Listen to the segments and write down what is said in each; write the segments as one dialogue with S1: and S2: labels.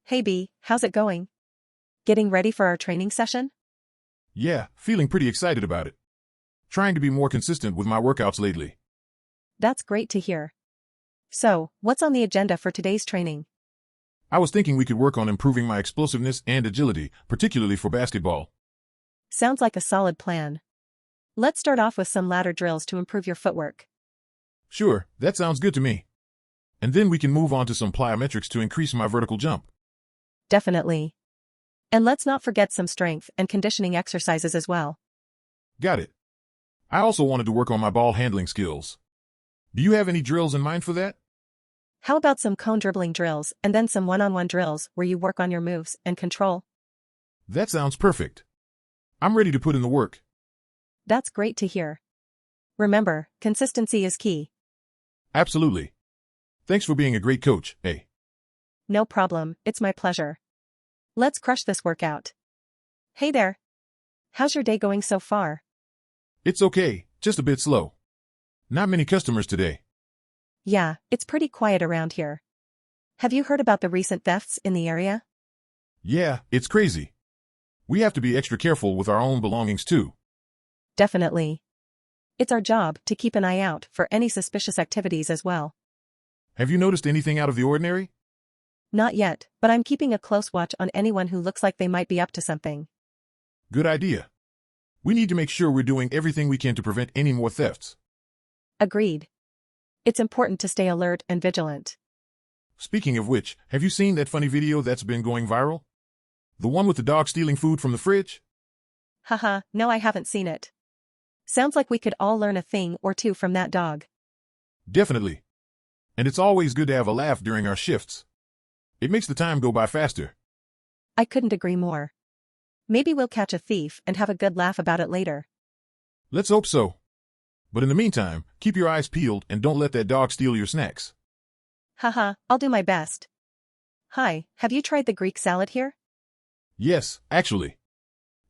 S1: Hey B, how's it going? Getting ready for our training session?
S2: Yeah, feeling pretty excited about it. Trying to be more consistent with my workouts lately.
S1: That's great to hear. So, what's on the agenda for today's training?
S2: I was thinking we could work on improving my explosiveness and agility, particularly for basketball.
S1: Sounds like a solid plan. Let's start off with some ladder drills to improve your footwork.
S2: Sure, that sounds good to me. And then we can move on to some plyometrics to increase my vertical jump.
S1: Definitely. And let's not forget some strength and conditioning exercises as well.
S2: Got it. I also wanted to work on my ball handling skills. Do you have any drills in mind for that?
S1: How about some cone dribbling drills and then some one-on-one drills where you work on your moves and control?
S2: That sounds perfect. I'm ready to put in the work.
S1: That's great to hear. Remember, consistency is key.
S2: Absolutely. Thanks for being a great coach, eh?
S1: No problem, it's my pleasure. Let's crush this workout. Hey there. How's your day going so far?
S2: It's okay, just a bit slow. Not many customers today.
S1: Yeah, it's pretty quiet around here. Have you heard about the recent thefts in the area?
S2: Yeah, it's crazy. We have to be extra careful with our own belongings too.
S1: Definitely. It's our job to keep an eye out for any suspicious activities as well.
S2: Have you noticed anything out of the ordinary?
S1: Not yet, but I'm keeping a close watch on anyone who looks like they might be up to something.
S2: Good idea. We need to make sure we're doing everything we can to prevent any more thefts.
S1: Agreed. It's important to stay alert and vigilant.
S2: Speaking of which, have you seen that funny video that's been going viral? The one with the dog stealing food from the fridge?
S1: Haha, no, I haven't seen it. Sounds like we could all learn a thing or two from that dog.
S2: Definitely. And it's always good to have a laugh during our shifts. It makes the time go by faster.
S1: I couldn't agree more. Maybe we'll catch a thief and have a good laugh about it later.
S2: Let's hope so. But in the meantime, keep your eyes peeled and don't let that dog steal your snacks.
S1: Haha, I'll do my best. Hi, have you tried the Greek salad here?
S2: Yes, actually.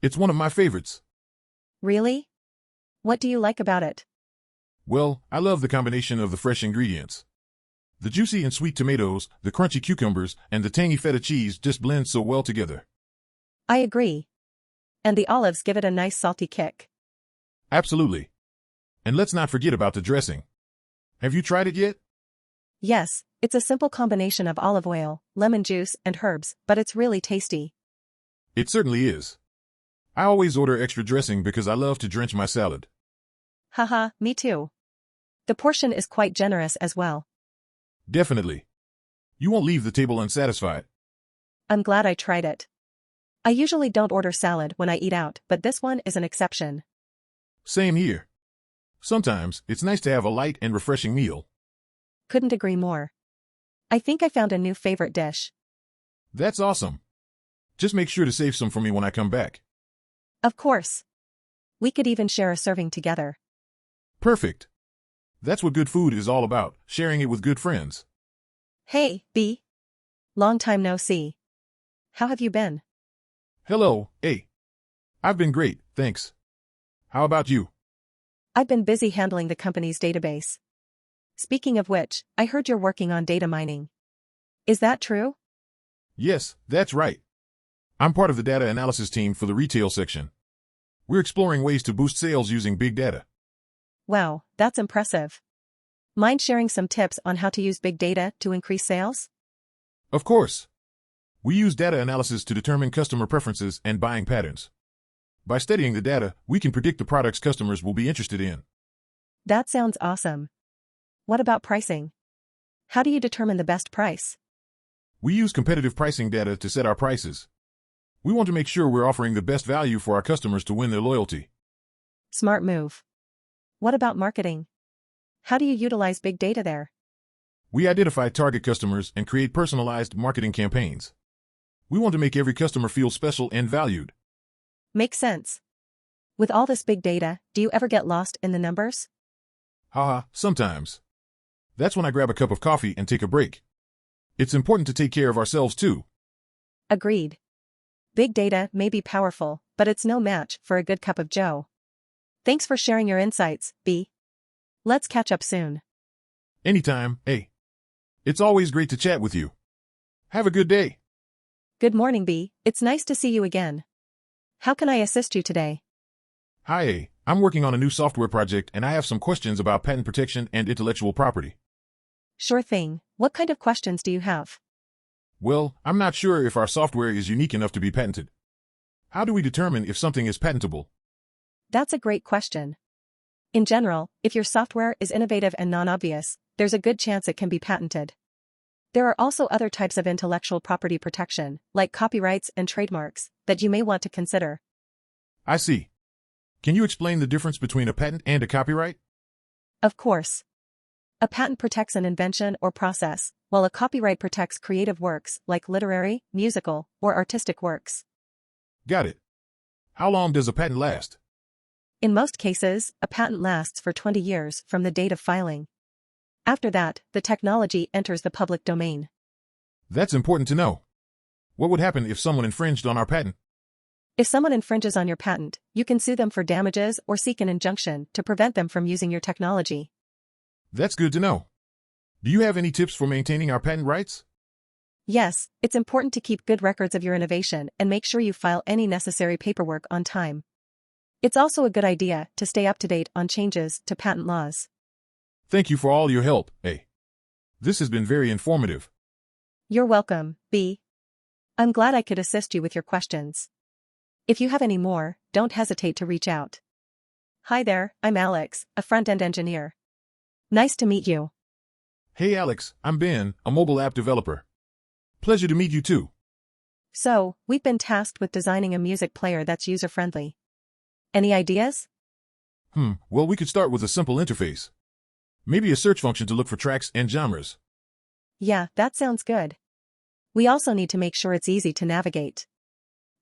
S2: It's one of my favorites.
S1: Really? What do you like about it?
S2: Well, I love the combination of the fresh ingredients. The juicy and sweet tomatoes, the crunchy cucumbers, and the tangy feta cheese just blend so well together.
S1: I agree. And the olives give it a nice salty kick.
S2: Absolutely. And let's not forget about the dressing. Have you tried it yet?
S1: Yes, it's a simple combination of olive oil, lemon juice, and herbs, but it's really tasty.
S2: It certainly is. I always order extra dressing because I love to drench my salad.
S1: Haha, me too. The portion is quite generous as well.
S2: Definitely. You won't leave the table unsatisfied.
S1: I'm glad I tried it. I usually don't order salad when I eat out, but this one is an exception.
S2: Same here. Sometimes, it's nice to have a light and refreshing meal.
S1: Couldn't agree more. I think I found a new favorite dish.
S2: That's awesome. Just make sure to save some for me when I come back.
S1: Of course. We could even share a serving together.
S2: Perfect. That's what good food is all about, sharing it with good friends.
S1: Hey, B. Long time no see. How have you been?
S2: Hello, A. I've been great, thanks. How about you?
S1: I've been busy handling the company's database. Speaking of which, I heard you're working on data mining. Is that true?
S2: Yes, that's right. I'm part of the data analysis team for the retail section. We're exploring ways to boost sales using big data.
S1: Wow, that's impressive. Mind sharing some tips on how to use big data to increase sales?
S2: Of course. We use data analysis to determine customer preferences and buying patterns. By studying the data, we can predict the products customers will be interested in.
S1: That sounds awesome. What about pricing? How do you determine the best price?
S2: We use competitive pricing data to set our prices. We want to make sure we're offering the best value for our customers to win their loyalty.
S1: Smart move. What about marketing? How do you utilize big data there?
S2: We identify target customers and create personalized marketing campaigns. We want to make every customer feel special and valued.
S1: Makes sense. With all this big data, do you ever get lost in the numbers?
S2: Haha, sometimes. That's when I grab a cup of coffee and take a break. It's important to take care of ourselves too.
S1: Agreed. Big data may be powerful, but it's no match for a good cup of joe. Thanks for sharing your insights, B. Let's catch up soon.
S2: Anytime, A. It's always great to chat with you. Have a good day.
S1: Good morning, B. It's nice to see you again. How can I assist you today?
S2: Hi, A. I'm working on a new software project and I have some questions about patent protection and intellectual property.
S1: Sure thing. What kind of questions do you have?
S2: Well, I'm not sure if our software is unique enough to be patented. How do we determine if something is patentable?
S1: That's a great question. In general, if your software is innovative and non-obvious, there's a good chance it can be patented. There are also other types of intellectual property protection, like copyrights and trademarks, that you may want to consider.
S2: I see. Can you explain the difference between a patent and a copyright?
S1: Of course. A patent protects an invention or process, while a copyright protects creative works like literary, musical, or artistic works.
S2: Got it. How long does a patent last?
S1: In most cases, a patent lasts for 20 years from the date of filing. After that, the technology enters the public domain.
S2: That's important to know. What would happen if someone infringed on our patent?
S1: If someone infringes on your patent, you can sue them for damages or seek an injunction to prevent them from using your technology.
S2: That's good to know. Do you have any tips for maintaining our patent rights?
S1: Yes, it's important to keep good records of your innovation and make sure you file any necessary paperwork on time. It's also a good idea to stay up to date on changes to patent laws.
S2: Thank you for all your help, A. This has been very informative.
S1: You're welcome, B. I'm glad I could assist you with your questions. If you have any more, don't hesitate to reach out. Hi there, I'm Alex, a front-end engineer. Nice to meet you.
S2: Hey Alex, I'm Ben, a mobile app developer. Pleasure to meet you too.
S1: So, we've been tasked with designing a music player that's user-friendly. Any ideas?
S2: Well, we could start with a simple interface. Maybe a search function to look for tracks and genres.
S1: Yeah, that sounds good. We also need to make sure it's easy to navigate.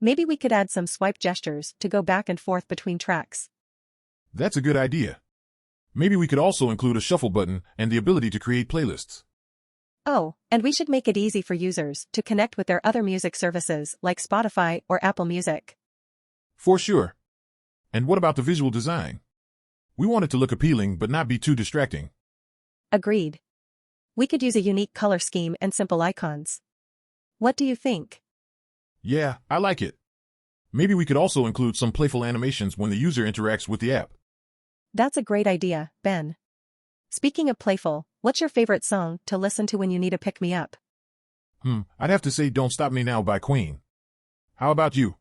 S1: Maybe we could add some swipe gestures to go back and forth between tracks.
S2: That's a good idea. Maybe we could also include a shuffle button and the ability to create playlists.
S1: Oh, and we should make it easy for users to connect with their other music services like Spotify or Apple Music.
S2: For sure. And what about the visual design? We want it to look appealing but not be too distracting.
S1: Agreed. We could use a unique color scheme and simple icons. What do you think?
S2: Yeah, I like it. Maybe we could also include some playful animations when the user interacts with the app.
S1: That's a great idea, Ben. Speaking of playful, what's your favorite song to listen to when you need a pick-me-up?
S2: I'd have to say Don't Stop Me Now by Queen. How about you?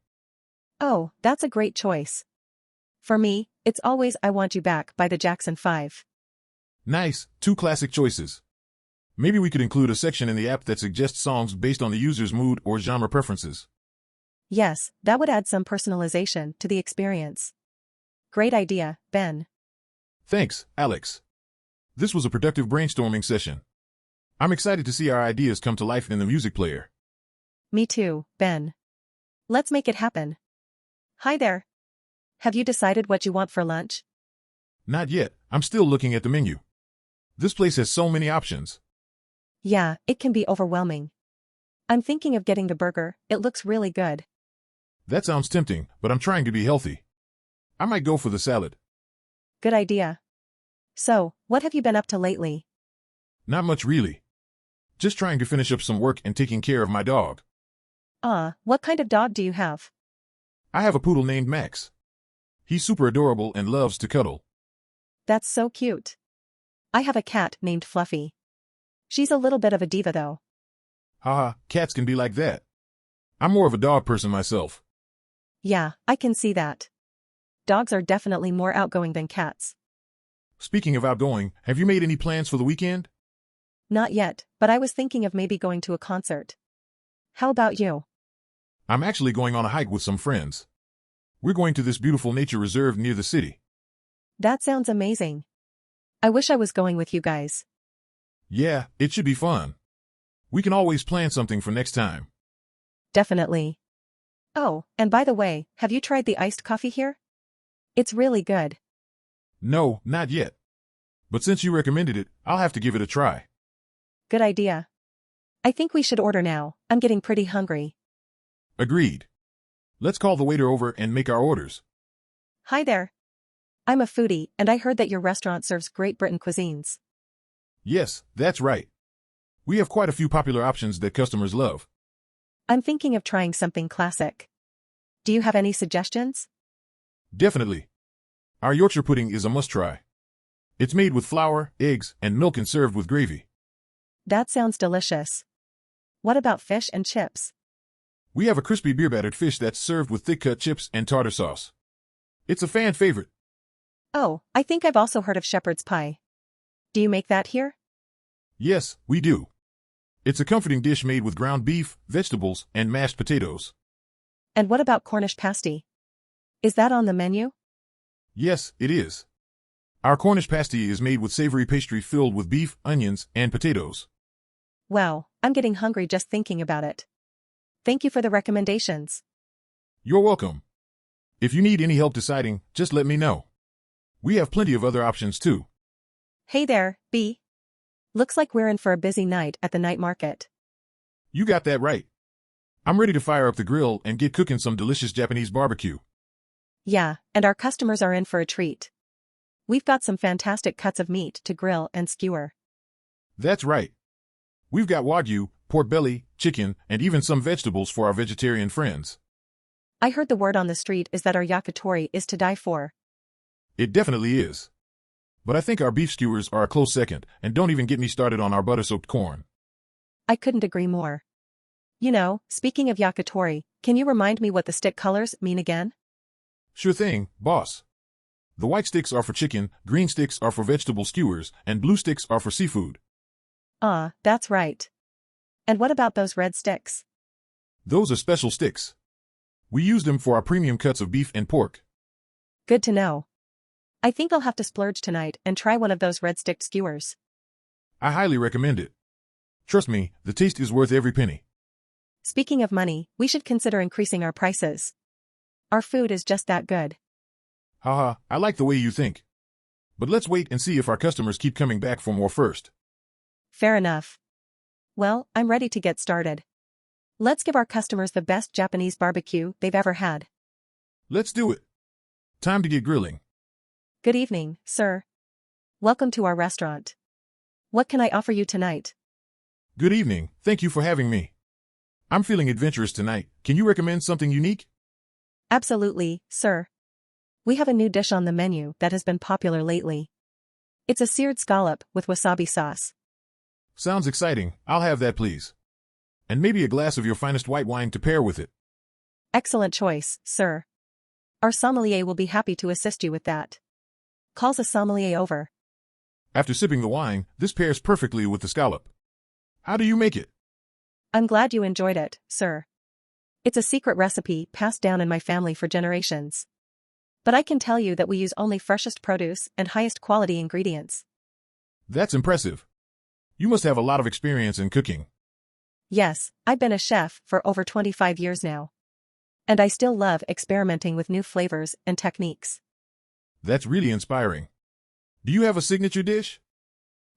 S1: Oh, that's a great choice. For me, it's always I Want You Back by the Jackson 5.
S2: Nice, two classic choices. Maybe we could include a section in the app that suggests songs based on the user's mood or genre preferences.
S1: Yes, that would add some personalization to the experience. Great idea, Ben.
S2: Thanks, Alex. This was a productive brainstorming session. I'm excited to see our ideas come to life in the music player.
S1: Me too, Ben. Let's make it happen. Hi there. Have you decided what you want for lunch?
S2: Not yet, I'm still looking at the menu. This place has so many options.
S1: Yeah, it can be overwhelming. I'm thinking of getting the burger, it looks really good.
S2: That sounds tempting, but I'm trying to be healthy. I might go for the salad.
S1: Good idea. So, what have you been up to lately?
S2: Not much really. Just trying to finish up some work and taking care of my dog.
S1: What kind of dog do you have?
S2: I have a poodle named Max. He's super adorable and loves to cuddle.
S1: That's so cute. I have a cat named Fluffy. She's a little bit of a diva though.
S2: Haha, cats can be like that. I'm more of a dog person myself.
S1: Yeah, I can see that. Dogs are definitely more outgoing than cats.
S2: Speaking of outgoing, have you made any plans for the weekend?
S1: Not yet, but I was thinking of maybe going to a concert. How about you?
S2: I'm actually going on a hike with some friends. We're going to this beautiful nature reserve near the city.
S1: That sounds amazing. I wish I was going with you guys.
S2: Yeah, it should be fun. We can always plan something for next time.
S1: Definitely. Oh, and by the way, have you tried the iced coffee here? It's really good.
S2: No, not yet. But since you recommended it, I'll have to give it a try.
S1: Good idea. I think we should order now. I'm getting pretty hungry.
S2: Agreed. Let's call the waiter over and make our orders.
S1: Hi there. I'm a foodie, and I heard that your restaurant serves Great Britain cuisines.
S2: Yes, that's right. We have quite a few popular options that customers love.
S1: I'm thinking of trying something classic. Do you have any suggestions?
S2: Definitely. Our Yorkshire pudding is a must-try. It's made with flour, eggs, and milk and served with gravy.
S1: That sounds delicious. What about fish and chips?
S2: We have a crispy beer-battered fish that's served with thick-cut chips and tartar sauce. It's a fan favorite.
S1: Oh, I think I've also heard of shepherd's pie. Do you make that here?
S2: Yes, we do. It's a comforting dish made with ground beef, vegetables, and mashed potatoes.
S1: And what about Cornish pasty? Is that on the menu?
S2: Yes, it is. Our Cornish pasty is made with savory pastry filled with beef, onions, and potatoes.
S1: Wow, I'm getting hungry just thinking about it. Thank you for the recommendations.
S2: You're welcome. If you need any help deciding, just let me know. We have plenty of other options too.
S1: Hey there, B. Looks like we're in for a busy night at the night market.
S2: You got that right. I'm ready to fire up the grill and get cooking some delicious Japanese barbecue.
S1: Yeah, and our customers are in for a treat. We've got some fantastic cuts of meat to grill and skewer.
S2: That's right. We've got wagyu, pork belly, chicken, and even some vegetables for our vegetarian friends.
S1: I heard the word on the street is that our yakitori is to die for.
S2: It definitely is. But I think our beef skewers are a close second, and don't even get me started on our butter-soaked corn.
S1: I couldn't agree more. You know, speaking of yakitori, can you remind me what the stick colors mean again?
S2: Sure thing, boss. The white sticks are for chicken, green sticks are for vegetable skewers, and blue sticks are for seafood.
S1: Ah, that's right. And what about those red sticks?
S2: Those are special sticks. We use them for our premium cuts of beef and pork.
S1: Good to know. I think I'll have to splurge tonight and try one of those red stick skewers.
S2: I highly recommend it. Trust me, the taste is worth every penny.
S1: Speaking of money, we should consider increasing our prices. Our food is just that good.
S2: Haha, I like the way you think. But let's wait and see if our customers keep coming back for more first.
S1: Fair enough. Well, I'm ready to get started. Let's give our customers the best Japanese barbecue they've ever had.
S2: Let's do it. Time to get grilling.
S1: Good evening, sir. Welcome to our restaurant. What can I offer you tonight?
S2: Good evening, thank you for having me. I'm feeling adventurous tonight. Can you recommend something unique?
S1: Absolutely, sir. We have a new dish on the menu that has been popular lately. It's a seared scallop with wasabi sauce.
S2: Sounds exciting. I'll have that, please. And maybe a glass of your finest white wine to pair with it.
S1: Excellent choice, sir. Our sommelier will be happy to assist you with that. Calls a sommelier over.
S2: After sipping the wine, this pairs perfectly with the scallop. How do you make it?
S1: I'm glad you enjoyed it, sir. It's a secret recipe passed down in my family for generations. But I can tell you that we use only freshest produce and highest quality ingredients.
S2: That's impressive. You must have a lot of experience in cooking.
S1: Yes, I've been a chef for over 25 years now. And I still love experimenting with new flavors and techniques.
S2: That's really inspiring. Do you have a signature dish?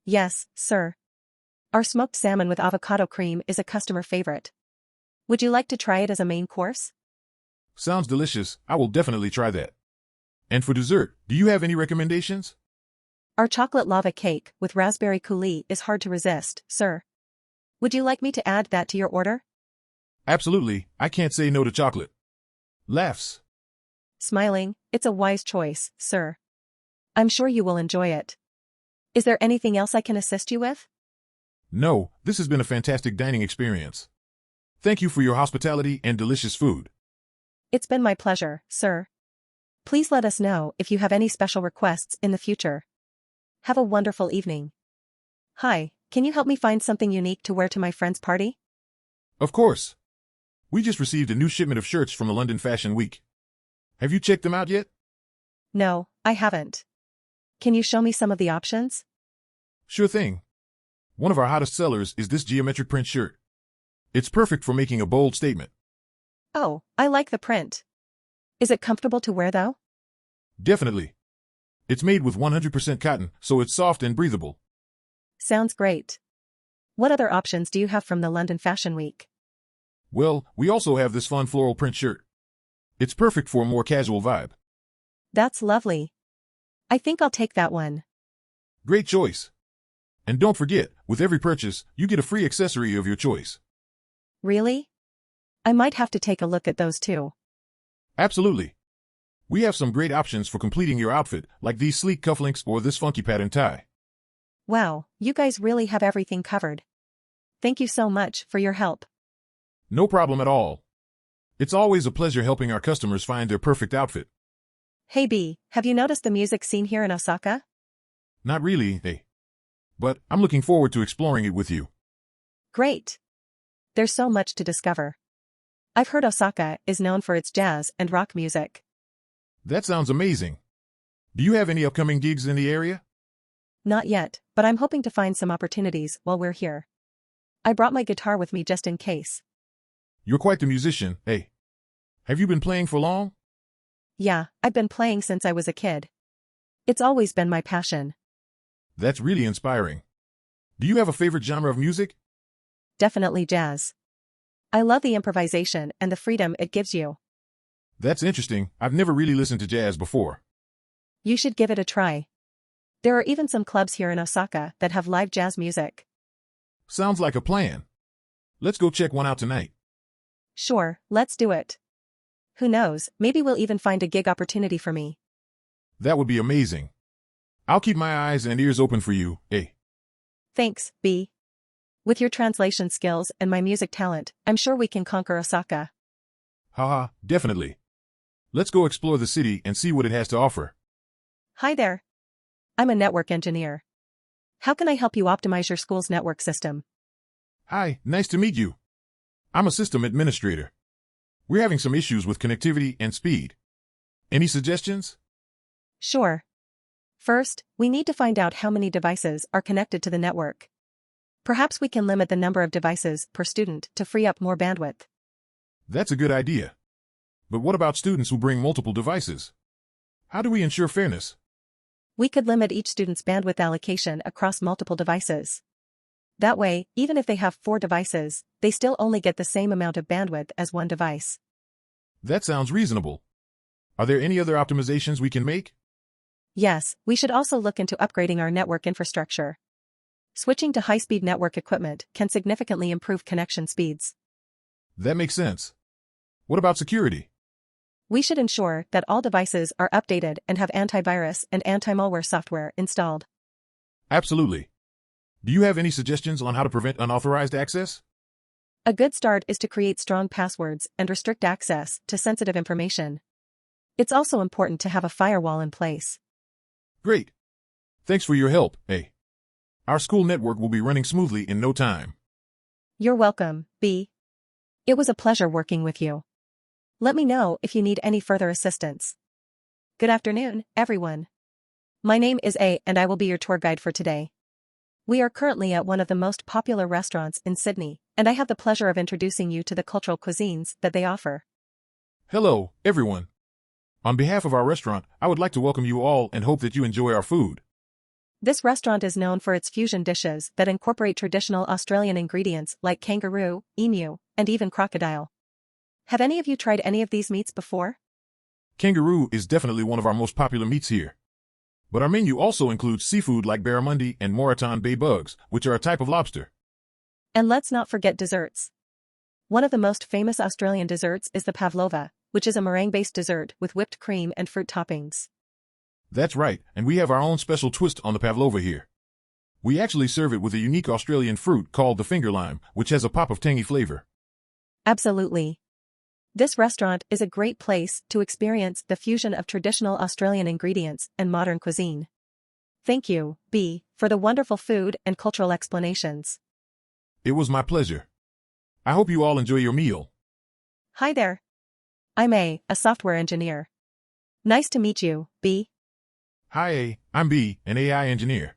S1: Yes, sir. Our smoked salmon with avocado cream is a customer favorite. Would you like to try it as a main course?
S2: Sounds delicious. I will definitely try that. And for dessert, do you have any recommendations?
S1: Our chocolate lava cake with raspberry coulis is hard to resist, sir. Would you like me to add that to your order?
S2: Absolutely, I can't say no to chocolate. Laughs.
S1: Smiling, it's a wise choice, sir. I'm sure you will enjoy it. Is there anything else I can assist you with?
S2: No, this has been a fantastic dining experience. Thank you for your hospitality and delicious food.
S1: It's been my pleasure, sir. Please let us know if you have any special requests in the future. Have a wonderful evening. Hi, can you help me find something unique to wear to my friend's party?
S2: Of course. We just received a new shipment of shirts from the London Fashion Week. Have you checked them out yet?
S1: No, I haven't. Can you show me some of the options?
S2: Sure thing. One of our hottest sellers is this geometric print shirt. It's perfect for making a bold statement.
S1: Oh, I like the print. Is it comfortable to wear though?
S2: Definitely. It's made with 100% cotton, so it's soft and breathable.
S1: Sounds great. What other options do you have from the London Fashion Week?
S2: Well, we also have this fun floral print shirt. It's perfect for a more casual vibe.
S1: That's lovely. I think I'll take that one.
S2: Great choice. And don't forget, with every purchase, you get a free accessory of your choice.
S1: Really? I might have to take a look at those too.
S2: Absolutely. We have some great options for completing your outfit, like these sleek cufflinks or this funky pattern tie.
S1: Wow, you guys really have everything covered. Thank you so much for your help.
S2: No problem at all. It's always a pleasure helping our customers find their perfect outfit.
S1: Hey B, have you noticed the music scene here in Osaka?
S2: Not really, but I'm looking forward to exploring it with you.
S1: Great. There's so much to discover. I've heard Osaka is known for its jazz and rock music.
S2: That sounds amazing. Do you have any upcoming gigs in the area?
S1: Not yet, but I'm hoping to find some opportunities while we're here. I brought my guitar with me just in case.
S2: You're quite the musician, Have you been playing for long?
S1: Yeah, I've been playing since I was a kid. It's always been my passion.
S2: That's really inspiring. Do you have a favorite genre of music?
S1: Definitely jazz. I love the improvisation and the freedom it gives you.
S2: That's interesting. I've never really listened to jazz before.
S1: You should give it a try. There are even some clubs here in Osaka that have live jazz music.
S2: Sounds like a plan. Let's go check one out tonight.
S1: Sure, let's do it. Who knows, maybe we'll even find a gig opportunity for me.
S2: That would be amazing. I'll keep my eyes and ears open for you,
S1: Thanks, B. With your translation skills and my music talent, I'm sure we can conquer Osaka.
S2: Haha, definitely. Let's go explore the city and see what it has to offer.
S1: Hi there. I'm a network engineer. How can I help you optimize your school's network system?
S2: Hi, nice to meet you. I'm a system administrator. We're having some issues with connectivity and speed. Any suggestions?
S1: Sure. First, we need to find out how many devices are connected to the network. Perhaps we can limit the number of devices per student to free up more bandwidth.
S2: That's a good idea. But what about students who bring multiple devices? How do we ensure fairness?
S1: We could limit each student's bandwidth allocation across multiple devices. That way, even if they have 4 devices, they still only get the same amount of bandwidth as one device.
S2: That sounds reasonable. Are there any other optimizations we can make?
S1: Yes, we should also look into upgrading our network infrastructure. Switching to high-speed network equipment can significantly improve connection speeds.
S2: That makes sense. What about security?
S1: We should ensure that all devices are updated and have antivirus and anti-malware software installed.
S2: Absolutely. Do you have any suggestions on how to prevent unauthorized access?
S1: A good start is to create strong passwords and restrict access to sensitive information. It's also important to have a firewall in place.
S2: Great. Thanks for your help, Our school network will be running smoothly in no time.
S1: You're welcome, B. It was a pleasure working with you. Let me know if you need any further assistance. Good afternoon, everyone. My name is A and I will be your tour guide for today. We are currently at one of the most popular restaurants in Sydney, and I have the pleasure of introducing you to the cultural cuisines that they offer.
S2: Hello, everyone. On behalf of our restaurant, I would like to welcome you all and hope that you enjoy our food.
S1: This restaurant is known for its fusion dishes that incorporate traditional Australian ingredients like kangaroo, emu, and even crocodile. Have any of you tried any of these meats before?
S2: Kangaroo is definitely one of our most popular meats here. But our menu also includes seafood like barramundi and Moreton bay bugs, which are a type of lobster.
S1: And let's not forget desserts. One of the most famous Australian desserts is the pavlova, which is a meringue-based dessert with whipped cream and fruit toppings.
S2: That's right, and we have our own special twist on the pavlova here. We actually serve it with a unique Australian fruit called the finger lime, which has a pop of tangy flavor.
S1: Absolutely. This restaurant is a great place to experience the fusion of traditional Australian ingredients and modern cuisine. Thank you, B, for the wonderful food and cultural explanations.
S2: It was my pleasure. I hope you all enjoy your meal.
S1: Hi there. I'm A software engineer. Nice to meet you, B.
S2: Hi A, I'm B, an AI engineer.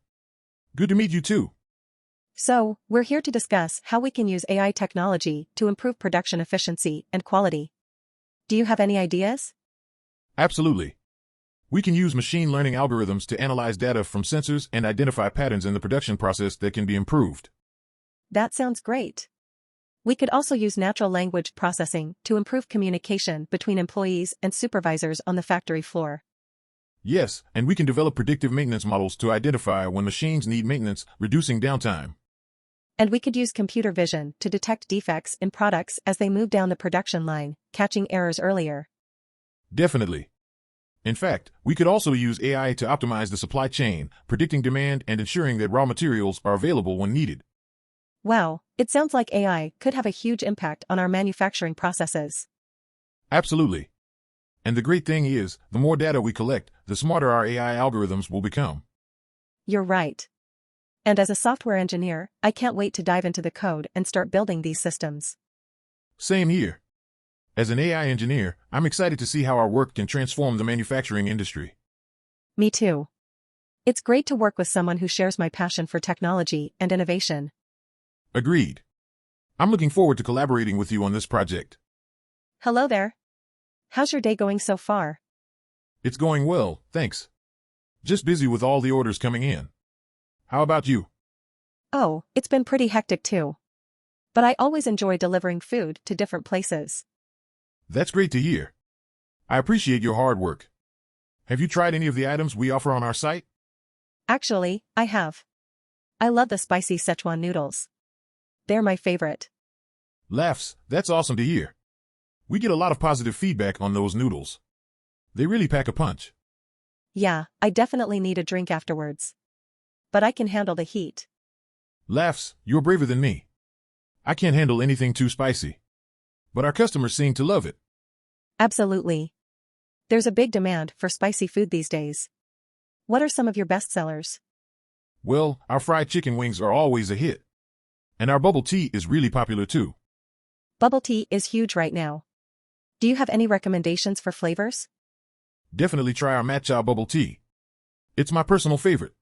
S2: Good to meet you too.
S1: So, we're here to discuss how we can use AI technology to improve production efficiency and quality. Do you have any ideas?
S2: Absolutely. We can use machine learning algorithms to analyze data from sensors and identify patterns in the production process that can be improved.
S1: That sounds great. We could also use natural language processing to improve communication between employees and supervisors on the factory floor.
S2: Yes, and we can develop predictive maintenance models to identify when machines need maintenance, reducing downtime.
S1: And we could use computer vision to detect defects in products as they move down the production line, catching errors earlier.
S2: Definitely. In fact, we could also use AI to optimize the supply chain, predicting demand and ensuring that raw materials are available when needed.
S1: Wow, it sounds like AI could have a huge impact on our manufacturing processes.
S2: Absolutely. And the great thing is, the more data we collect, the smarter our AI algorithms will become.
S1: You're right. And as a software engineer, I can't wait to dive into the code and start building these systems.
S2: Same here. As an AI engineer, I'm excited to see how our work can transform the manufacturing industry.
S1: Me too. It's great to work with someone who shares my passion for technology and innovation.
S2: Agreed. I'm looking forward to collaborating with you on this project.
S1: Hello there. How's your day going so far?
S2: It's going well, thanks. Just busy with all the orders coming in. How about you?
S1: Oh, it's been pretty hectic too. But I always enjoy delivering food to different places.
S2: That's great to hear. I appreciate your hard work. Have you tried any of the items we offer on our site?
S1: Actually, I have. I love the spicy Szechuan noodles. They're my favorite.
S2: Laughs, that's awesome to hear. We get a lot of positive feedback on those noodles. They really pack a punch.
S1: Yeah, I definitely need a drink afterwards. But I can handle the heat.
S2: Laughs, you're braver than me. I can't handle anything too spicy. But our customers seem to love it.
S1: Absolutely. There's a big demand for spicy food these days. What are some of your best sellers?
S2: Well, our fried chicken wings are always a hit. And our bubble tea is really popular too.
S1: Bubble tea is huge right now. Do you have any recommendations for flavors?
S2: Definitely try our matcha bubble tea. It's my personal favorite.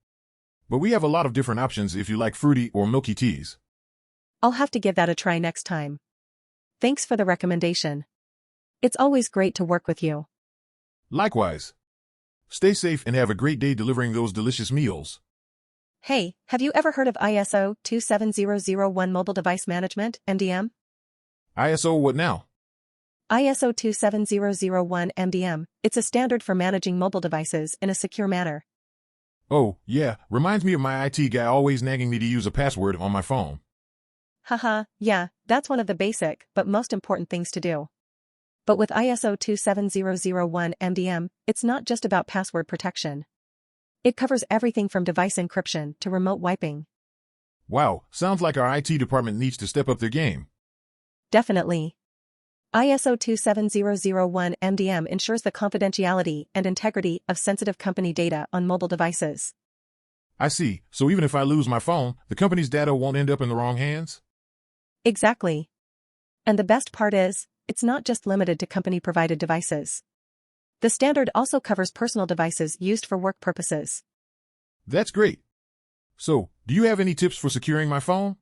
S2: But we have a lot of different options if you like fruity or milky teas.
S1: I'll have to give that a try next time. Thanks for the recommendation. It's always great to work with you.
S2: Likewise. Stay safe and have a great day delivering those delicious meals.
S1: Hey, have you ever heard of ISO 27001 Mobile Device Management, MDM?
S2: ISO what now?
S1: ISO 27001 MDM, it's a standard for managing mobile devices in a secure manner.
S2: Oh, yeah, reminds me of my IT guy always nagging me to use a password on my phone.
S1: Haha, yeah, that's one of the basic but most important things to do. But with ISO 27001 MDM, it's not just about password protection. It covers everything from device encryption to remote wiping.
S2: Wow, sounds like our IT department needs to step up their game.
S1: Definitely. ISO 27001 MDM ensures the confidentiality and integrity of sensitive company data on mobile devices.
S2: I see, so even if I lose my phone, the company's data won't end up in the wrong hands?
S1: Exactly. And the best part is, it's not just limited to company-provided devices. The standard also covers personal devices used for work purposes.
S2: That's great. So, do you have any tips for securing my phone?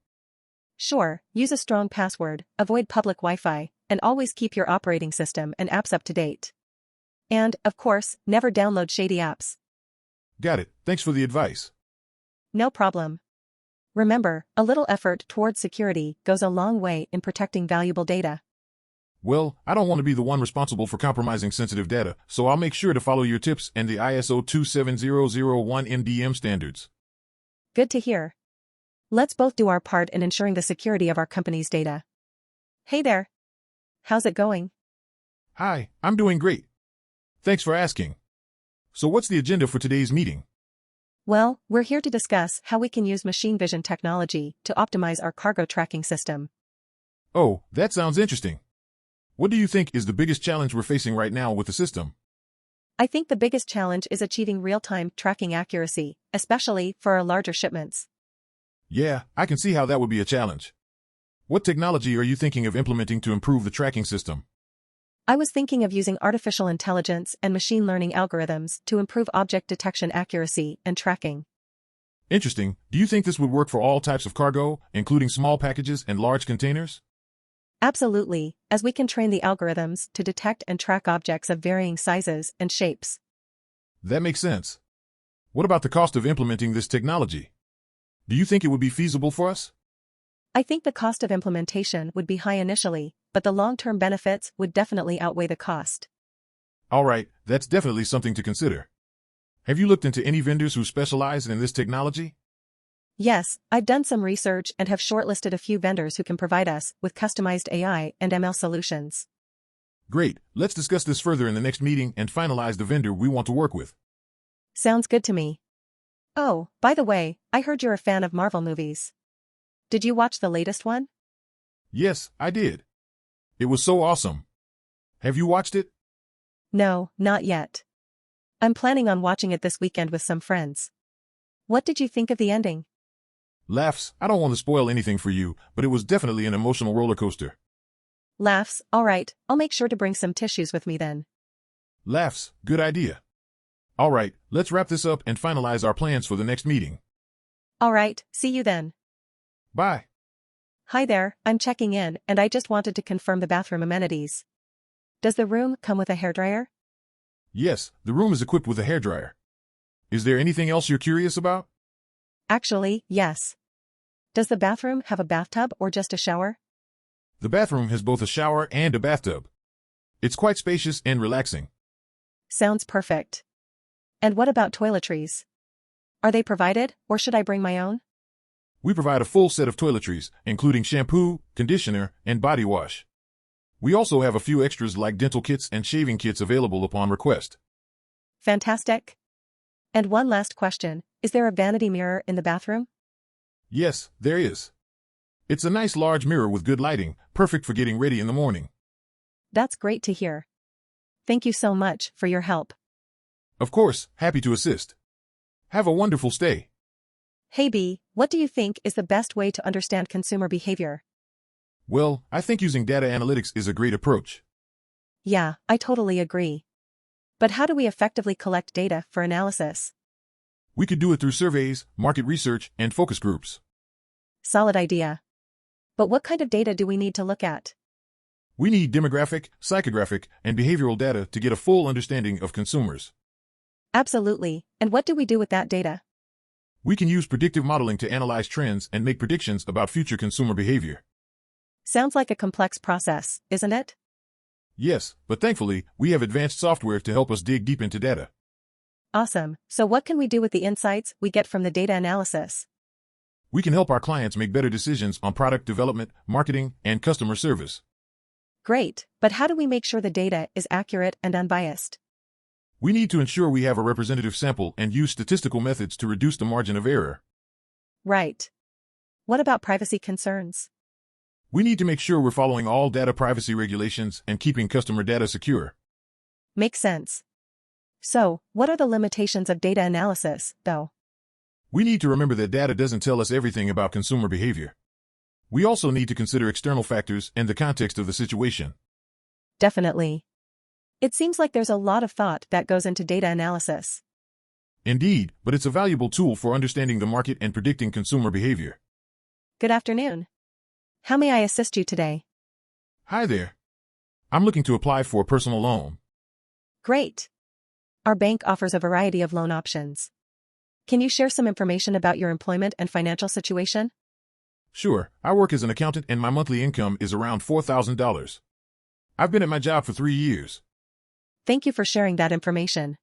S1: Sure, use a strong password, avoid public Wi-Fi, and always keep your operating system and apps up to date. And, of course, never download shady apps.
S2: Got it, thanks for the advice.
S1: No problem. Remember, a little effort towards security goes a long way in protecting valuable data.
S2: Well, I don't want to be the one responsible for compromising sensitive data, so I'll make sure to follow your tips and the ISO 27001 MDM standards.
S1: Good to hear. Let's both do our part in ensuring the security of our company's data. Hey there. How's it going?
S2: Hi, I'm doing great. Thanks for asking. So what's the agenda for today's meeting?
S1: Well, we're here to discuss how we can use machine vision technology to optimize our cargo tracking system.
S2: Oh, that sounds interesting. What do you think is the biggest challenge we're facing right now with the system?
S1: I think the biggest challenge is achieving real-time tracking accuracy, especially for our larger shipments.
S2: Yeah, I can see how that would be a challenge. What technology are you thinking of implementing to improve the tracking system?
S1: I was thinking of using artificial intelligence and machine learning algorithms to improve object detection accuracy and tracking.
S2: Interesting. Do you think this would work for all types of cargo, including small packages and large containers?
S1: Absolutely, as we can train the algorithms to detect and track objects of varying sizes and shapes.
S2: That makes sense. What about the cost of implementing this technology? Do you think it would be feasible for us?
S1: I think the cost of implementation would be high initially, but the long-term benefits would definitely outweigh the cost.
S2: All right, that's definitely something to consider. Have you looked into any vendors who specialize in this technology?
S1: Yes, I've done some research and have shortlisted a few vendors who can provide us with customized AI and ML solutions.
S2: Great, let's discuss this further in the next meeting and finalize the vendor we want to work with.
S1: Sounds good to me. Oh, by the way, I heard you're a fan of Marvel movies. Did you watch the latest one?
S2: Yes, I did. It was so awesome. Have you watched it?
S1: No, not yet. I'm planning on watching it this weekend with some friends. What did you think of the ending?
S2: Laughs, I don't want to spoil anything for you, but it was definitely an emotional roller coaster.
S1: Laughs, alright, I'll make sure to bring some tissues with me then.
S2: Laughs, good idea. Alright, let's wrap this up and finalize our plans for the next meeting.
S1: Alright, see you then.
S2: Bye.
S1: Hi there, I'm checking in and I just wanted to confirm the bathroom amenities. Does the room come with a hairdryer?
S2: Yes, the room is equipped with a hairdryer. Is there anything else you're curious about?
S1: Actually, yes. Does the bathroom have a bathtub or just a shower?
S2: The bathroom has both a shower and a bathtub. It's quite spacious and relaxing.
S1: Sounds perfect. And what about toiletries? Are they provided, or should I bring my own?
S2: We provide a full set of toiletries, including shampoo, conditioner, and body wash. We also have a few extras like dental kits and shaving kits available upon request.
S1: Fantastic. And one last question, is there a vanity mirror in the bathroom?
S2: Yes, there is. It's a nice large mirror with good lighting, perfect for getting ready in the morning.
S1: That's great to hear. Thank you so much for your help.
S2: Of course, happy to assist. Have a wonderful stay.
S1: Hey B, what do you think is the best way to understand consumer behavior?
S2: Well, I think using data analytics is a great approach.
S1: Yeah, I totally agree. But how do we effectively collect data for analysis?
S2: We could do it through surveys, market research, and focus groups.
S1: Solid idea. But what kind of data do we need to look at?
S2: We need demographic, psychographic, and behavioral data to get a full understanding of consumers.
S1: Absolutely, and what do we do with that data?
S2: We can use predictive modeling to analyze trends and make predictions about future consumer behavior.
S1: Sounds like a complex process, isn't it?
S2: Yes, but thankfully, we have advanced software to help us dig deep into data.
S1: Awesome, so what can we do with the insights we get from the data analysis?
S2: We can help our clients make better decisions on product development, marketing, and customer service.
S1: Great, but how do we make sure the data is accurate and unbiased?
S2: We need to ensure we have a representative sample and use statistical methods to reduce the margin of error.
S1: Right. What about privacy concerns?
S2: We need to make sure we're following all data privacy regulations and keeping customer data secure.
S1: Makes sense. So, what are the limitations of data analysis, though?
S2: We need to remember that data doesn't tell us everything about consumer behavior. We also need to consider external factors and the context of the situation.
S1: Definitely. It seems like there's a lot of thought that goes into data analysis.
S2: Indeed, but it's a valuable tool for understanding the market and predicting consumer behavior.
S1: Good afternoon. How may I assist you today?
S2: Hi there. I'm looking to apply for a personal loan.
S1: Great. Our bank offers a variety of loan options. Can you share some information about your employment and financial situation?
S2: Sure, I work as an accountant and my monthly income is around $4,000. I've been at my job for 3 years.
S1: Thank you for sharing that information.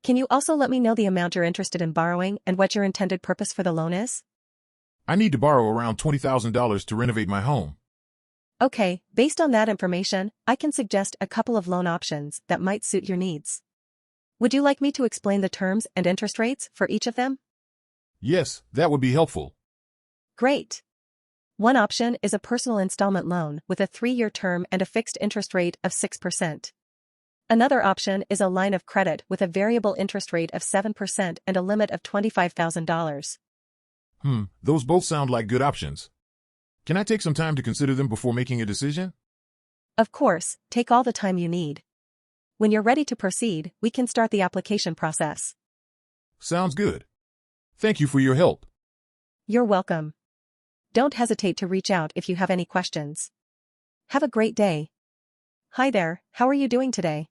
S1: Can you also let me know the amount you're interested in borrowing and what your intended purpose for the loan is?
S2: I need to borrow around $20,000 to renovate my home.
S1: Okay, based on that information, I can suggest a couple of loan options that might suit your needs. Would you like me to explain the terms and interest rates for each of them?
S2: Yes, that would be helpful.
S1: Great. One option is a personal installment loan with a 3-year term and a fixed interest rate of 6%. Another option is a line of credit with a variable interest rate of 7% and a limit of $25,000.
S2: Those both sound like good options. Can I take some time to consider them before making a decision?
S1: Of course, take all the time you need. When you're ready to proceed, we can start the application process.
S2: Sounds good. Thank you for your help.
S1: You're welcome. Don't hesitate to reach out if you have any questions. Have a great day. Hi there, how are you doing today?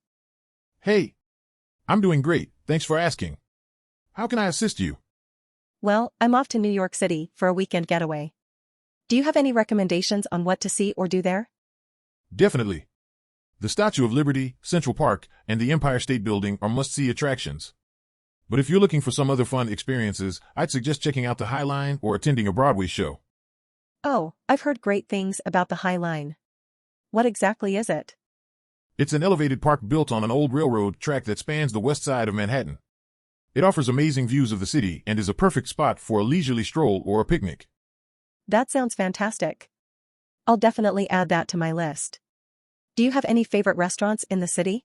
S2: Hey. I'm doing great, thanks for asking. How can I assist you?
S1: Well, I'm off to New York City for a weekend getaway. Do you have any recommendations on what to see or do there?
S2: Definitely. The Statue of Liberty, Central Park, and the Empire State Building are must-see attractions. But if you're looking for some other fun experiences, I'd suggest checking out the High Line or attending a Broadway show.
S1: Oh, I've heard great things about the High Line. What exactly is it?
S2: It's an elevated park built on an old railroad track that spans the west side of Manhattan. It offers amazing views of the city and is a perfect spot for a leisurely stroll or a picnic.
S1: That sounds fantastic. I'll definitely add that to my list. Do you have any favorite restaurants in the city?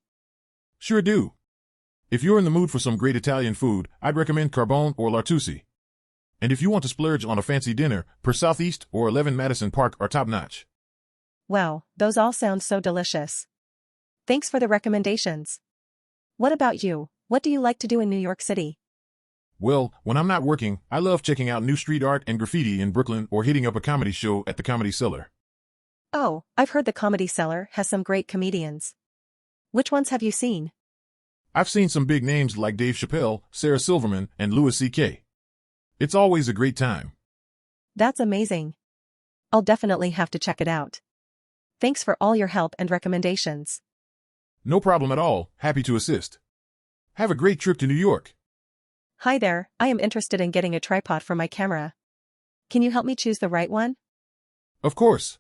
S2: Sure do. If you're in the mood for some great Italian food, I'd recommend Carbone or L'Artusi. And if you want to splurge on a fancy dinner, Per Southeast or 11 Madison Park are top-notch.
S1: Wow, those all sound so delicious. Thanks for the recommendations. What about you? What do you like to do in New York City?
S2: Well, when I'm not working, I love checking out new street art and graffiti in Brooklyn or hitting up a comedy show at the Comedy Cellar.
S1: Oh, I've heard the Comedy Cellar has some great comedians. Which ones have you seen?
S2: I've seen some big names like Dave Chappelle, Sarah Silverman, and Louis C.K. It's always a great time.
S1: That's amazing. I'll definitely have to check it out. Thanks for all your help and recommendations.
S2: No problem at all, happy to assist. Have a great trip to New York.
S1: Hi there, I am interested in getting a tripod for my camera. Can you help me choose the right one?
S2: Of course.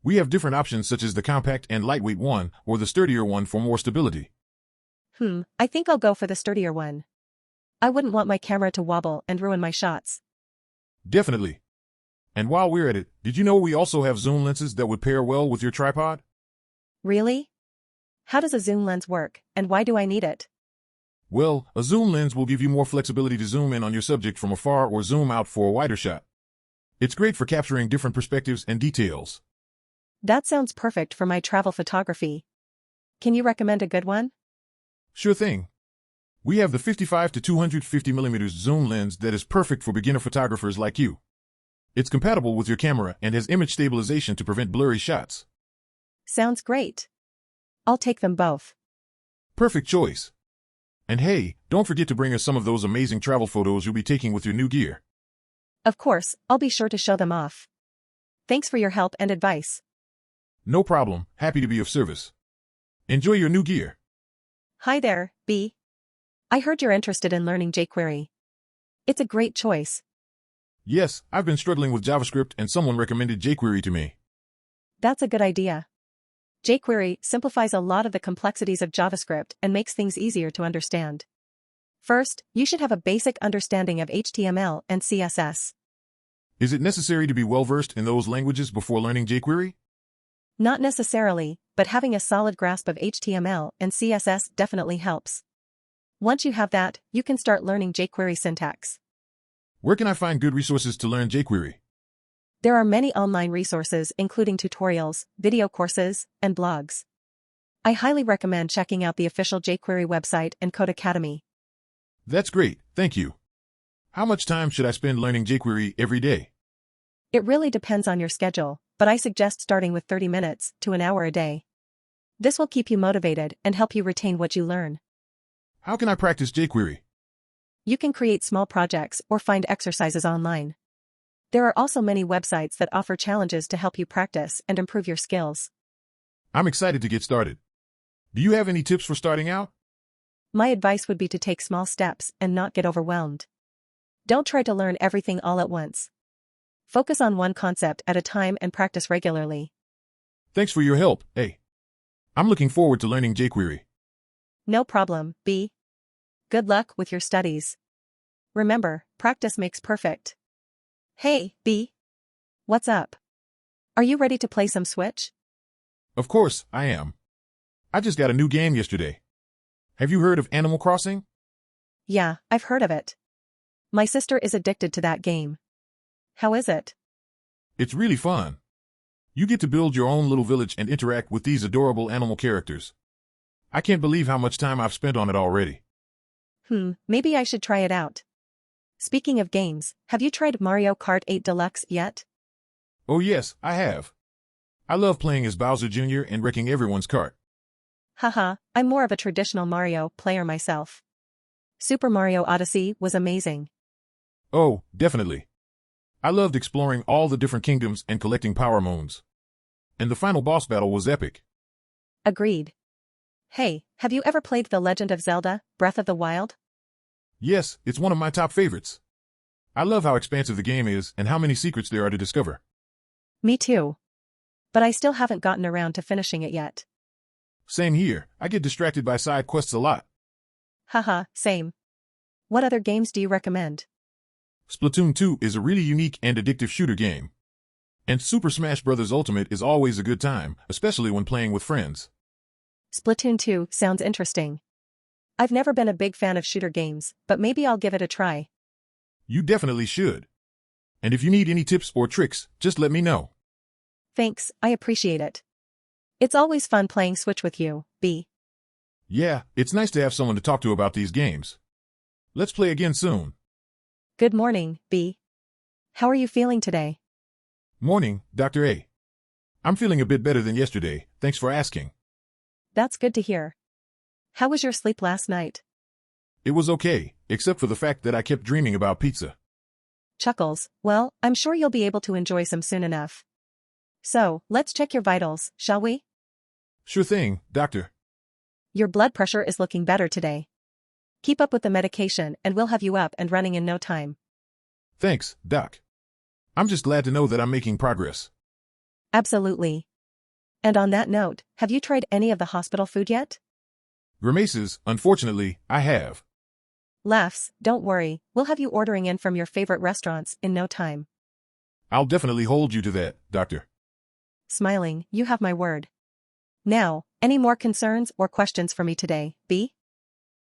S2: We have different options such as the compact and lightweight one or the sturdier one for more stability.
S1: I think I'll go for the sturdier one. I wouldn't want my camera to wobble and ruin my shots.
S2: Definitely. And while we're at it, did you know we also have zoom lenses that would pair well with your tripod?
S1: Really? How does a zoom lens work, and why do I need it?
S2: Well, a zoom lens will give you more flexibility to zoom in on your subject from afar or zoom out for a wider shot. It's great for capturing different perspectives and details.
S1: That sounds perfect for my travel photography. Can you recommend a good one?
S2: Sure thing. We have the 55 to 250 mm zoom lens that is perfect for beginner photographers like you. It's compatible with your camera and has image stabilization to prevent blurry shots.
S1: Sounds great. I'll take them both.
S2: Perfect choice. And hey, don't forget to bring us some of those amazing travel photos you'll be taking with your new gear.
S1: Of course, I'll be sure to show them off. Thanks for your help and advice.
S2: No problem, happy to be of service. Enjoy your new gear.
S1: Hi there, B. I heard you're interested in learning jQuery. It's a great choice.
S2: Yes, I've been struggling with JavaScript and someone recommended jQuery to me.
S1: That's a good idea. jQuery simplifies a lot of the complexities of JavaScript and makes things easier to understand. First, you should have a basic understanding of HTML and CSS.
S2: Is it necessary to be well-versed in those languages before learning jQuery?
S1: Not necessarily, but having a solid grasp of HTML and CSS definitely helps. Once you have that, you can start learning jQuery syntax.
S2: Where can I find good resources to learn jQuery?
S1: There are many online resources including tutorials, video courses, and blogs. I highly recommend checking out the official jQuery website and Code Academy.
S2: That's great, thank you. How much time should I spend learning jQuery every day?
S1: It really depends on your schedule, but I suggest starting with 30 minutes to an hour a day. This will keep you motivated and help you retain what you learn.
S2: How can I practice jQuery?
S1: You can create small projects or find exercises online. There are also many websites that offer challenges to help you practice and improve your skills.
S2: I'm excited to get started. Do you have any tips for starting out?
S1: My advice would be to take small steps and not get overwhelmed. Don't try to learn everything all at once. Focus on one concept at a time and practice regularly.
S2: Thanks for your help, A. I'm looking forward to learning jQuery.
S1: No problem, B. Good luck with your studies. Remember, practice makes perfect. Hey, B. What's up? Are you ready to play some Switch?
S2: Of course, I am. I just got a new game yesterday. Have you heard of Animal Crossing?
S1: Yeah, I've heard of it. My sister is addicted to that game. How is it?
S2: It's really fun. You get to build your own little village and interact with these adorable animal characters. I can't believe how much time I've spent on it already.
S1: Maybe I should try it out. Speaking of games, have you tried Mario Kart 8 Deluxe yet?
S2: Oh yes, I have. I love playing as Bowser Jr. and wrecking everyone's cart.
S1: Haha, I'm more of a traditional Mario player myself. Super Mario Odyssey was amazing.
S2: Oh, definitely. I loved exploring all the different kingdoms and collecting power moons. And the final boss battle was epic.
S1: Agreed. Hey, have you ever played The Legend of Zelda, Breath of the Wild?
S2: Yes, it's one of my top favorites. I love how expansive the game is and how many secrets there are to discover.
S1: Me too. But I still haven't gotten around to finishing it yet.
S2: Same here, I get distracted by side quests a lot.
S1: Haha, same. What other games do you recommend?
S2: Splatoon 2 is a really unique and addictive shooter game. And Super Smash Bros. Ultimate is always a good time, especially when playing with friends.
S1: Splatoon 2 sounds interesting. I've never been a big fan of shooter games, but maybe I'll give it a try.
S2: You definitely should. And if you need any tips or tricks, just let me know.
S1: Thanks, I appreciate it. It's always fun playing Switch with you, B.
S2: Yeah, it's nice to have someone to talk to about these games. Let's play again soon.
S1: Good morning, B. How are you feeling today?
S2: Morning, Dr. A. I'm feeling a bit better than yesterday, thanks for asking.
S1: That's good to hear. How was your sleep last night?
S2: It was okay, except for the fact that I kept dreaming about pizza.
S1: Chuckles, well, I'm sure you'll be able to enjoy some soon enough. So, let's check your vitals, shall we?
S2: Sure thing, doctor.
S1: Your blood pressure is looking better today. Keep up with the medication and we'll have you up and running in no time.
S2: Thanks, Doc. I'm just glad to know that I'm making progress.
S1: Absolutely. And on that note, have you tried any of the hospital food yet?
S2: Grimaces, unfortunately, I have.
S1: Laughs, don't worry, we'll have you ordering in from your favorite restaurants in no time.
S2: I'll definitely hold you to that, doctor.
S1: Smiling, you have my word. Now, any more concerns or questions for me today, B?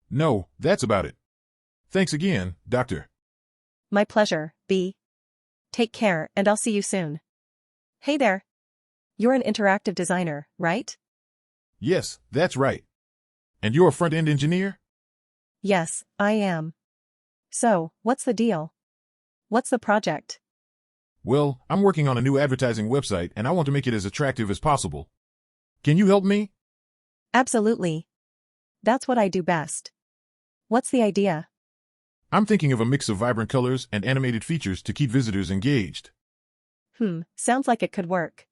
S2: No, that's about it. Thanks again, doctor.
S1: My pleasure, B. Take care and I'll see you soon. Hey there. You're an interactive designer, right?
S2: Yes, that's right. And you're a front-end engineer?
S1: Yes, I am. So, what's the deal? What's the project?
S2: Well, I'm working on a new advertising website and I want to make it as attractive as possible. Can you help me?
S1: Absolutely. That's what I do best. What's the idea?
S2: I'm thinking of a mix of vibrant colors and animated features to keep visitors engaged.
S1: Sounds like it could work.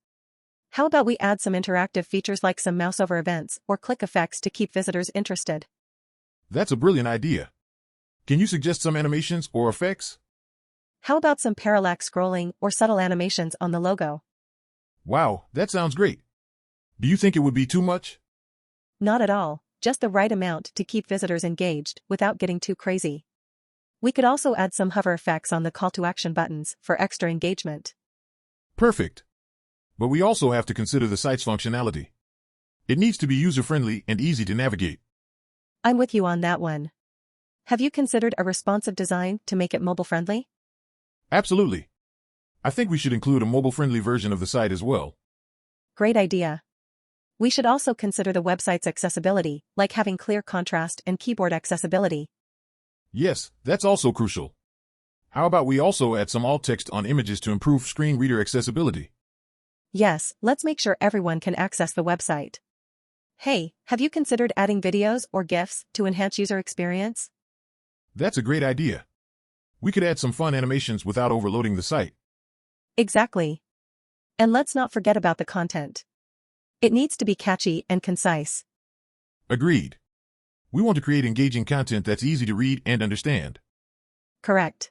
S1: How about we add some interactive features like some mouse over events or click effects to keep visitors interested?
S2: That's a brilliant idea. Can you suggest some animations or effects?
S1: How about some parallax scrolling or subtle animations on the logo?
S2: Wow, that sounds great. Do you think it would be too much?
S1: Not at all, just the right amount to keep visitors engaged without getting too crazy. We could also add some hover effects on the call to action buttons for extra engagement.
S2: Perfect. But we also have to consider the site's functionality. It needs to be user-friendly and easy to navigate.
S1: I'm with you on that one. Have you considered a responsive design to make it mobile-friendly?
S2: Absolutely. I think we should include a mobile-friendly version of the site as well.
S1: Great idea. We should also consider the website's accessibility, like having clear contrast and keyboard accessibility.
S2: Yes, that's also crucial. How about we also add some alt text on images to improve screen reader accessibility?
S1: Yes, let's make sure everyone can access the website. Hey, have you considered adding videos or GIFs to enhance user experience?
S2: That's a great idea. We could add some fun animations without overloading the site.
S1: Exactly. And let's not forget about the content. It needs to be catchy and concise.
S2: Agreed. We want to create engaging content that's easy to read and understand.
S1: Correct.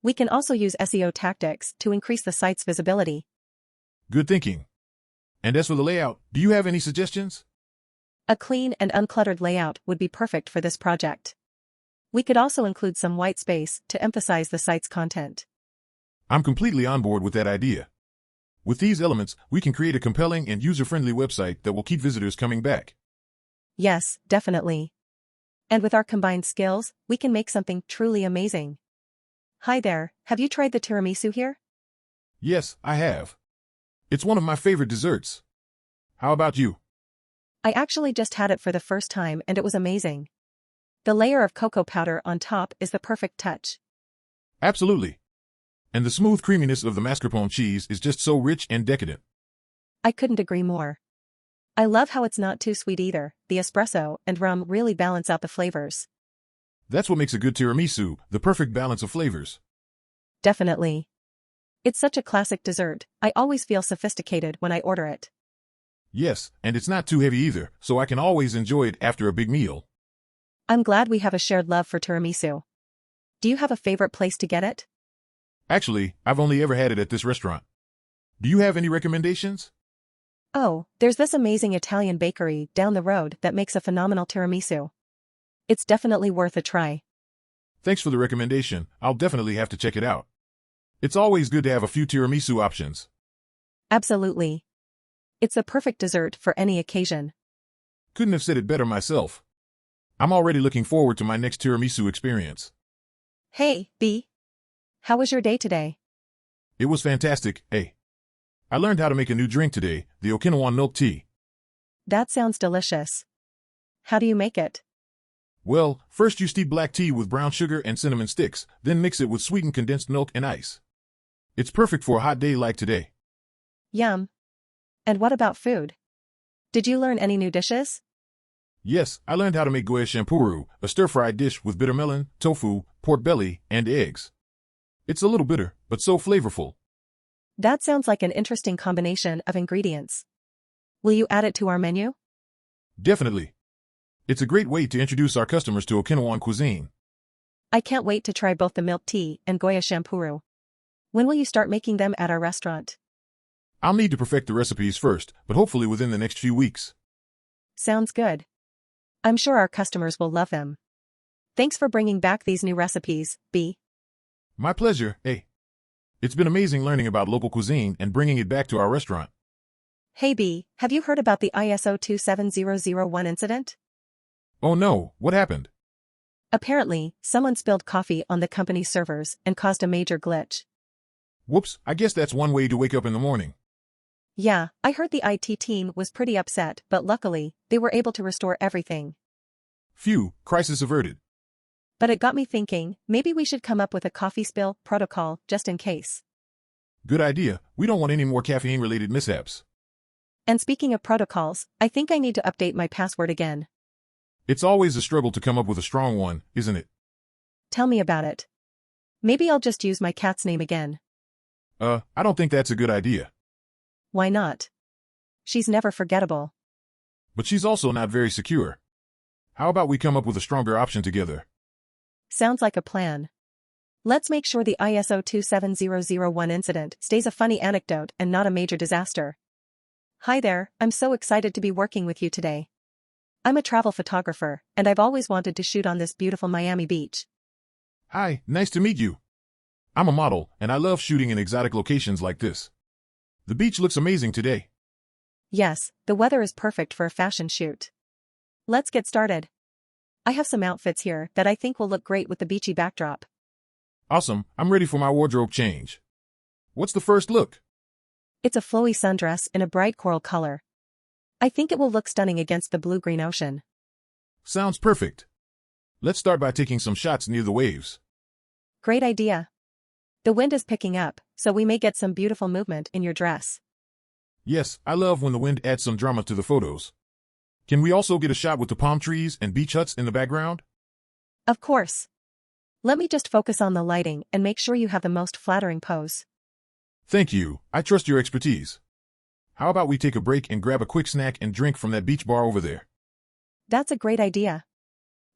S1: We can also use SEO tactics to increase the site's visibility.
S2: Good thinking. And as for the layout, do you have any suggestions?
S1: A clean and uncluttered layout would be perfect for this project. We could also include some white space to emphasize the site's content.
S2: I'm completely on board with that idea. With these elements, we can create a compelling and user-friendly website that will keep visitors coming back.
S1: Yes, definitely. And with our combined skills, we can make something truly amazing. Hi there, have you tried the tiramisu here?
S2: Yes, I have. It's one of my favorite desserts. How about you?
S1: I actually just had it for the first time and it was amazing. The layer of cocoa powder on top is the perfect touch.
S2: Absolutely. And the smooth creaminess of the mascarpone cheese is just so rich and decadent.
S1: I couldn't agree more. I love how it's not too sweet either. The espresso and rum really balance out the flavors.
S2: That's what makes a good tiramisu, the perfect balance of flavors.
S1: Definitely. It's such a classic dessert, I always feel sophisticated when I order it.
S2: Yes, and it's not too heavy either, so I can always enjoy it after a big meal.
S1: I'm glad we have a shared love for tiramisu. Do you have a favorite place to get it?
S2: Actually, I've only ever had it at this restaurant. Do you have any recommendations?
S1: Oh, there's this amazing Italian bakery down the road that makes a phenomenal tiramisu. It's definitely worth a try.
S2: Thanks for the recommendation. I'll definitely have to check it out. It's always good to have a few tiramisu options.
S1: Absolutely. It's the perfect dessert for any occasion.
S2: Couldn't have said it better myself. I'm already looking forward to my next tiramisu experience.
S1: Hey, B. How was your day today?
S2: It was fantastic, eh? I learned how to make a new drink today, the Okinawan milk tea.
S1: That sounds delicious. How do you make it?
S2: Well, first you steep black tea with brown sugar and cinnamon sticks, then mix it with sweetened condensed milk and ice. It's perfect for a hot day like today.
S1: Yum. And what about food? Did you learn any new dishes?
S2: Yes, I learned how to make goya shampuru, a stir-fried dish with bitter melon, tofu, pork belly, and eggs. It's a little bitter, but so flavorful.
S1: That sounds like an interesting combination of ingredients. Will you add it to our menu?
S2: Definitely. It's a great way to introduce our customers to Okinawan cuisine.
S1: I can't wait to try both the milk tea and goya shampuru. When will you start making them at our restaurant?
S2: I'll need to perfect the recipes first, but hopefully within the next few weeks.
S1: Sounds good. I'm sure our customers will love them. Thanks for bringing back these new recipes, B.
S2: My pleasure, eh? It's been amazing learning about local cuisine and bringing it back to our restaurant.
S1: Hey B, have you heard about the ISO 27001 incident?
S2: Oh no, what happened?
S1: Apparently, someone spilled coffee on the company's servers and caused a major glitch.
S2: Whoops, I guess that's one way to wake up in the morning.
S1: Yeah, I heard the IT team was pretty upset, but luckily, they were able to restore everything.
S2: Phew, crisis averted.
S1: But it got me thinking, maybe we should come up with a coffee spill protocol just in case.
S2: Good idea, we don't want any more caffeine-related mishaps.
S1: And speaking of protocols, I think I need to update my password again.
S2: It's always a struggle to come up with a strong one, isn't it?
S1: Tell me about it. Maybe I'll just use my cat's name again.
S2: I don't think that's a good idea.
S1: Why not? She's never forgettable.
S2: But she's also not very secure. How about we come up with a stronger option together?
S1: Sounds like a plan. Let's make sure the ISO 27001 incident stays a funny anecdote and not a major disaster. Hi there, I'm so excited to be working with you today. I'm a travel photographer, and I've always wanted to shoot on this beautiful Miami beach.
S2: Hi, nice to meet you. I'm a model, and I love shooting in exotic locations like this. The beach looks amazing today.
S1: Yes, the weather is perfect for a fashion shoot. Let's get started. I have some outfits here that I think will look great with the beachy backdrop.
S2: Awesome, I'm ready for my wardrobe change. What's the first look?
S1: It's a flowy sundress in a bright coral color. I think it will look stunning against the blue-green ocean.
S2: Sounds perfect. Let's start by taking some shots near the waves.
S1: Great idea. The wind is picking up, so we may get some beautiful movement in your dress.
S2: Yes, I love when the wind adds some drama to the photos. Can we also get a shot with the palm trees and beach huts in the background?
S1: Of course. Let me just focus on the lighting and make sure you have the most flattering pose.
S2: Thank you, I trust your expertise. How about we take a break and grab a quick snack and drink from that beach bar over there?
S1: That's a great idea.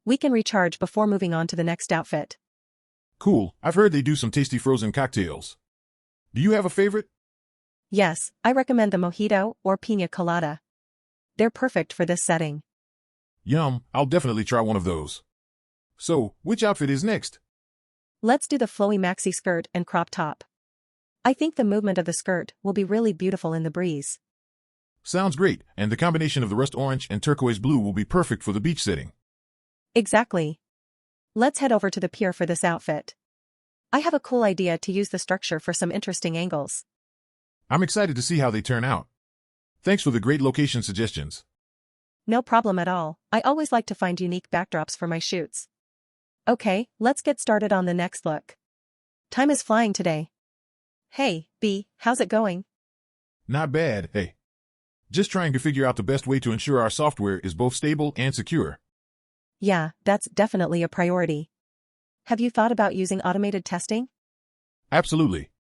S1: We can recharge before moving on to the next outfit.
S2: Cool, I've heard they do some tasty frozen cocktails. Do you have a favorite?
S1: Yes, I recommend the mojito or piña colada. They're perfect for this setting.
S2: Yum, I'll definitely try one of those. So, which outfit is next?
S1: Let's do the flowy maxi skirt and crop top. I think the movement of the skirt will be really beautiful in the breeze.
S2: Sounds great, and the combination of the rust orange and turquoise blue will be perfect for the beach setting.
S1: Exactly. Let's head over to the pier for this outfit. I have a cool idea to use the structure for some interesting angles.
S2: I'm excited to see how they turn out. Thanks for the great location suggestions.
S1: No problem at all, I always like to find unique backdrops for my shoots. Okay, let's get started on the next look. Time is flying today. Hey, B, how's it going?
S2: Not bad, hey. Just trying to figure out the best way to ensure our software is both stable and secure.
S1: Yeah, that's definitely a priority. Have you thought about using automated testing?
S2: Absolutely.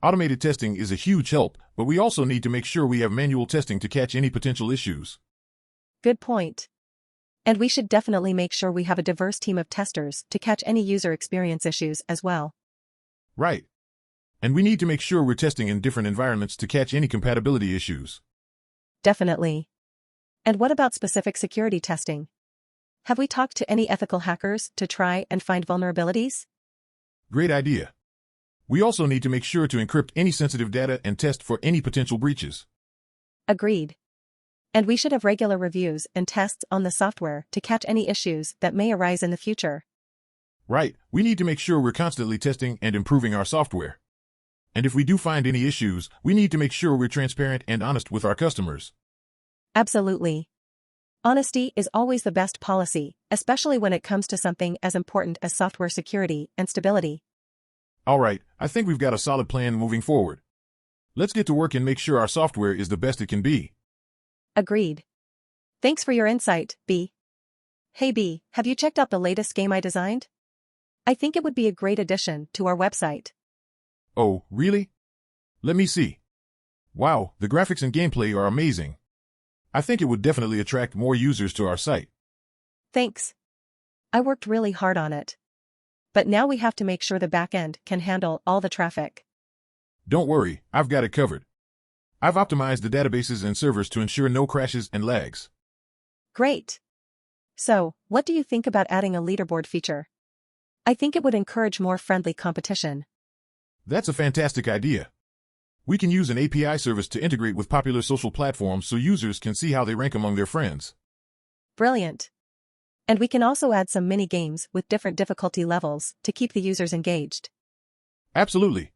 S2: Automated testing is a huge help, but we also need to make sure we have manual testing to catch any potential issues.
S1: Good point. And we should definitely make sure we have a diverse team of testers to catch any user experience issues as well.
S2: Right. And we need to make sure we're testing in different environments to catch any compatibility issues.
S1: Definitely. And what about specific security testing? Have we talked to any ethical hackers to try and find vulnerabilities?
S2: Great idea. We also need to make sure to encrypt any sensitive data and test for any potential breaches.
S1: Agreed. And we should have regular reviews and tests on the software to catch any issues that may arise in the future.
S2: Right, we need to make sure we're constantly testing and improving our software. And if we do find any issues, we need to make sure we're transparent and honest with our customers.
S1: Absolutely. Honesty is always the best policy, especially when it comes to something as important as software security and stability.
S2: All right, I think we've got a solid plan moving forward. Let's get to work and make sure our software is the best it can be.
S1: Agreed. Thanks for your insight, B. Hey B, have you checked out the latest game I designed? I think it would be a great addition to our website.
S2: Oh, really? Let me see. Wow, the graphics and gameplay are amazing. I think it would definitely attract more users to our site.
S1: Thanks. I worked really hard on it. But now we have to make sure the backend can handle all the traffic.
S2: Don't worry, I've got it covered. I've optimized the databases and servers to ensure no crashes and lags.
S1: Great. So, what do you think about adding a leaderboard feature? I think it would encourage more friendly competition.
S2: That's a fantastic idea. We can use an API service to integrate with popular social platforms so users can see how they rank among their friends.
S1: Brilliant. And we can also add some mini games with different difficulty levels to keep the users engaged.
S2: Absolutely.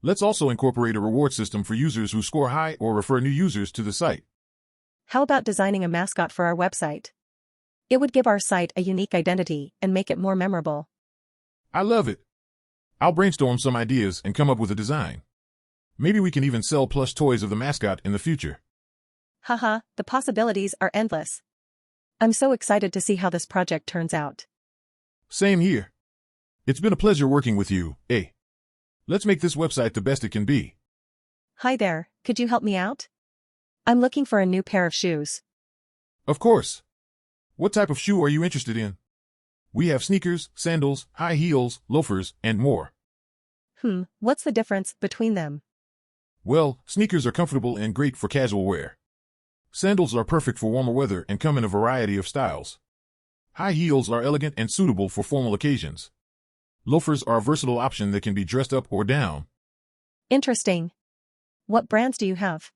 S2: Let's also incorporate a reward system for users who score high or refer new users to the site.
S1: How about designing a mascot for our website? It would give our site a unique identity and make it more memorable.
S2: I love it. I'll brainstorm some ideas and come up with a design. Maybe we can even sell plush toys of the mascot in the future.
S1: Haha, the possibilities are endless. I'm so excited to see how this project turns out.
S2: Same here. It's been a pleasure working with you, eh? Let's make this website the best it can be.
S1: Hi there, could you help me out? I'm looking for a new pair of shoes.
S2: Of course. What type of shoe are you interested in? We have sneakers, sandals, high heels, loafers, and more.
S1: What's the difference between them?
S2: Well, sneakers are comfortable and great for casual wear. Sandals are perfect for warmer weather and come in a variety of styles. High heels are elegant and suitable for formal occasions. Loafers are a versatile option that can be dressed up or down.
S1: Interesting. What brands do you have?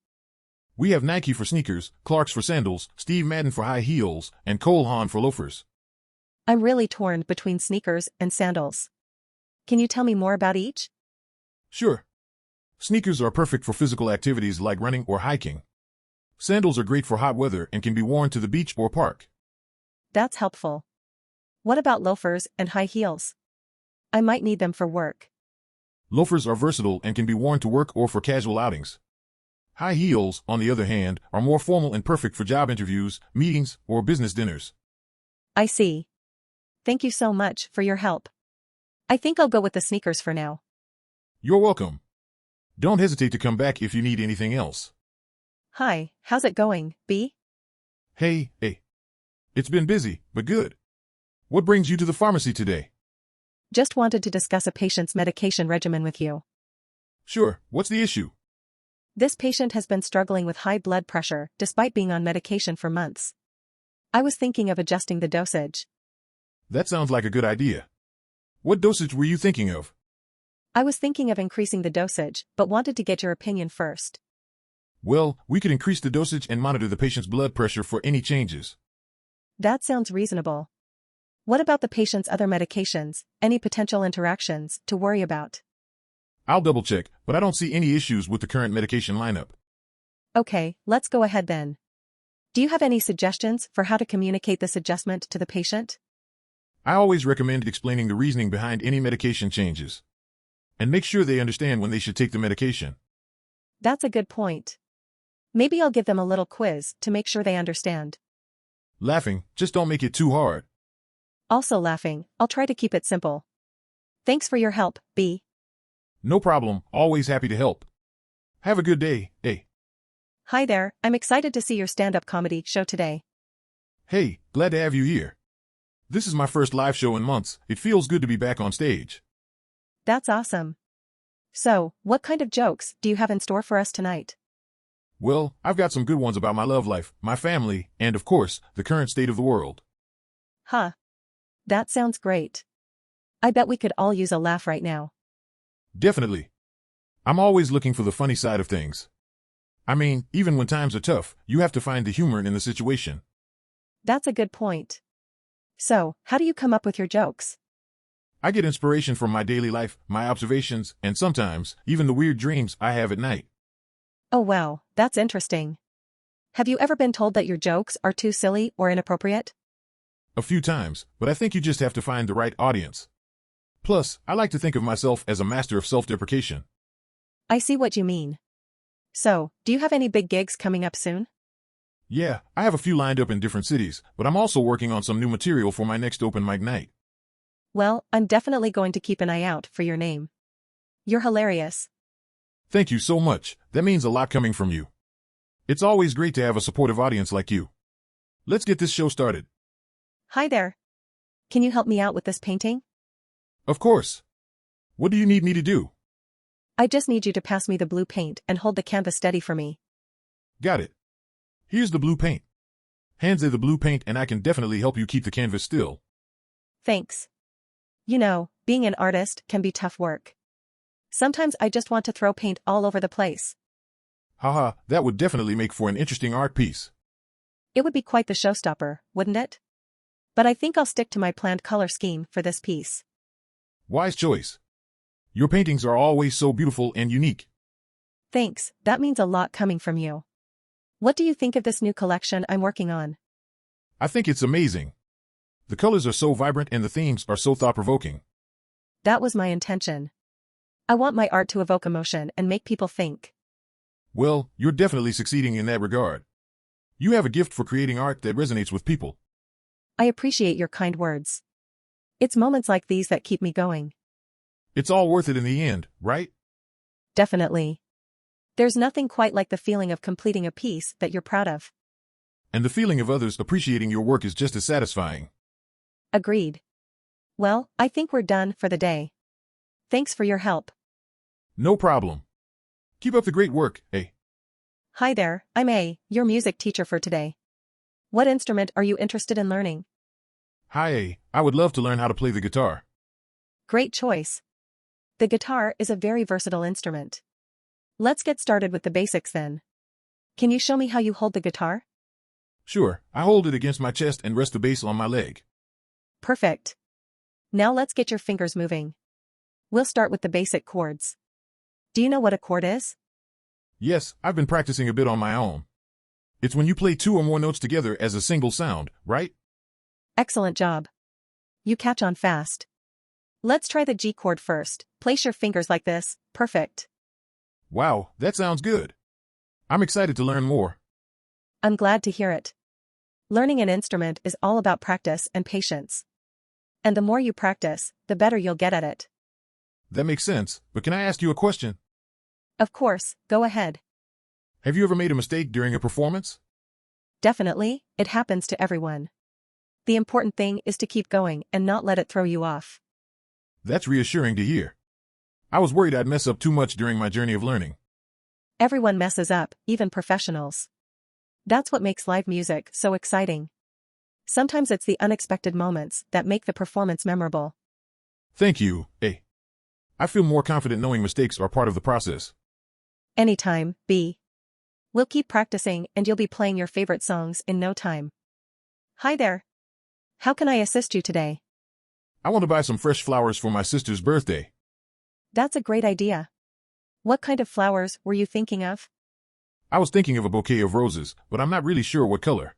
S2: We have Nike for sneakers, Clark's for sandals, Steve Madden for high heels, and Cole Haan for loafers.
S1: I'm really torn between sneakers and sandals. Can you tell me more about each?
S2: Sure. Sneakers are perfect for physical activities like running or hiking. Sandals are great for hot weather and can be worn to the beach or park.
S1: That's helpful. What about loafers and high heels? I might need them for work.
S2: Loafers are versatile and can be worn to work or for casual outings. High heels, on the other hand, are more formal and perfect for job interviews, meetings, or business dinners.
S1: I see. Thank you so much for your help. I think I'll go with the sneakers for now.
S2: You're welcome. Don't hesitate to come back if you need anything else.
S1: Hi, how's it going, B?
S2: Hey. It's been busy, but good. What brings you to the pharmacy today?
S1: Just wanted to discuss a patient's medication regimen with you.
S2: Sure, what's the issue?
S1: This patient has been struggling with high blood pressure despite being on medication for months. I was thinking of adjusting the dosage.
S2: That sounds like a good idea. What dosage were you thinking of?
S1: I was thinking of increasing the dosage, but wanted to get your opinion first.
S2: Well, we could increase the dosage and monitor the patient's blood pressure for any changes.
S1: That sounds reasonable. What about the patient's other medications, any potential interactions to worry about?
S2: I'll double check, but I don't see any issues with the current medication lineup.
S1: Okay, let's go ahead then. Do you have any suggestions for how to communicate this adjustment to the patient?
S2: I always recommend explaining the reasoning behind any medication changes. And make sure they understand when they should take the medication.
S1: That's a good point. Maybe I'll give them a little quiz to make sure they understand.
S2: Laughing, just don't make it too hard.
S1: Also laughing, I'll try to keep it simple. Thanks for your help, B.
S2: No problem, always happy to help. Have a good day, eh?
S1: Hi there, I'm excited to see your stand-up comedy show today.
S2: Hey, Glad to have you here. This is my first live show in months. It feels good to be back on stage.
S1: That's awesome. So, what kind of jokes do you have in store for us tonight?
S2: Well, I've got some good ones about my love life, my family, and of course, the current state of the world.
S1: Huh. That sounds great. I bet we could all use a laugh right now.
S2: Definitely. I'm always looking for the funny side of things. I mean, even when times are tough, you have to find the humor in the situation.
S1: That's a good point. So, how do you come up with your jokes?
S2: I get inspiration from my daily life, my observations, and sometimes, even the weird dreams I have at night.
S1: Oh wow, that's interesting. Have you ever been told that your jokes are too silly or inappropriate?
S2: A few times, but I think you just have to find the right audience. Plus, I like to think of myself as a master of self-deprecation.
S1: I see what you mean. So, do you have any big gigs coming up soon?
S2: Yeah, I have a few lined up in different cities, but I'm also working on some new material for my next open mic night.
S1: Well, I'm definitely going to keep an eye out for your name. You're hilarious.
S2: Thank you so much. That means a lot coming from you. It's always great to have a supportive audience like you. Let's get this show started.
S1: Hi there. Can you help me out with this painting?
S2: Of course. What do you need me to do?
S1: I just need you to pass me the blue paint and hold the canvas steady for me.
S2: Got it. Here's the blue paint. Hands the blue paint and I can definitely help you keep the canvas still.
S1: Thanks. You know, being an artist can be tough work. Sometimes I just want to throw paint all over the place.
S2: Haha, that would definitely make for an interesting art piece.
S1: It would be quite the showstopper, wouldn't it? But I think I'll stick to my planned color scheme for this piece.
S2: Wise choice. Your paintings are always so beautiful and unique.
S1: Thanks, that means a lot coming from you. What do you think of this new collection I'm working on?
S2: I think it's amazing. The colors are so vibrant and the themes are so thought-provoking.
S1: That was my intention. I want my art to evoke emotion and make people think.
S2: Well, you're definitely succeeding in that regard. You have a gift for creating art that resonates with people.
S1: I appreciate your kind words. It's moments like these that keep me going.
S2: It's all worth it in the end, right?
S1: Definitely. There's nothing quite like the feeling of completing a piece that you're proud of.
S2: And the feeling of others appreciating your work is just as satisfying.
S1: Agreed. Well, I think we're done for the day. Thanks for your help.
S2: No problem. Keep up the great work, eh?
S1: Hi there, I'm A, your music teacher for today. What instrument are you interested in learning?
S2: Hi, A. I would love to learn how to play the guitar.
S1: Great choice. The guitar is a very versatile instrument. Let's get started with the basics then. Can you show me how you hold the guitar?
S2: Sure, I hold it against my chest and rest the bass on my leg.
S1: Perfect. Now let's get your fingers moving. We'll start with the basic chords. Do you know what a chord is?
S2: Yes, I've been practicing a bit on my own. It's when you play two or more notes together as a single sound, right?
S1: Excellent job. You catch on fast. Let's try the G chord first. Place your fingers like this. Perfect.
S2: Wow, that sounds good. I'm excited to learn more.
S1: I'm glad to hear it. Learning an instrument is all about practice and patience. And the more you practice, the better you'll get at it.
S2: That makes sense, but can I ask you a question?
S1: Of course, go ahead.
S2: Have you ever made a mistake during a performance?
S1: Definitely, it happens to everyone. The important thing is to keep going and not let it throw you off.
S2: That's reassuring to hear. I was worried I'd mess up too much during my journey of learning.
S1: Everyone messes up, even professionals. That's what makes live music so exciting. Sometimes it's the unexpected moments that make the performance memorable.
S2: Thank you, A. I feel more confident knowing mistakes are part of the process.
S1: Anytime, B. We'll keep practicing and you'll be playing your favorite songs in no time. Hi there. How can I assist you today?
S2: I want to buy some fresh flowers for my sister's birthday.
S1: That's a great idea. What kind of flowers were you thinking of?
S2: I was thinking of a bouquet of roses, but I'm not really sure what color.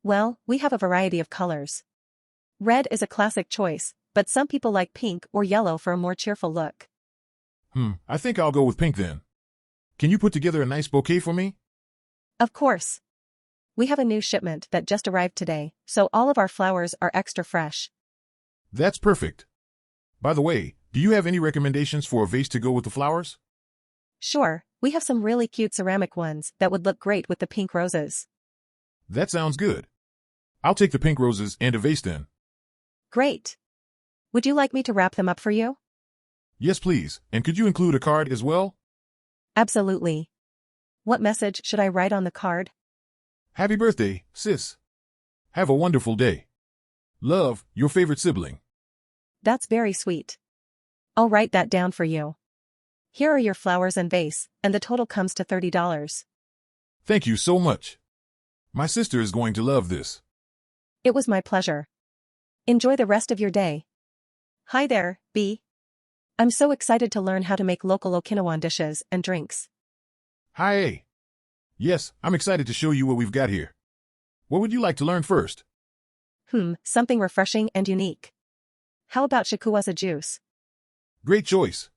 S1: Well, we have a variety of colors. Red is a classic choice, but some people like pink or yellow for a more cheerful look.
S2: I think I'll go with pink then. Can you put together a nice bouquet for me?
S1: Of course. We have a new shipment that just arrived today, so all of our flowers are extra fresh.
S2: That's perfect. By the way, do you have any recommendations for a vase to go with the flowers?
S1: Sure, we have some really cute ceramic ones that would look great with the pink roses.
S2: That sounds good. I'll take the pink roses and a vase then.
S1: Great. Would you like me to wrap them up for you?
S2: Yes, please. And could you include a card as well?
S1: Absolutely. What message should I write on the card?
S2: Happy birthday, sis. Have a wonderful day. Love, your favorite sibling.
S1: That's very sweet. I'll write that down for you. Here are your flowers and vase, and the total comes to $30.
S2: Thank you so much. My sister is going to love this.
S1: It was my pleasure. Enjoy the rest of your day. Hi there, B. I'm so excited to learn how to make local Okinawan dishes and drinks.
S2: Hi, A. Yes, I'm excited to show you what we've got here. What would you like to learn first?
S1: Something refreshing and unique. How about shikuwaza juice?
S2: Great choice.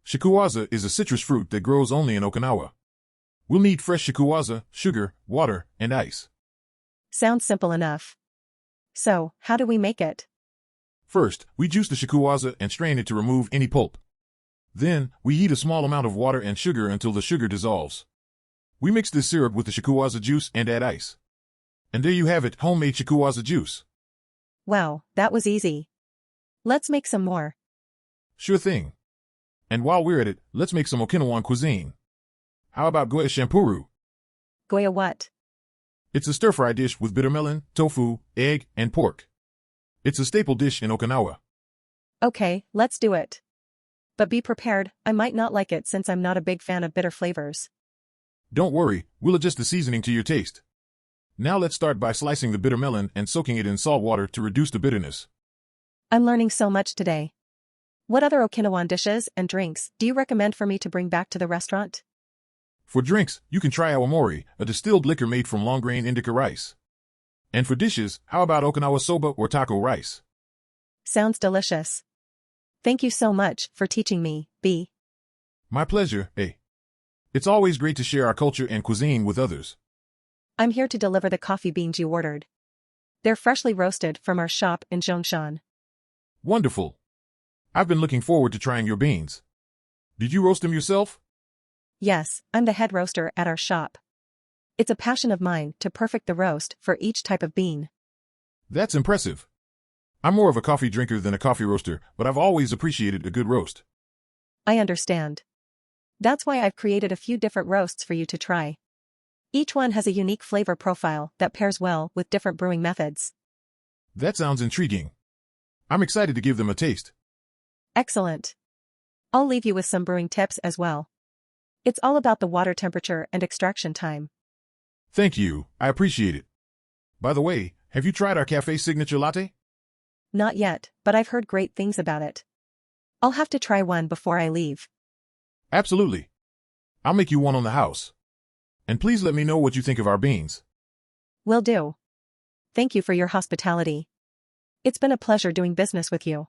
S2: Shikuwaza is a citrus fruit that grows only in Okinawa. We'll need fresh shikuwaza, sugar, water, and ice.
S1: Sounds simple enough. So, how do we make it?
S2: First, we juice the shikuwaza and strain it to remove any pulp. Then, we heat a small amount of water and sugar until the sugar dissolves. We mix this syrup with the shikuwaza juice and add ice. And there you have it, homemade shikuwaza juice.
S1: Wow, that was easy. Let's make some more.
S2: Sure thing. And while we're at it, let's make some Okinawan cuisine. How about goya shampuru?
S1: Goya what?
S2: It's a stir-fry dish with bitter melon, tofu, egg, and pork. It's a staple dish in Okinawa.
S1: Okay, let's do it. But be prepared, I might not like it since I'm not a big fan of bitter flavors.
S2: Don't worry, we'll adjust the seasoning to your taste. Now let's start by slicing the bitter melon and soaking it in salt water to reduce the bitterness.
S1: I'm learning so much today. What other Okinawan dishes and drinks do you recommend for me to bring back to the restaurant?
S2: For drinks, you can try awamori, a distilled liquor made from long-grain indica rice. And for dishes, how about Okinawa soba or taco rice?
S1: Sounds delicious. Thank you so much for teaching me, B.
S2: My pleasure, A. It's always great to share our culture and cuisine with others.
S1: I'm here to deliver the coffee beans you ordered. They're freshly roasted from our shop in Zhongshan.
S2: Wonderful. I've been looking forward to trying your beans. Did you roast them yourself?
S1: Yes, I'm the head roaster at our shop. It's a passion of mine to perfect the roast for each type of bean.
S2: That's impressive. I'm more of a coffee drinker than a coffee roaster, but I've always appreciated a good roast.
S1: I understand. That's why I've created a few different roasts for you to try. Each one has a unique flavor profile that pairs well with different brewing methods.
S2: That sounds intriguing. I'm excited to give them a taste.
S1: Excellent. I'll leave you with some brewing tips as well. It's all about the water temperature and extraction time.
S2: Thank you, I appreciate it. By the way, have you tried our cafe signature latte?
S1: Not yet, but I've heard great things about it. I'll have to try one before I leave.
S2: Absolutely. I'll make you one on the house. And please let me know what you think of our beans.
S1: Will do. Thank you for your hospitality. It's been a pleasure doing business with you.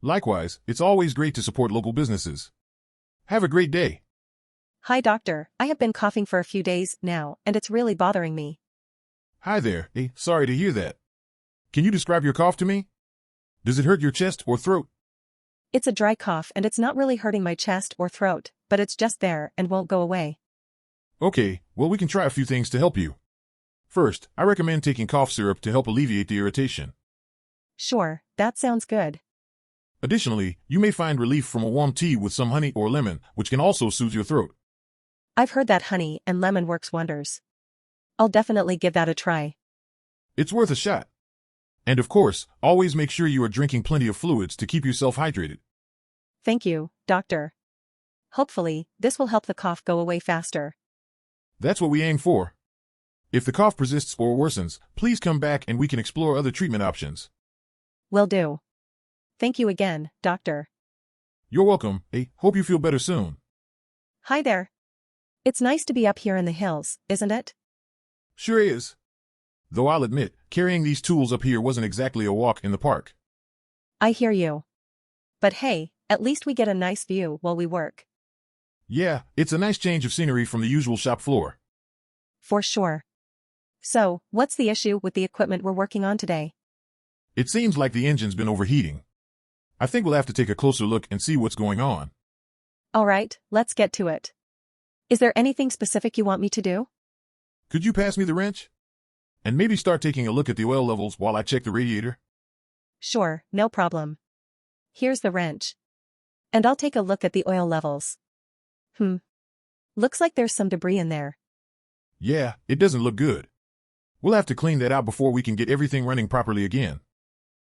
S2: Likewise, it's always great to support local businesses. Have a great day.
S1: Hi doctor, I have been coughing for a few days now, and it's really bothering me.
S2: Hi there, sorry to hear that. Can you describe your cough to me? Does it hurt your chest or throat?
S1: It's a dry cough and it's not really hurting my chest or throat, but it's just there and won't go away.
S2: Okay, well we can try a few things to help you. First, I recommend taking cough syrup to help alleviate the irritation.
S1: Sure, that sounds good.
S2: Additionally, you may find relief from a warm tea with some honey or lemon, which can also soothe your throat.
S1: I've heard that honey and lemon works wonders. I'll definitely give that a try.
S2: It's worth a shot. And of course, always make sure you are drinking plenty of fluids to keep yourself hydrated.
S1: Thank you, doctor. Hopefully, this will help the cough go away faster.
S2: That's what we aim for. If the cough persists or worsens, please come back and we can explore other treatment options.
S1: Will do. Thank you again, doctor.
S2: You're welcome, hope you feel better soon.
S1: Hi there. It's nice to be up here in the hills, isn't it?
S2: Sure is. Though I'll admit, carrying these tools up here wasn't exactly a walk in the park.
S1: I hear you. But hey, at least we get a nice view while we work.
S2: Yeah, it's a nice change of scenery from the usual shop floor.
S1: For sure. So, what's the issue with the equipment we're working on today?
S2: It seems like the engine's been overheating. I think we'll have to take a closer look and see what's going on.
S1: All right, let's get to it. Is there anything specific you want me to do?
S2: Could you pass me the wrench? And maybe start taking a look at the oil levels while I check the radiator?
S1: Sure, no problem. Here's the wrench. And I'll take a look at the oil levels. Looks like there's some debris in there.
S2: Yeah, it doesn't look good. We'll have to clean that out before we can get everything running properly again.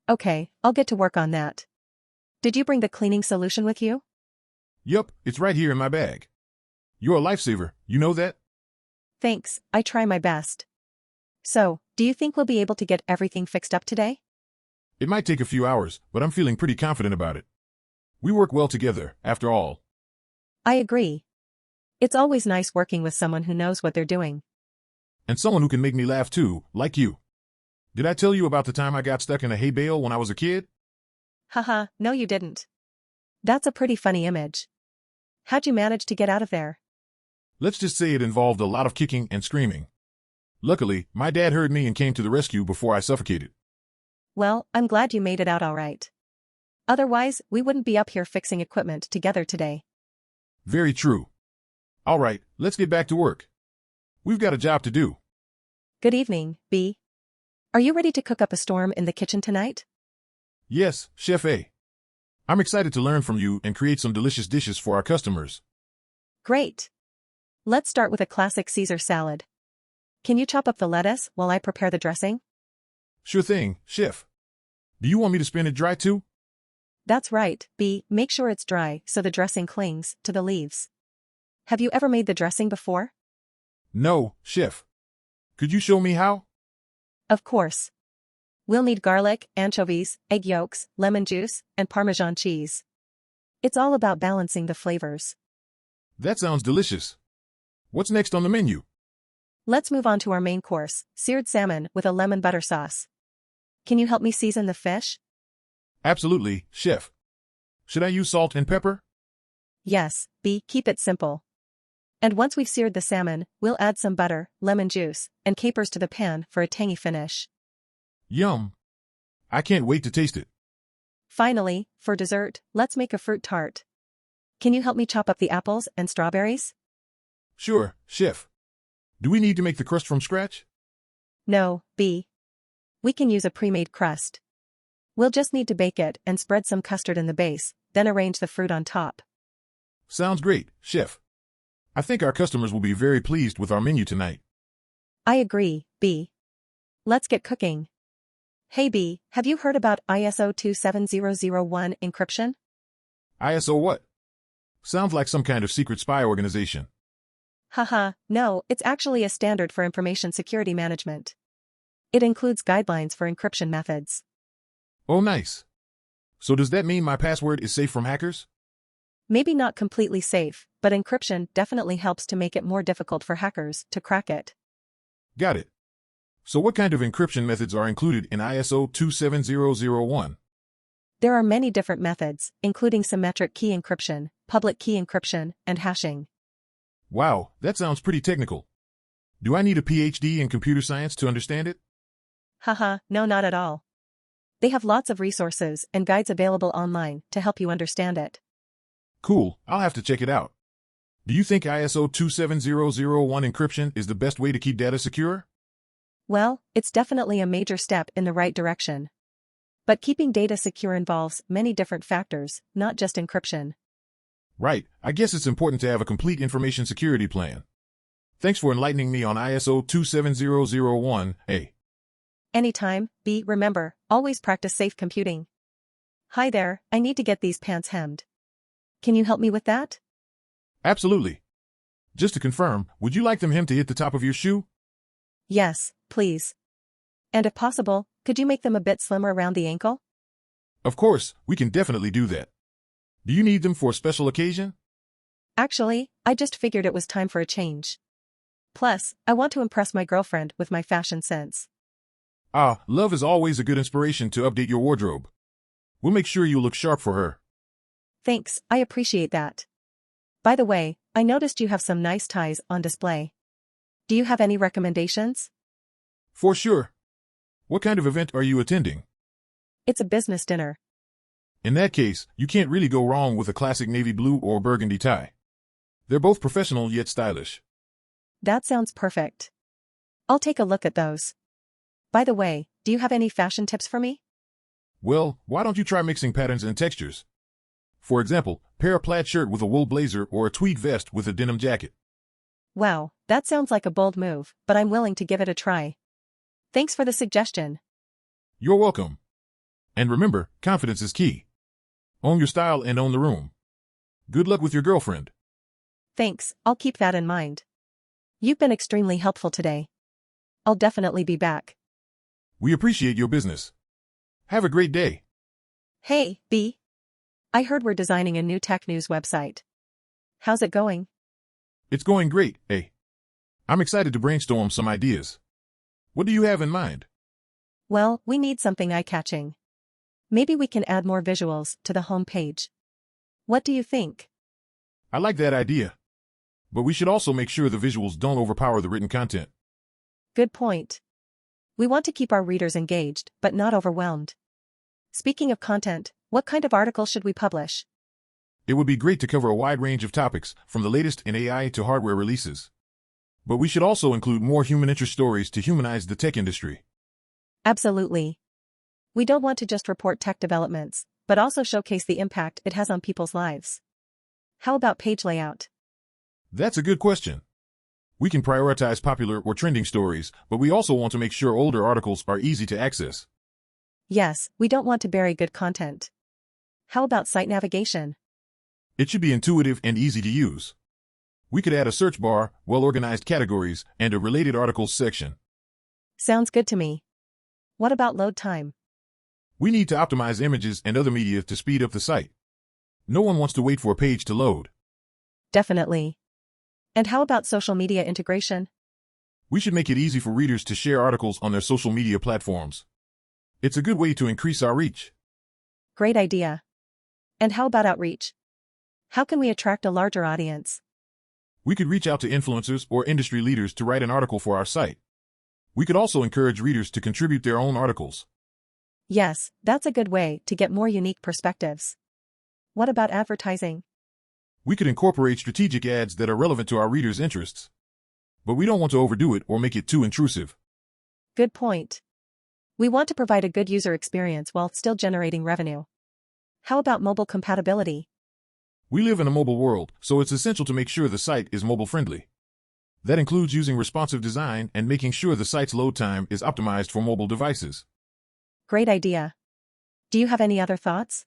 S1: Okay, I'll get to work on that. Did you bring the cleaning solution with you?
S2: Yup, it's right here in my bag. You're a lifesaver, you know that?
S1: Thanks, I try my best. So, do you think we'll be able to get everything fixed up today?
S2: It might take a few hours, but I'm feeling pretty confident about it. We work well together, after all.
S1: I agree. It's always nice working with someone who knows what they're doing.
S2: And someone who can make me laugh too, like you. Did I tell you about the time I got stuck in a hay bale when I was a kid?
S1: Haha, no you didn't. That's a pretty funny image. How'd you manage to get out of there?
S2: Let's just say it involved a lot of kicking and screaming. Luckily, my dad heard me and came to the rescue before I suffocated.
S1: Well, I'm glad you made it out all right. Otherwise, we wouldn't be up here fixing equipment together today.
S2: Very true. All right, let's get back to work. We've got a job to do.
S1: Good evening, B. Are you ready to cook up a storm in the kitchen tonight?
S2: Yes, Chef A. I'm excited to learn from you and create some delicious dishes for our customers.
S1: Great. Let's start with a classic Caesar salad. Can you chop up the lettuce while I prepare the dressing?
S2: Sure thing, Chef. Do you want me to spin it dry too?
S1: That's right, B. Make sure it's dry so the dressing clings to the leaves. Have you ever made the dressing before?
S2: No, Chef. Could you show me how?
S1: Of course. We'll need garlic, anchovies, egg yolks, lemon juice, and Parmesan cheese. It's all about balancing the flavors.
S2: That sounds delicious. What's next on the menu?
S1: Let's move on to our main course, seared salmon with a lemon butter sauce. Can you help me season the fish?
S2: Absolutely, Chef. Should I use salt and pepper?
S1: Yes, B. Keep it simple. And once we've seared the salmon, we'll add some butter, lemon juice, and capers to the pan for a tangy finish.
S2: Yum. I can't wait to taste it.
S1: Finally, for dessert, let's make a fruit tart. Can you help me chop up the apples and strawberries?
S2: Sure, Chef. Do we need to make the crust from scratch?
S1: No, B. We can use a pre-made crust. We'll just need to bake it and spread some custard in the base, then arrange the fruit on top.
S2: Sounds great, Chef. I think our customers will be very pleased with our menu tonight.
S1: I agree, B. Let's get cooking. Hey B, have you heard about ISO 27001 encryption?
S2: ISO what? Sounds like some kind of secret spy organization.
S1: Haha, no, it's actually a standard for information security management. It includes guidelines for encryption methods.
S2: Oh, nice. So does that mean my password is safe from hackers?
S1: Maybe not completely safe, but encryption definitely helps to make it more difficult for hackers to crack it.
S2: Got it. So what kind of encryption methods are included in ISO 27001?
S1: There are many different methods, including symmetric key encryption, public key encryption, and hashing.
S2: Wow, that sounds pretty technical. Do I need a PhD in computer science to understand it?
S1: Haha, no, not at all. They have lots of resources and guides available online to help you understand it.
S2: Cool, I'll have to check it out. Do you think ISO 27001 encryption is the best way to keep data secure?
S1: Well, it's definitely a major step in the right direction. But keeping data secure involves many different factors, not just encryption.
S2: Right, I guess it's important to have a complete information security plan. Thanks for enlightening me on ISO 27001, A.
S1: Anytime, B. Remember, always practice safe computing. Hi there, I need to get these pants hemmed. Can you help me with that?
S2: Absolutely. Just to confirm, would you like them hemmed to hit the top of your shoe?
S1: Yes, please. And if possible, could you make them a bit slimmer around the ankle?
S2: Of course, we can definitely do that. Do you need them for a special occasion?
S1: Actually, I just figured it was time for a change. Plus, I want to impress my girlfriend with my fashion sense.
S2: Ah, love is always a good inspiration to update your wardrobe. We'll make sure you look sharp for her.
S1: Thanks, I appreciate that. By the way, I noticed you have some nice ties on display. Do you have any recommendations?
S2: For sure. What kind of event are you attending?
S1: It's a business dinner.
S2: In that case, you can't really go wrong with a classic navy blue or burgundy tie. They're both professional yet stylish.
S1: That sounds perfect. I'll take a look at those. By the way, do you have any fashion tips for me?
S2: Well, why don't you try mixing patterns and textures? For example, pair a plaid shirt with a wool blazer or a tweed vest with a denim jacket.
S1: Wow, that sounds like a bold move, but I'm willing to give it a try. Thanks for the suggestion.
S2: You're welcome. And remember, confidence is key. Own your style and own the room. Good luck with your girlfriend.
S1: Thanks, I'll keep that in mind. You've been extremely helpful today. I'll definitely be back.
S2: We appreciate your business. Have a great day.
S1: Hey, B. I heard we're designing a new tech news website. How's it going?
S2: It's going great, eh? I'm excited to brainstorm some ideas. What do you have in mind?
S1: Well, we need something eye-catching. Maybe we can add more visuals to the home page. What do you think?
S2: I like that idea. But we should also make sure the visuals don't overpower the written content.
S1: Good point. We want to keep our readers engaged, but not overwhelmed. Speaking of content, what kind of articles should we publish?
S2: It would be great to cover a wide range of topics, from the latest in AI to hardware releases. But we should also include more human interest stories to humanize the tech industry.
S1: Absolutely. We don't want to just report tech developments, but also showcase the impact it has on people's lives. How about page layout?
S2: That's a good question. We can prioritize popular or trending stories, but we also want to make sure older articles are easy to access.
S1: Yes, we don't want to bury good content. How about site navigation?
S2: It should be intuitive and easy to use. We could add a search bar, well-organized categories, and a related articles section.
S1: Sounds good to me. What about load time?
S2: We need to optimize images and other media to speed up the site. No one wants to wait for a page to load.
S1: Definitely. And how about social media integration?
S2: We should make it easy for readers to share articles on their social media platforms. It's a good way to increase our reach.
S1: Great idea. And how about outreach? How can we attract a larger audience?
S2: We could reach out to influencers or industry leaders to write an article for our site. We could also encourage readers to contribute their own articles.
S1: Yes, that's a good way to get more unique perspectives. What about advertising?
S2: We could incorporate strategic ads that are relevant to our readers' interests. But we don't want to overdo it or make it too intrusive.
S1: Good point. We want to provide a good user experience while still generating revenue. How about mobile compatibility?
S2: We live in a mobile world, so it's essential to make sure the site is mobile-friendly. That includes using responsive design and making sure the site's load time is optimized for mobile devices.
S1: Great idea. Do you have any other thoughts?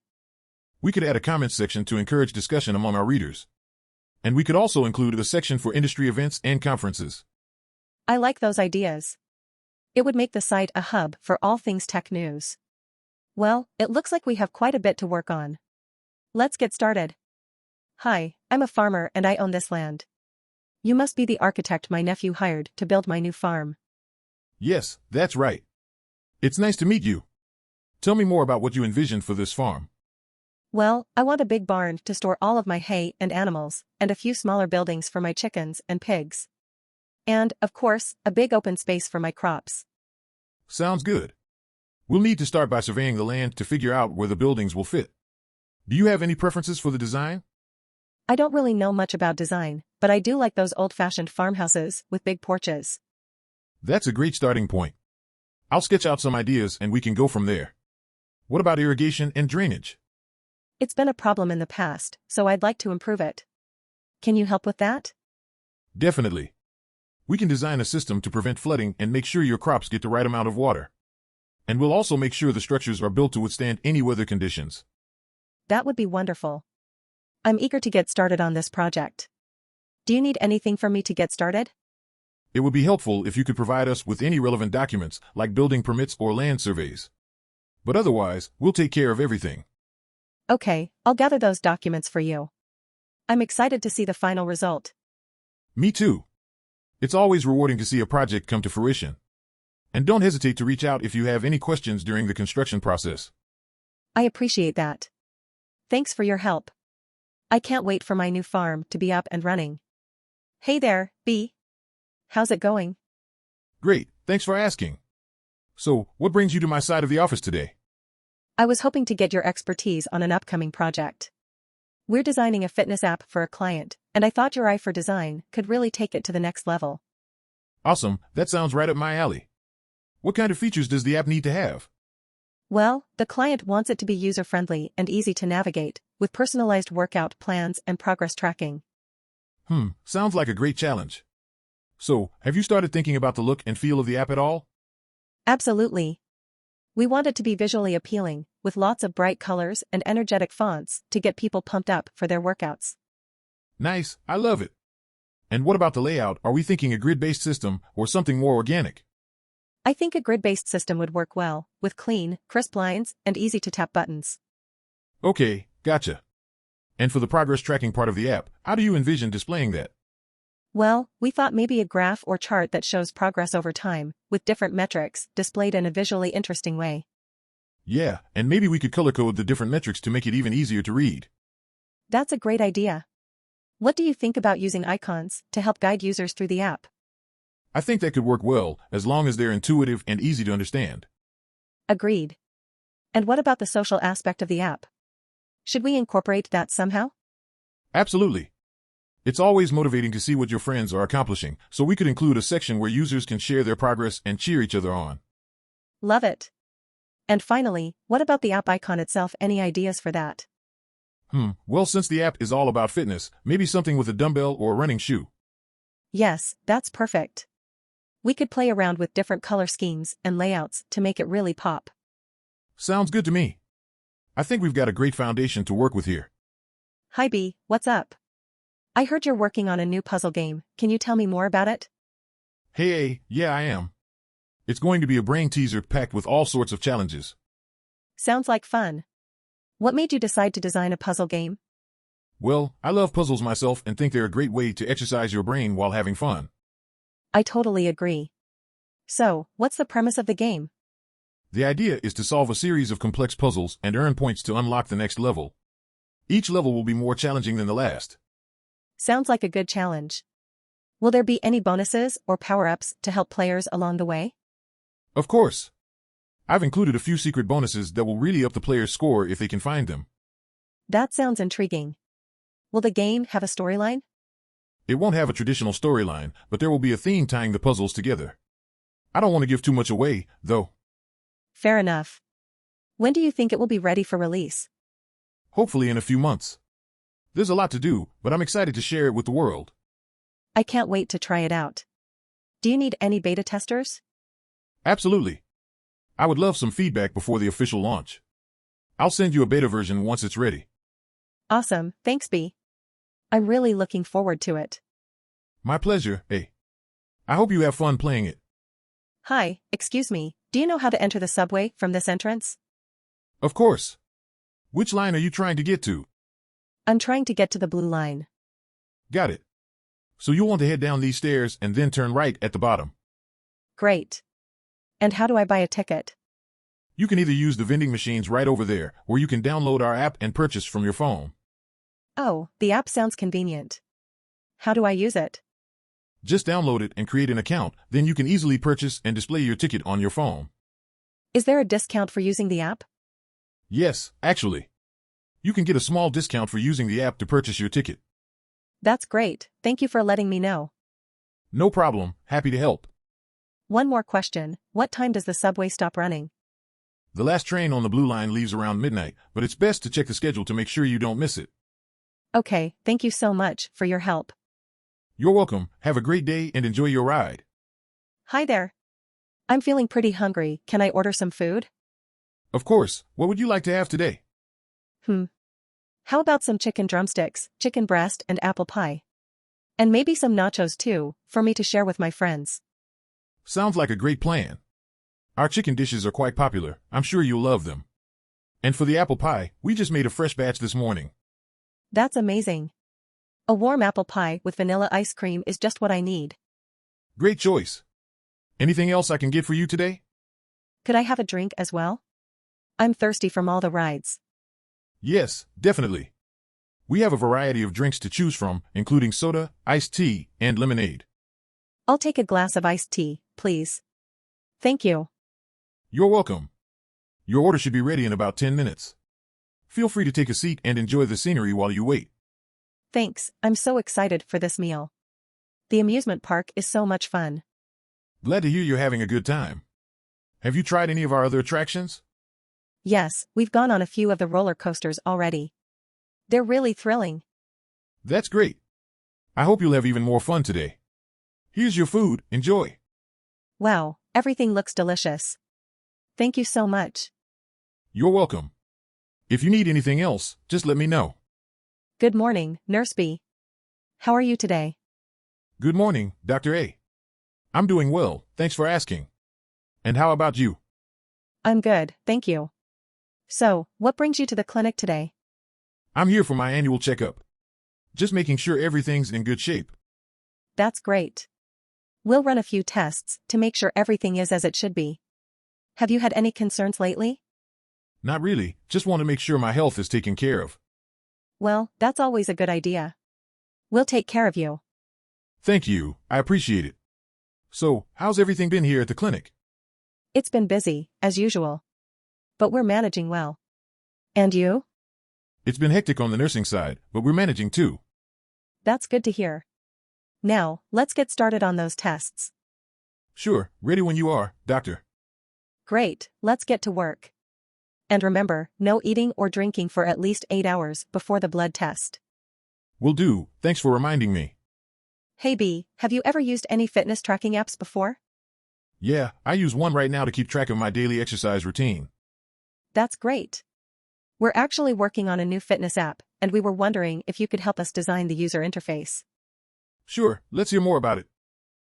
S2: We could add a comments section to encourage discussion among our readers. And we could also include a section for industry events and conferences.
S1: I like those ideas. It would make the site a hub for all things tech news. Well, it looks like we have quite a bit to work on. Let's get started. Hi, I'm a farmer and I own this land. You must be the architect my nephew hired to build my new farm.
S2: Yes, that's right. It's nice to meet you. Tell me more about what you envisioned for this farm.
S1: Well, I want a big barn to store all of my hay and animals, and a few smaller buildings for my chickens and pigs. And, of course, a big open space for my crops.
S2: Sounds good. We'll need to start by surveying the land to figure out where the buildings will fit. Do you have any preferences for the design?
S1: I don't really know much about design, but I do like those old-fashioned farmhouses with big porches.
S2: That's a great starting point. I'll sketch out some ideas and we can go from there. What about irrigation and drainage?
S1: It's been a problem in the past, so I'd like to improve it. Can you help with that?
S2: Definitely. We can design a system to prevent flooding and make sure your crops get the right amount of water. And we'll also make sure the structures are built to withstand any weather conditions.
S1: That would be wonderful. I'm eager to get started on this project. Do you need anything from me to get started?
S2: It would be helpful if you could provide us with any relevant documents, like building permits or land surveys. But otherwise, we'll take care of everything.
S1: Okay, I'll gather those documents for you. I'm excited to see the final result.
S2: Me too. It's always rewarding to see a project come to fruition. And don't hesitate to reach out if you have any questions during the construction process.
S1: I appreciate that. Thanks for your help. I can't wait for my new farm to be up and running. Hey there, B. How's it going?
S2: Great, thanks for asking. So, what brings you to my side of the office today?
S1: I was hoping to get your expertise on an upcoming project. We're designing a fitness app for a client, and I thought your eye for design could really take it to the next level.
S2: Awesome, that sounds right up my alley. What kind of features does the app need to have?
S1: Well, the client wants it to be user-friendly and easy to navigate, with personalized workout plans and progress tracking.
S2: Sounds like a great challenge. So, have you started thinking about the look and feel of the app at all?
S1: Absolutely. We want it to be visually appealing, with lots of bright colors and energetic fonts to get people pumped up for their workouts.
S2: Nice, I love it. And what about the layout? Are we thinking a grid-based system or something more organic?
S1: I think a grid-based system would work well, with clean, crisp lines and easy-to-tap buttons.
S2: Okay, gotcha. And for the progress tracking part of the app, how do you envision displaying that?
S1: Well, we thought maybe a graph or chart that shows progress over time, with different metrics displayed in a visually interesting way.
S2: Yeah, and maybe we could color code the different metrics to make it even easier to read.
S1: That's a great idea. What do you think about using icons to help guide users through the app?
S2: I think that could work well, as long as they're intuitive and easy to understand.
S1: Agreed. And what about the social aspect of the app? Should we incorporate that somehow?
S2: Absolutely. It's always motivating to see what your friends are accomplishing, so we could include a section where users can share their progress and cheer each other on.
S1: Love it. And finally, what about the app icon itself? Any ideas for that?
S2: Well, since the app is all about fitness, maybe something with a dumbbell or a running shoe.
S1: Yes, that's perfect. We could play around with different color schemes and layouts to make it really pop.
S2: Sounds good to me. I think we've got a great foundation to work with here.
S1: Hi B, what's up? I heard you're working on a new puzzle game. Can you tell me more about it?
S2: Hey, yeah, I am. It's going to be a brain teaser packed with all sorts of challenges.
S1: Sounds like fun. What made you decide to design a puzzle game?
S2: Well, I love puzzles myself and think they're a great way to exercise your brain while having fun.
S1: I totally agree. So, what's the premise of the game?
S2: The idea is to solve a series of complex puzzles and earn points to unlock the next level. Each level will be more challenging than the last.
S1: Sounds like a good challenge. Will there be any bonuses or power-ups to help players along the way?
S2: Of course. I've included a few secret bonuses that will really up the player's score if they can find them.
S1: That sounds intriguing. Will the game have a storyline?
S2: It won't have a traditional storyline, but there will be a theme tying the puzzles together. I don't want to give too much away, though.
S1: Fair enough. When do you think it will be ready for release?
S2: Hopefully in a few months. There's a lot to do, but I'm excited to share it with the world.
S1: I can't wait to try it out. Do you need any beta testers?
S2: Absolutely. I would love some feedback before the official launch. I'll send you a beta version once it's ready.
S1: Awesome, thanks B. I'm really looking forward to it.
S2: My pleasure, A. I hope you have fun playing it.
S1: Hi, excuse me, do you know how to enter the subway from this entrance?
S2: Of course. Which line are you trying to get to?
S1: I'm trying to get to the blue line.
S2: Got it. So you'll want to head down these stairs and then turn right at the bottom.
S1: Great. And how do I buy a ticket?
S2: You can either use the vending machines right over there, or you can download our app and purchase from your phone.
S1: Oh, the app sounds convenient. How do I use it?
S2: Just download it and create an account, then you can easily purchase and display your ticket on your phone.
S1: Is there a discount for using the app?
S2: Yes, actually. You can get a small discount for using the app to purchase your ticket.
S1: That's great, thank you for letting me know.
S2: No problem, happy to help.
S1: One more question, what time does the subway stop running?
S2: The last train on the blue line leaves around midnight, but it's best to check the schedule to make sure you don't miss it.
S1: Okay, thank you so much for your help.
S2: You're welcome, have a great day and enjoy your ride.
S1: Hi there. I'm feeling pretty hungry, can I order some food?
S2: Of course, what would you like to have today?
S1: How about some chicken drumsticks, chicken breast and apple pie? And maybe some nachos too, for me to share with my friends.
S2: Sounds like a great plan. Our chicken dishes are quite popular, I'm sure you'll love them. And for the apple pie, we just made a fresh batch this morning.
S1: That's amazing. A warm apple pie with vanilla ice cream is just what I need.
S2: Great choice. Anything else I can get for you today?
S1: Could I have a drink as well? I'm thirsty from all the rides.
S2: Yes, definitely. We have a variety of drinks to choose from, including soda, iced tea, and lemonade.
S1: I'll take a glass of iced tea, please. Thank you.
S2: You're welcome. Your order should be ready in about 10 minutes. Feel free to take a seat and enjoy the scenery while you wait.
S1: Thanks, I'm so excited for this meal. The amusement park is so much fun.
S2: Glad to hear you're having a good time. Have you tried any of our other attractions?
S1: Yes, we've gone on a few of the roller coasters already. They're really thrilling.
S2: That's great. I hope you'll have even more fun today. Here's your food, enjoy.
S1: Wow, everything looks delicious. Thank you so much.
S2: You're welcome. If you need anything else, just let me know.
S1: Good morning, Nurse B. How are you today?
S2: Good morning, Dr. A. I'm doing well, thanks for asking. And how about you?
S1: I'm good, thank you. So, what brings you to the clinic today?
S2: I'm here for my annual checkup. Just making sure everything's in good shape.
S1: That's great. We'll run a few tests to make sure everything is as it should be. Have you had any concerns lately?
S2: Not really, just want to make sure my health is taken care of.
S1: Well, that's always a good idea. We'll take care of you.
S2: Thank you, I appreciate it. So, how's everything been here at the clinic?
S1: It's been busy, as usual. But we're managing well. And you?
S2: It's been hectic on the nursing side, but we're managing too.
S1: That's good to hear. Now, let's get started on those tests.
S2: Sure, ready when you are, doctor.
S1: Great, let's get to work. And remember, no eating or drinking for at least 8 hours before the blood test.
S2: Will do, thanks for reminding me.
S1: Hey B, have you ever used any fitness tracking apps before?
S2: Yeah, I use one right now to keep track of my daily exercise routine.
S1: That's great. We're actually working on a new fitness app, and we were wondering if you could help us design the user interface.
S2: Sure, let's hear more about it.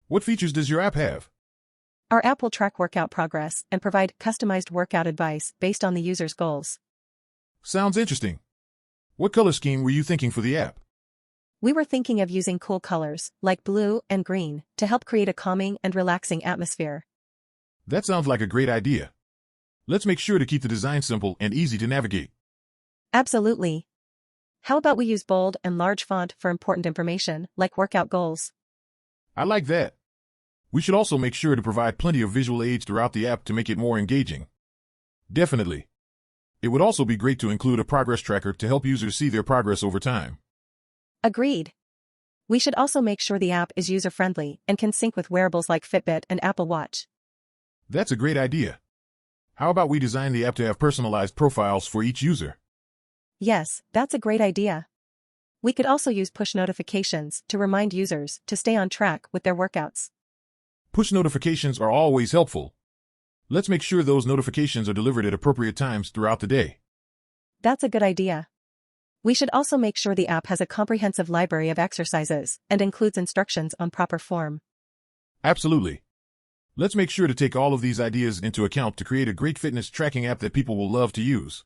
S2: What features does your app have?
S1: Our app will track workout progress and provide customized workout advice based on the user's goals.
S2: Sounds interesting. What color scheme were you thinking for the app?
S1: We were thinking of using cool colors, like blue and green, to help create a calming and relaxing atmosphere.
S2: That sounds like a great idea. Let's make sure to keep the design simple and easy to navigate.
S1: Absolutely. How about we use bold and large font for important information, like workout goals?
S2: I like that. We should also make sure to provide plenty of visual aids throughout the app to make it more engaging. Definitely. It would also be great to include a progress tracker to help users see their progress over time.
S1: Agreed. We should also make sure the app is user-friendly and can sync with wearables like Fitbit and Apple Watch.
S2: That's a great idea. How about we design the app to have personalized profiles for each user?
S1: Yes, that's a great idea. We could also use push notifications to remind users to stay on track with their workouts.
S2: Push notifications are always helpful. Let's make sure those notifications are delivered at appropriate times throughout the day.
S1: That's a good idea. We should also make sure the app has a comprehensive library of exercises and includes instructions on proper form.
S2: Absolutely. Let's make sure to take all of these ideas into account to create a great fitness tracking app that people will love to use.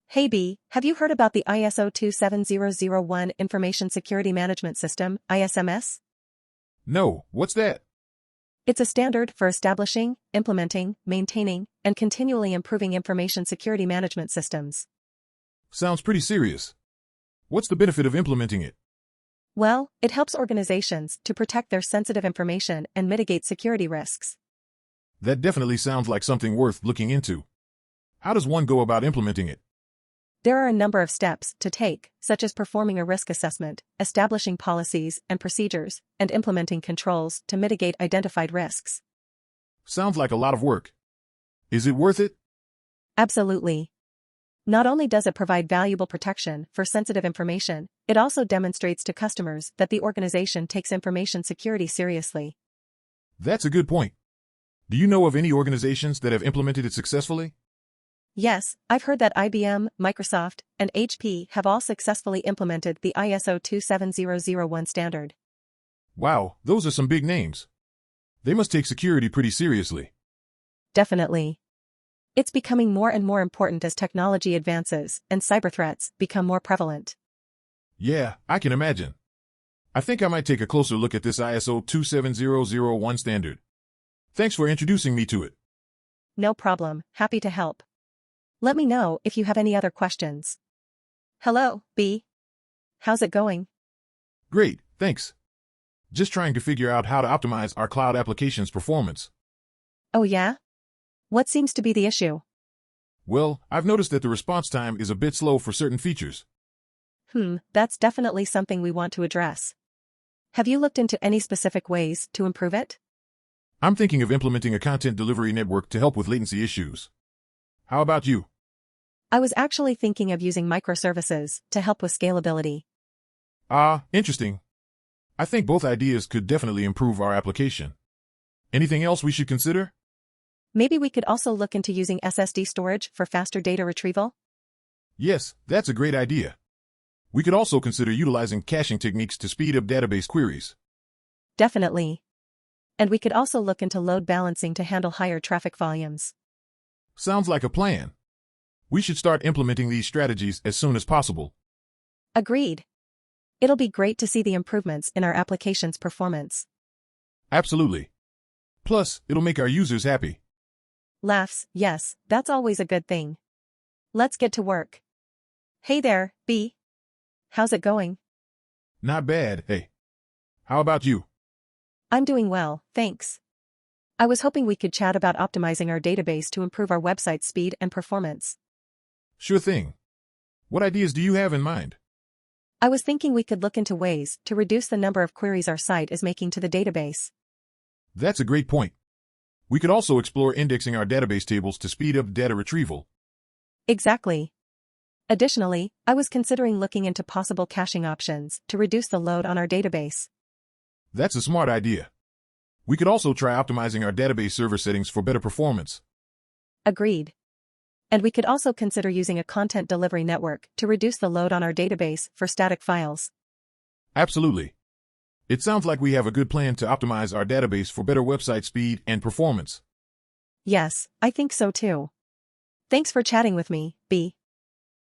S1: Hey B, have you heard about the ISO 27001 Information Security Management System, ISMS?
S2: No, what's that?
S1: It's a standard for establishing, implementing, maintaining, and continually improving information security management systems.
S2: Sounds pretty serious. What's the benefit of implementing it?
S1: Well, it helps organizations to protect their sensitive information and mitigate security risks.
S2: That definitely sounds like something worth looking into. How does one go about implementing it?
S1: There are a number of steps to take, such as performing a risk assessment, establishing policies and procedures, and implementing controls to mitigate identified risks.
S2: Sounds like a lot of work. Is it worth it?
S1: Absolutely. Not only does it provide valuable protection for sensitive information, it also demonstrates to customers that the organization takes information security seriously.
S2: That's a good point. Do you know of any organizations that have implemented it successfully?
S1: Yes, I've heard that IBM, Microsoft, and HP have all successfully implemented the ISO 27001 standard.
S2: Wow, those are some big names. They must take security pretty seriously.
S1: Definitely. It's becoming more and more important as technology advances and cyber threats become more prevalent.
S2: Yeah, I can imagine. I think I might take a closer look at this ISO 27001 standard. Thanks for introducing me to it.
S1: No problem, happy to help. Let me know if you have any other questions. Hello, B. How's it going?
S2: Great, thanks. Just trying to figure out how to optimize our cloud application's performance.
S1: Oh yeah? What seems to be the issue?
S2: Well, I've noticed that the response time is a bit slow for certain features.
S1: That's definitely something we want to address. Have you looked into any specific ways to improve it?
S2: I'm thinking of implementing a content delivery network to help with latency issues. How about you?
S1: I was actually thinking of using microservices to help with scalability.
S2: Ah, interesting. I think both ideas could definitely improve our application. Anything else we should consider?
S1: Maybe we could also look into using SSD storage for faster data retrieval?
S2: Yes, that's a great idea. We could also consider utilizing caching techniques to speed up database queries.
S1: Definitely. And we could also look into load balancing to handle higher traffic volumes.
S2: Sounds like a plan. We should start implementing these strategies as soon as possible.
S1: Agreed. It'll be great to see the improvements in our application's performance.
S2: Absolutely. Plus, it'll make our users happy.
S1: Laughs, yes, that's always a good thing. Let's get to work. Hey there, B. How's it going?
S2: Not bad, hey. How about you?
S1: I'm doing well, thanks. I was hoping we could chat about optimizing our database to improve our website's speed and performance.
S2: Sure thing. What ideas do you have in mind?
S1: I was thinking we could look into ways to reduce the number of queries our site is making to the database.
S2: That's a great point. We could also explore indexing our database tables to speed up data retrieval.
S1: Exactly. Additionally, I was considering looking into possible caching options to reduce the load on our database.
S2: That's a smart idea. We could also try optimizing our database server settings for better performance.
S1: Agreed. And we could also consider using a content delivery network to reduce the load on our database for static files.
S2: Absolutely. It sounds like we have a good plan to optimize our database for better website speed and performance.
S1: Yes, I think so too. Thanks for chatting with me, B.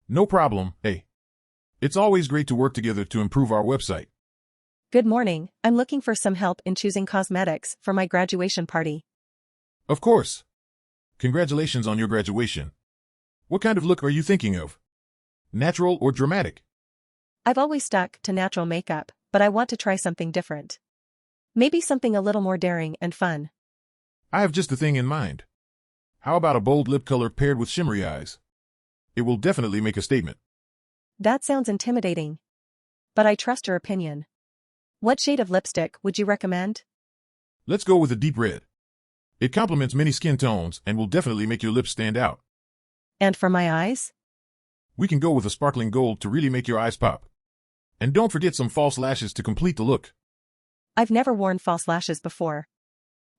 S2: No problem, hey. It's always great to work together to improve our website.
S1: Good morning, I'm looking for some help in choosing cosmetics for my graduation party.
S2: Of course. Congratulations on your graduation. What kind of look are you thinking of? Natural or dramatic?
S1: I've always stuck to natural makeup, but I want to try something different. Maybe something a little more daring and fun.
S2: I have just the thing in mind. How about a bold lip color paired with shimmery eyes? It will definitely make a statement.
S1: That sounds intimidating. But I trust your opinion. What shade of lipstick would you recommend?
S2: Let's go with a deep red. It complements many skin tones and will definitely make your lips stand out.
S1: And for my eyes?
S2: We can go with a sparkling gold to really make your eyes pop. And don't forget some false lashes to complete the look.
S1: I've never worn false lashes before.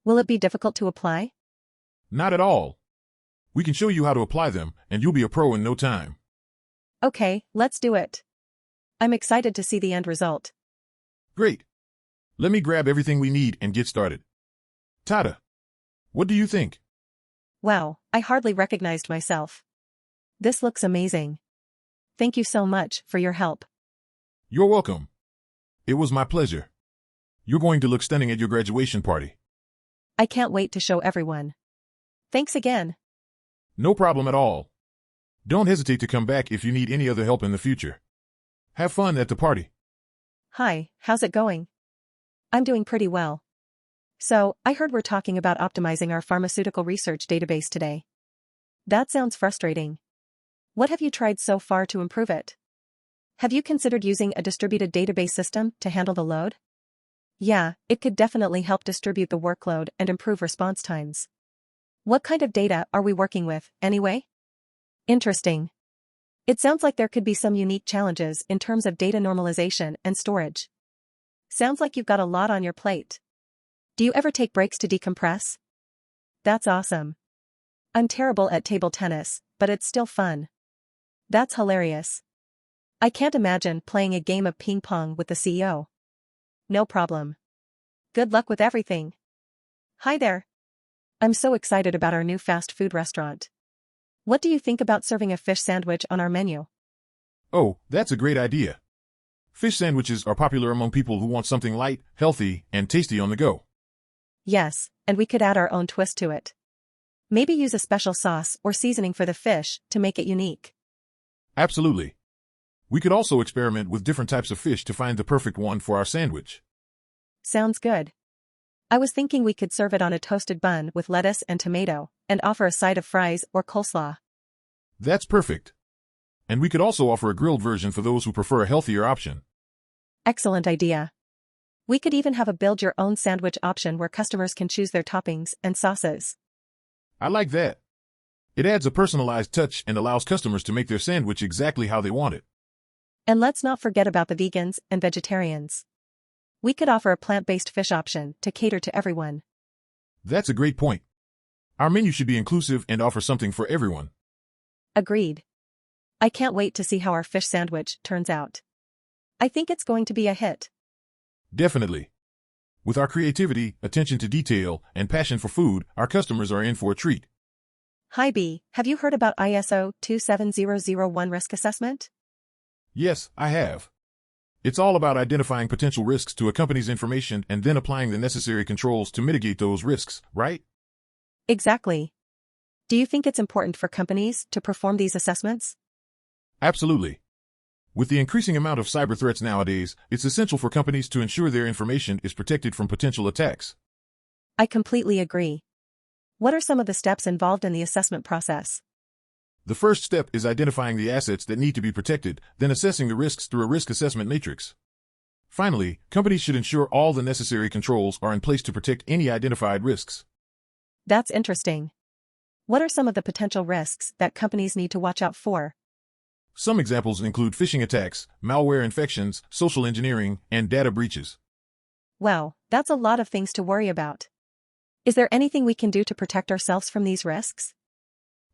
S1: Will it be difficult to apply?
S2: Not at all. We can show you how to apply them, and you'll be a pro in no time.
S1: Okay, let's do it. I'm excited to see the end result.
S2: Great. Let me grab everything we need and get started. Tada, what do you think?
S1: Wow, I hardly recognized myself. This looks amazing. Thank you so much for your help.
S2: You're welcome. It was my pleasure. You're going to look stunning at your graduation party.
S1: I can't wait to show everyone. Thanks again.
S2: No problem at all. Don't hesitate to come back if you need any other help in the future. Have fun at the party.
S1: Hi, how's it going? I'm doing pretty well. So, I heard we're talking about optimizing our pharmaceutical research database today. That sounds frustrating. What have you tried so far to improve it? Have you considered using a distributed database system to handle the load? Yeah, it could definitely help distribute the workload and improve response times. What kind of data are we working with, anyway? Interesting. It sounds like there could be some unique challenges in terms of data normalization and storage. Sounds like you've got a lot on your plate. Do you ever take breaks to decompress? That's awesome. I'm terrible at table tennis, but it's still fun. That's hilarious. I can't imagine playing a game of ping pong with the CEO. No problem. Good luck with everything. Hi there. I'm so excited about our new fast food restaurant. What do you think about serving a fish sandwich on our menu?
S2: Oh, that's a great idea. Fish sandwiches are popular among people who want something light, healthy, and tasty on the go.
S1: Yes, and we could add our own twist to it. Maybe use a special sauce or seasoning for the fish to make it unique.
S2: Absolutely. We could also experiment with different types of fish to find the perfect one for our sandwich.
S1: Sounds good. I was thinking we could serve it on a toasted bun with lettuce and tomato, and offer a side of fries or coleslaw.
S2: That's perfect. And we could also offer a grilled version for those who prefer a healthier option.
S1: Excellent idea. We could even have a build-your-own sandwich option where customers can choose their toppings and sauces.
S2: I like that. It adds a personalized touch and allows customers to make their sandwich exactly how they want it.
S1: And let's not forget about the vegans and vegetarians. We could offer a plant-based fish option to cater to everyone.
S2: That's a great point. Our menu should be inclusive and offer something for everyone.
S1: Agreed. I can't wait to see how our fish sandwich turns out. I think it's going to be a hit.
S2: Definitely. With our creativity, attention to detail, and passion for food, our customers are in for a treat.
S1: Hi B, have you heard about ISO 27001 risk assessment?
S2: Yes, I have. It's all about identifying potential risks to a company's information and then applying the necessary controls to mitigate those risks, right?
S1: Exactly. Do you think it's important for companies to perform these assessments?
S2: Absolutely. With the increasing amount of cyber threats nowadays, it's essential for companies to ensure their information is protected from potential attacks.
S1: I completely agree. What are some of the steps involved in the assessment process?
S2: The first step is identifying the assets that need to be protected, then assessing the risks through a risk assessment matrix. Finally, companies should ensure all the necessary controls are in place to protect any identified risks.
S1: That's interesting. What are some of the potential risks that companies need to watch out for?
S2: Some examples include phishing attacks, malware infections, social engineering, and data breaches.
S1: Wow, that's a lot of things to worry about. Is there anything we can do to protect ourselves from these risks?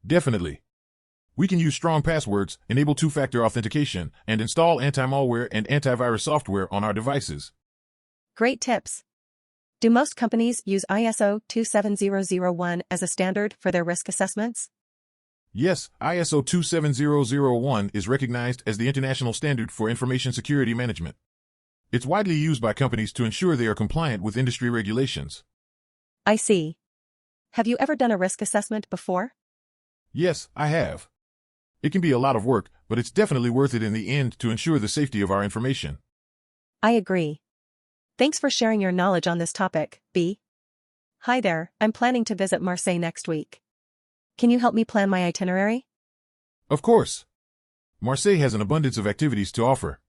S2: Definitely. We can use strong passwords, enable two-factor authentication, and install anti-malware and antivirus software on our devices.
S1: Great tips. Do most companies use ISO 27001 as a standard for their risk assessments?
S2: Yes, ISO 27001 is recognized as the international standard for information security management. It's widely used by companies to ensure they are compliant with industry regulations.
S1: I see. Have you ever done a risk assessment before?
S2: Yes, I have. It can be a lot of work, but it's definitely worth it in the end to ensure the safety of our information.
S1: I agree. Thanks for sharing your knowledge on this topic, B. Hi there, I'm planning to visit Marseille next week. Can you help me plan my itinerary?
S2: Of course. Marseille has an abundance of activities to offer.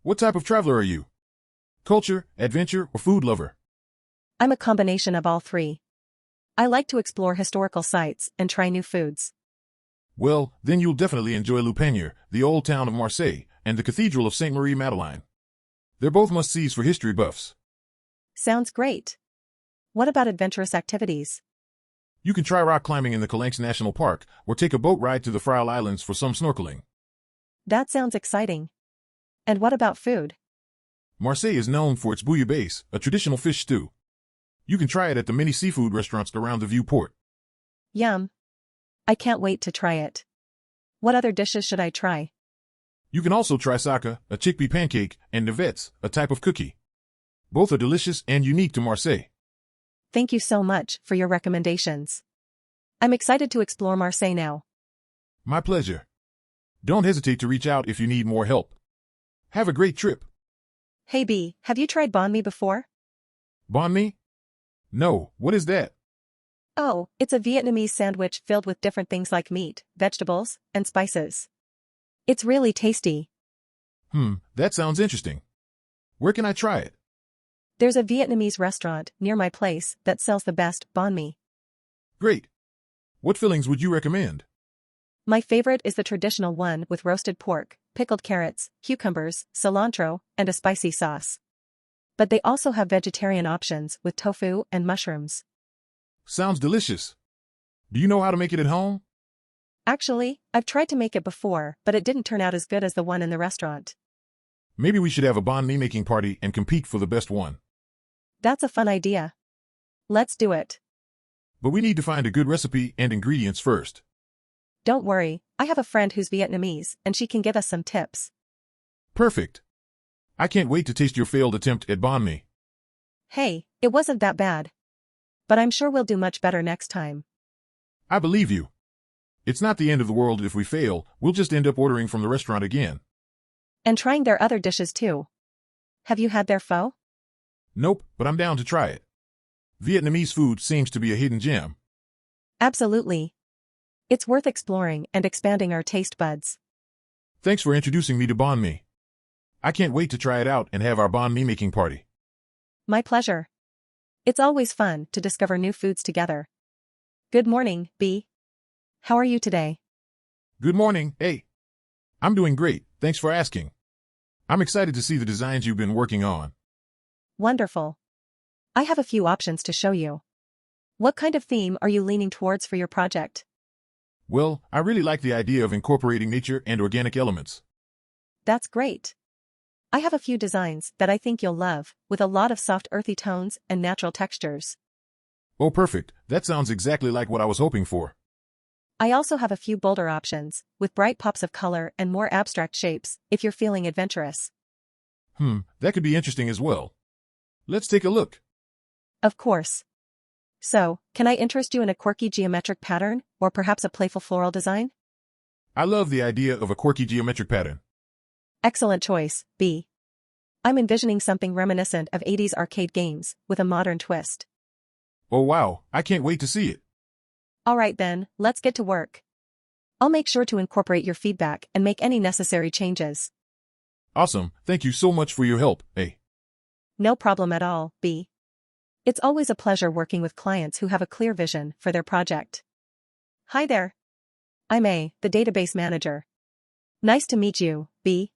S2: What type of traveler are you? Culture, adventure, or food lover?
S1: I'm a combination of all three. I like to explore historical sites and try new foods.
S2: Well, then you'll definitely enjoy Le Panier, the old town of Marseille, and the Cathedral of Sainte-Marie-Madeleine. They're both must-sees for history buffs.
S1: Sounds great. What about adventurous activities?
S2: You can try rock climbing in the Calanques National Park, or take a boat ride to the Fryle Islands for some snorkeling.
S1: That sounds exciting. And what about food?
S2: Marseille is known for its bouillabaisse, a traditional fish stew. You can try it at the many seafood restaurants around the Vieux-Port.
S1: Yum. I can't wait to try it. What other dishes should I try?
S2: You can also try saka, a chickpea pancake, and navets, a type of cookie. Both are delicious and unique to Marseille.
S1: Thank you so much for your recommendations. I'm excited to explore Marseille now.
S2: My pleasure. Don't hesitate to reach out if you need more help. Have a great trip.
S1: Hey B, have you tried banh mi before?
S2: Banh mi? No, what is that?
S1: Oh, it's a Vietnamese sandwich filled with different things like meat, vegetables, and spices. It's really tasty.
S2: That sounds interesting. Where can I try it?
S1: There's a Vietnamese restaurant near my place that sells the best banh mi.
S2: Great. What fillings would you recommend?
S1: My favorite is the traditional one with roasted pork, pickled carrots, cucumbers, cilantro, and a spicy sauce. But they also have vegetarian options with tofu and mushrooms.
S2: Sounds delicious. Do you know how to make it at home?
S1: Actually, I've tried to make it before, but it didn't turn out as good as the one in the restaurant.
S2: Maybe we should have a banh mi making party and compete for the best one.
S1: That's a fun idea. Let's do it.
S2: But we need to find a good recipe and ingredients first.
S1: Don't worry, I have a friend who's Vietnamese, and she can give us some tips.
S2: Perfect. I can't wait to taste your failed attempt at banh mi.
S1: Hey, it wasn't that bad. But I'm sure we'll do much better next time.
S2: I believe you. It's not the end of the world if we fail, we'll just end up ordering from the restaurant again.
S1: And trying their other dishes too. Have you had their pho?
S2: Nope, but I'm down to try it. Vietnamese food seems to be a hidden gem.
S1: Absolutely. It's worth exploring and expanding our taste buds.
S2: Thanks for introducing me to banh mi. I can't wait to try it out and have our banh mi making party.
S1: My pleasure. It's always fun to discover new foods together. Good morning, B. How are you today?
S2: Good morning, A. I'm doing great, thanks for asking. I'm excited to see the designs you've been working on.
S1: Wonderful. I have a few options to show you. What kind of theme are you leaning towards for your project?
S2: Well, I really like the idea of incorporating nature and organic elements.
S1: That's great. I have a few designs that I think you'll love, with a lot of soft earthy tones and natural textures.
S2: Oh, perfect. That sounds exactly like what I was hoping for.
S1: I also have a few bolder options, with bright pops of color and more abstract shapes, if you're feeling adventurous.
S2: That could be interesting as well. Let's take a look.
S1: Of course. So, can I interest you in a quirky geometric pattern, or perhaps a playful floral design?
S2: I love the idea of a quirky geometric pattern.
S1: Excellent choice, B. I'm envisioning something reminiscent of 80s arcade games, with a modern twist.
S2: Oh wow, I can't wait to see it.
S1: Alright then, let's get to work. I'll make sure to incorporate your feedback and make any necessary changes.
S2: Awesome, thank you so much for your help, A.
S1: No problem at all, B. It's always a pleasure working with clients who have a clear vision for their project. Hi there. I'm A, the database manager. Nice to meet you, B.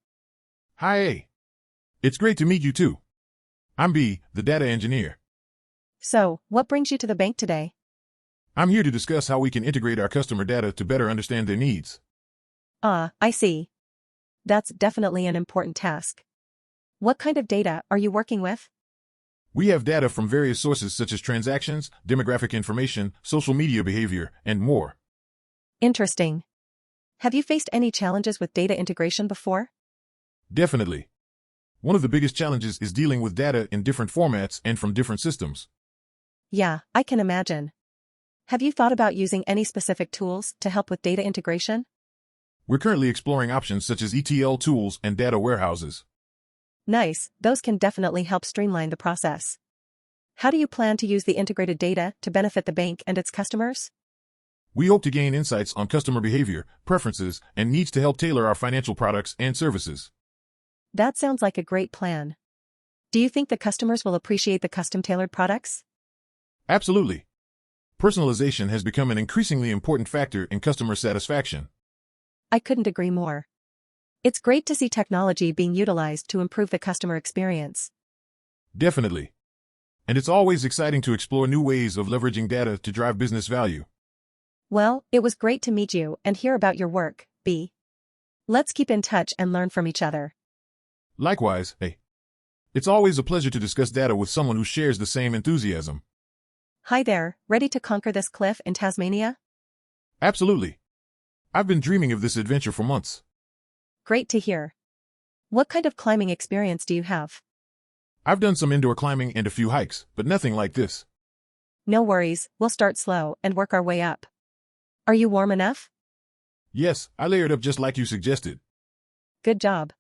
S2: Hi, A. It's great to meet you too. I'm B, the data engineer.
S1: So, what brings you to the bank today?
S2: I'm here to discuss how we can integrate our customer data to better understand their needs.
S1: I see. That's definitely an important task. What kind of data are you working with?
S2: We have data from various sources such as transactions, demographic information, social media behavior, and more.
S1: Interesting. Have you faced any challenges with data integration before?
S2: Definitely. One of the biggest challenges is dealing with data in different formats and from different systems.
S1: Yeah, I can imagine. Have you thought about using any specific tools to help with data integration?
S2: We're currently exploring options such as ETL tools and data warehouses.
S1: Nice, those can definitely help streamline the process. How do you plan to use the integrated data to benefit the bank and its customers?
S2: We hope to gain insights on customer behavior, preferences, and needs to help tailor our financial products and services.
S1: That sounds like a great plan. Do you think the customers will appreciate the custom-tailored products?
S2: Absolutely. Personalization has become an increasingly important factor in customer satisfaction.
S1: I couldn't agree more. It's great to see technology being utilized to improve the customer experience.
S2: Definitely. And it's always exciting to explore new ways of leveraging data to drive business value.
S1: Well, it was great to meet you and hear about your work, B. Let's keep in touch and learn from each other.
S2: Likewise, A. It's always a pleasure to discuss data with someone who shares the same enthusiasm.
S1: Hi there, ready to conquer this cliff in Tasmania?
S2: Absolutely. I've been dreaming of this adventure for months.
S1: Great to hear. What kind of climbing experience do you have?
S2: I've done some indoor climbing and a few hikes, but nothing like this.
S1: No worries, we'll start slow and work our way up. Are you warm enough?
S2: Yes, I layered up just like you suggested.
S1: Good job.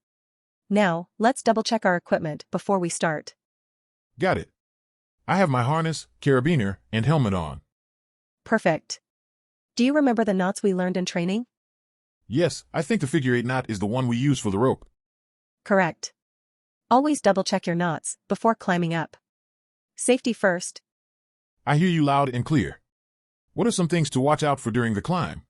S1: Now, let's double-check our equipment before we start.
S2: Got it. I have my harness, carabiner, and helmet on.
S1: Perfect. Do you remember the knots we learned in training?
S2: Yes, I think the figure 8 knot is the one we use for the rope.
S1: Correct. Always double-check your knots before climbing up. Safety first.
S2: I hear you loud and clear. What are some things to watch out for during the climb?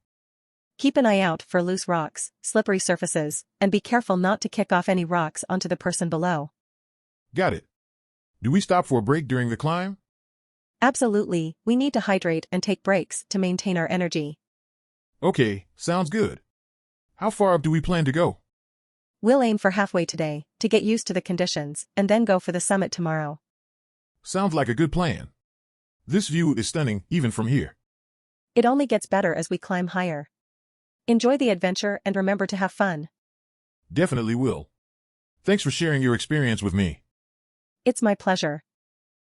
S1: Keep an eye out for loose rocks, slippery surfaces, and be careful not to kick off any rocks onto the person below.
S2: Got it. Do we stop for a break during the climb?
S1: Absolutely, we need to hydrate and take breaks to maintain our energy.
S2: Okay, sounds good. How far up do we plan to go?
S1: We'll aim for halfway today, to get used to the conditions, and then go for the summit tomorrow.
S2: Sounds like a good plan. This view is stunning, even from here.
S1: It only gets better as we climb higher. Enjoy the adventure and remember to have fun.
S2: Definitely will. Thanks for sharing your experience with me.
S1: It's my pleasure.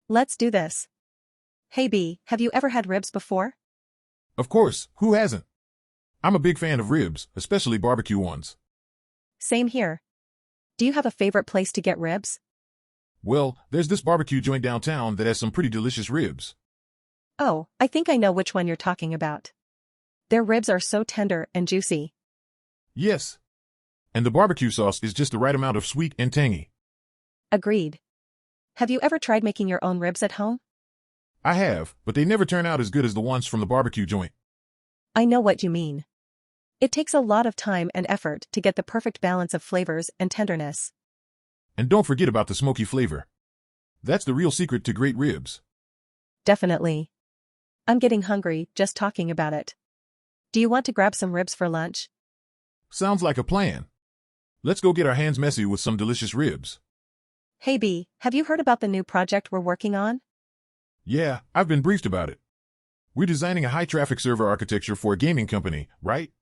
S1: Let's do this. Hey B, have you ever had ribs before?
S2: Of course, who hasn't? I'm a big fan of ribs, especially barbecue ones.
S1: Same here. Do you have a favorite place to get ribs?
S2: Well, there's this barbecue joint downtown that has some pretty delicious ribs.
S1: Oh, I think I know which one you're talking about. Their ribs are so tender and juicy.
S2: Yes. And the barbecue sauce is just the right amount of sweet and tangy.
S1: Agreed. Have you ever tried making your own ribs at home?
S2: I have, but they never turn out as good as the ones from the barbecue joint.
S1: I know what you mean. It takes a lot of time and effort to get the perfect balance of flavors and tenderness.
S2: And don't forget about the smoky flavor. That's the real secret to great ribs.
S1: Definitely. I'm getting hungry just talking about it. Do you want to grab some ribs for lunch?
S2: Sounds like a plan. Let's go get our hands messy with some delicious ribs.
S1: Hey B, have you heard about the new project we're working on?
S2: Yeah, I've been briefed about it. We're designing a high-traffic server architecture for a gaming company, right?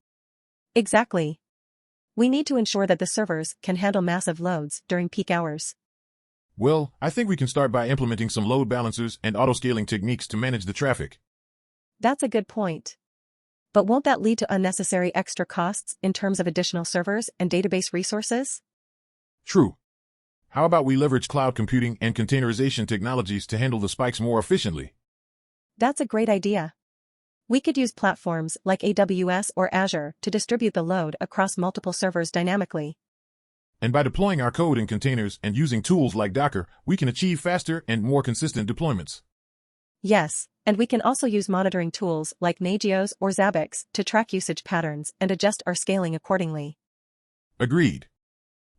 S1: Exactly. We need to ensure that the servers can handle massive loads during peak hours.
S2: Well, I think we can start by implementing some load balancers and auto-scaling techniques to manage the traffic.
S1: That's a good point. But won't that lead to unnecessary extra costs in terms of additional servers and database resources?
S2: True. How about we leverage cloud computing and containerization technologies to handle the spikes more efficiently?
S1: That's a great idea. We could use platforms like AWS or Azure to distribute the load across multiple servers dynamically.
S2: And by deploying our code in containers and using tools like Docker, we can achieve faster and more consistent deployments.
S1: Yes, and we can also use monitoring tools like Nagios or Zabbix to track usage patterns and adjust our scaling accordingly.
S2: Agreed.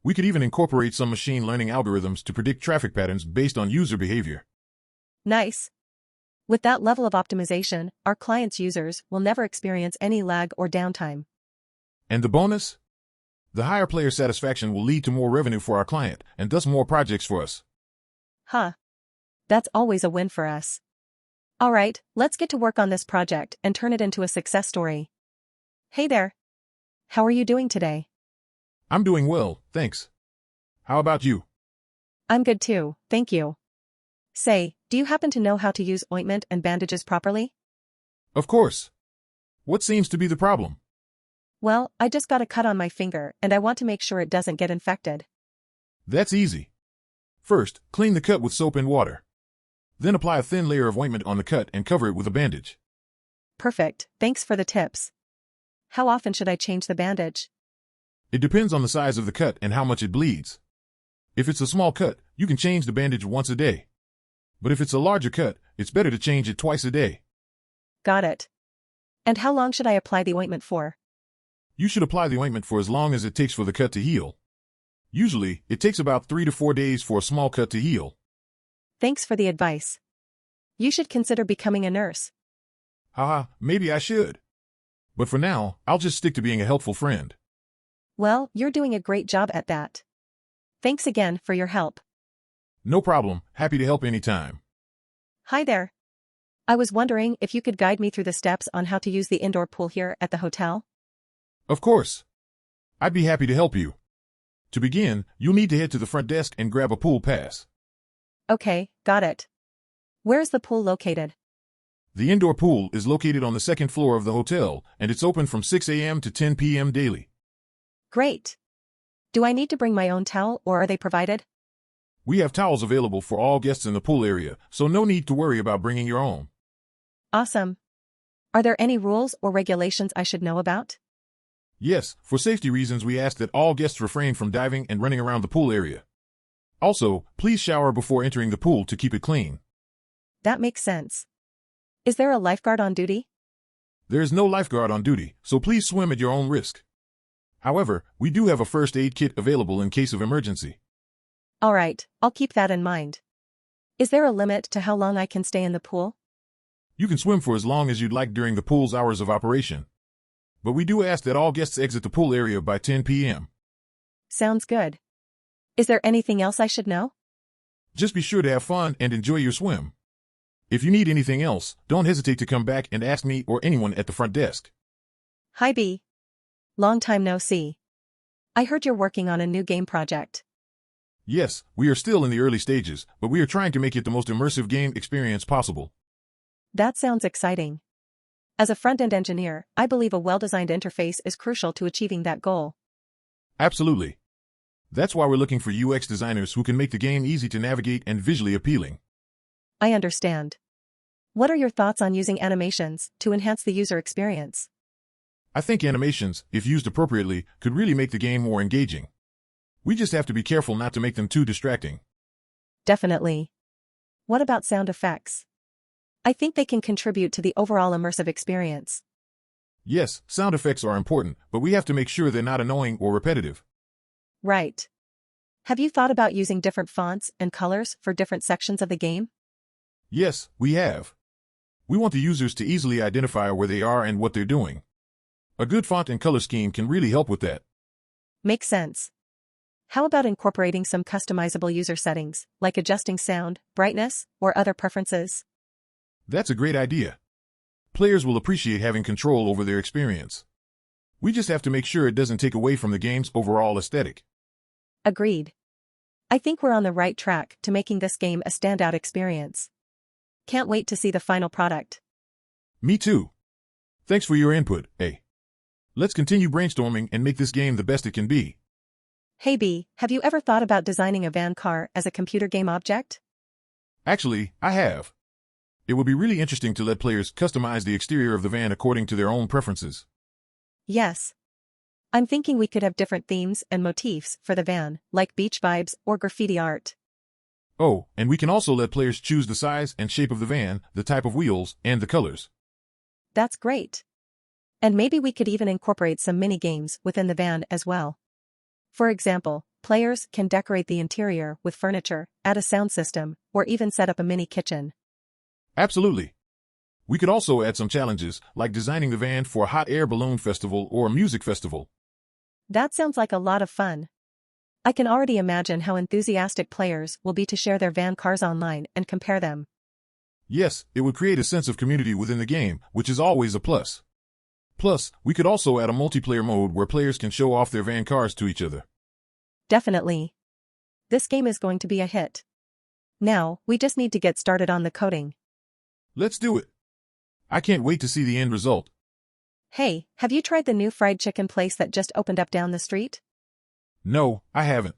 S2: We could even incorporate some machine learning algorithms to predict traffic patterns based on user behavior.
S1: Nice. With that level of optimization, our clients' users will never experience any lag or downtime.
S2: And the bonus? The higher player satisfaction will lead to more revenue for our client, and thus more projects for us.
S1: Huh. That's always a win for us. All right, let's get to work on this project and turn it into a success story. Hey there. How are you doing today?
S2: I'm doing well, thanks. How about you?
S1: I'm good too, thank you. Say, do you happen to know how to use ointment and bandages properly?
S2: Of course. What seems to be the problem?
S1: Well, I just got a cut on my finger and I want to make sure it doesn't get infected.
S2: That's easy. First, clean the cut with soap and water. Then apply a thin layer of ointment on the cut and cover it with a bandage.
S1: Perfect, thanks for the tips. How often should I change the bandage?
S2: It depends on the size of the cut and how much it bleeds. If it's a small cut, you can change the bandage once a day. But if it's a larger cut, it's better to change it twice a day.
S1: Got it. And how long should I apply the ointment for?
S2: You should apply the ointment for as long as it takes for the cut to heal. Usually, it takes about 3 to 4 days for a small cut to heal.
S1: Thanks for the advice. You should consider becoming a nurse.
S2: Haha, maybe I should. But for now, I'll just stick to being a helpful friend.
S1: Well, you're doing a great job at that. Thanks again for your help.
S2: No problem, happy to help anytime.
S1: Hi there. I was wondering if you could guide me through the steps on how to use the indoor pool here at the hotel?
S2: Of course. I'd be happy to help you. To begin, you'll need to head to the front desk and grab a pool pass.
S1: Okay, got it. Where's the pool located?
S2: The indoor pool is located on the second floor of the hotel, and it's open from 6 a.m. to 10 p.m. daily.
S1: Great. Do I need to bring my own towel or are they provided?
S2: We have towels available for all guests in the pool area, so no need to worry about bringing your own.
S1: Awesome. Are there any rules or regulations I should know about?
S2: Yes, for safety reasons we ask that all guests refrain from diving and running around the pool area. Also, please shower before entering the pool to keep it clean.
S1: That makes sense. Is there a lifeguard on duty?
S2: There is no lifeguard on duty, so please swim at your own risk. However, we do have a first aid kit available in case of emergency.
S1: All right, I'll keep that in mind. Is there a limit to how long I can stay in the pool?
S2: You can swim for as long as you'd like during the pool's hours of operation. But we do ask that all guests exit the pool area by 10 p.m.
S1: Sounds good. Is there anything else I should know?
S2: Just be sure to have fun and enjoy your swim. If you need anything else, don't hesitate to come back and ask me or anyone at the front desk.
S1: Hi B. Long time no see. I heard you're working on a new game project.
S2: Yes, we are still in the early stages, but we are trying to make it the most immersive game experience possible.
S1: That sounds exciting. As a front-end engineer, I believe a well-designed interface is crucial to achieving that goal.
S2: Absolutely. That's why we're looking for UX designers who can make the game easy to navigate and visually appealing.
S1: I understand. What are your thoughts on using animations to enhance the user experience?
S2: I think animations, if used appropriately, could really make the game more engaging. We just have to be careful not to make them too distracting.
S1: Definitely. What about sound effects? I think they can contribute to the overall immersive experience.
S2: Yes, sound effects are important, but we have to make sure they're not annoying or repetitive.
S1: Right. Have you thought about using different fonts and colors for different sections of the game?
S2: Yes, we have. We want the users to easily identify where they are and what they're doing. A good font and color scheme can really help with that.
S1: Makes sense. How about incorporating some customizable user settings, like adjusting sound, brightness, or other preferences?
S2: That's a great idea. Players will appreciate having control over their experience. We just have to make sure it doesn't take away from the game's overall aesthetic.
S1: Agreed. I think we're on the right track to making this game a standout experience. Can't wait to see the final product.
S2: Me too. Thanks for your input, A. Let's continue brainstorming and make this game the best it can be.
S1: Hey B, have you ever thought about designing a van car as a computer game object?
S2: Actually, I have. It would be really interesting to let players customize the exterior of the van according to their own preferences.
S1: Yes. I'm thinking we could have different themes and motifs for the van, like beach vibes or graffiti art.
S2: Oh, and we can also let players choose the size and shape of the van, the type of wheels, and the colors.
S1: That's great. And maybe we could even incorporate some mini-games within the van as well. For example, players can decorate the interior with furniture, add a sound system, or even set up a mini kitchen.
S2: Absolutely. We could also add some challenges, like designing the van for a hot air balloon festival or a music festival.
S1: That sounds like a lot of fun. I can already imagine how enthusiastic players will be to share their van cars online and compare them.
S2: Yes, it would create a sense of community within the game, which is always a plus. Plus, we could also add a multiplayer mode where players can show off their van cars to each other.
S1: Definitely. This game is going to be a hit. Now, we just need to get started on the coding.
S2: Let's do it. I can't wait to see the end result.
S1: Hey, have you tried the new fried chicken place that just opened up down the street?
S2: No, I haven't.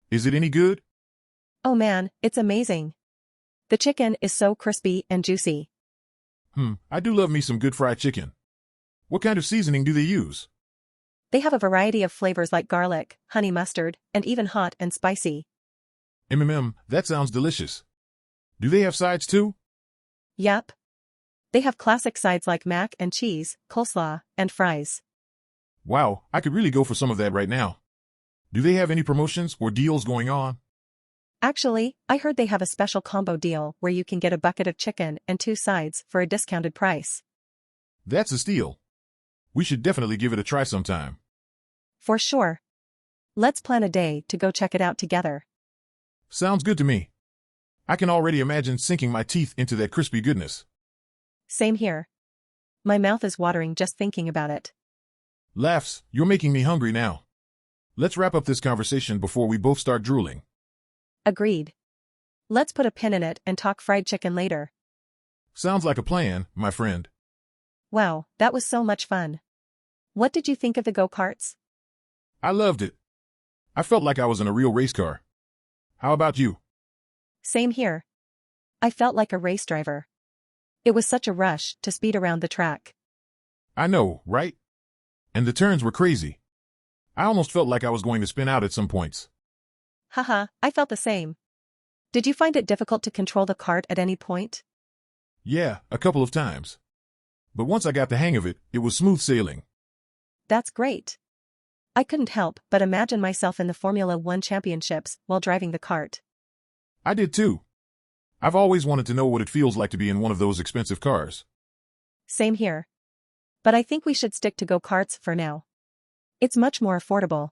S2: Is it any good?
S1: Oh man, it's amazing. The chicken is so crispy and juicy.
S2: I do love me some good fried chicken. What kind of seasoning do they use?
S1: They have a variety of flavors like garlic, honey mustard, and even hot and spicy.
S2: That sounds delicious. Do they have sides too?
S1: Yep. They have classic sides like mac and cheese, coleslaw, and fries.
S2: Wow, I could really go for some of that right now. Do they have any promotions or deals going on?
S1: Actually, I heard they have a special combo deal where you can get a bucket of chicken and 2 sides for a discounted price.
S2: That's a steal. We should definitely give it a try sometime.
S1: For sure. Let's plan a day to go check it out together.
S2: Sounds good to me. I can already imagine sinking my teeth into that crispy goodness.
S1: Same here. My mouth is watering just thinking about it.
S2: Laughs, you're making me hungry now. Let's wrap up this conversation before we both start drooling.
S1: Agreed. Let's put a pin in it and talk fried chicken later.
S2: Sounds like a plan, my friend.
S1: Wow, that was so much fun. What did you think of the go-karts?
S2: I loved it. I felt like I was in a real race car. How about you?
S1: Same here. I felt like a race driver. It was such a rush to speed around the track.
S2: I know, right? And the turns were crazy. I almost felt like I was going to spin out at some points.
S1: Haha, I felt the same. Did you find it difficult to control the cart at any point?
S2: Yeah, a couple of times. But once I got the hang of it, it was smooth sailing.
S1: That's great. I couldn't help but imagine myself in the Formula One championships while driving the cart.
S2: I did too. I've always wanted to know what it feels like to be in one of those expensive cars.
S1: Same here. But I think we should stick to go-karts for now. It's much more affordable.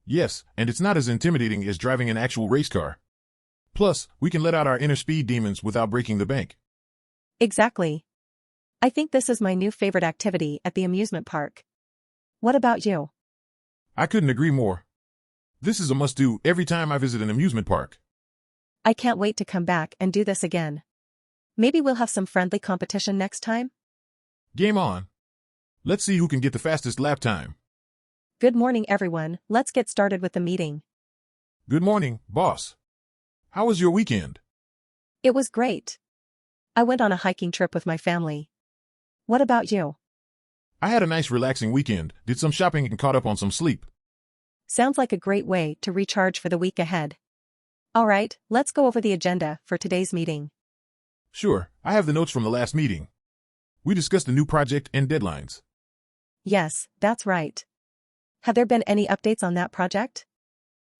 S2: Yes, and it's not as intimidating as driving an actual race car. Plus, we can let out our inner speed demons without breaking the bank.
S1: Exactly. I think this is my new favorite activity at the amusement park. What about you?
S2: I couldn't agree more. This is a must-do every time I visit an amusement park.
S1: I can't wait to come back and do this again. Maybe we'll have some friendly competition next time?
S2: Game on. Let's see who can get the fastest lap time.
S1: Good morning, everyone. Let's get started with the meeting.
S2: Good morning, boss. How was your weekend?
S1: It was great. I went on a hiking trip with my family. What about you?
S2: I had a nice relaxing weekend, did some shopping and caught up on some sleep.
S1: Sounds like a great way to recharge for the week ahead. Alright, let's go over the agenda for today's meeting.
S2: Sure, I have the notes from the last meeting. We discussed the new project and deadlines.
S1: Yes, that's right. Have there been any updates on that project?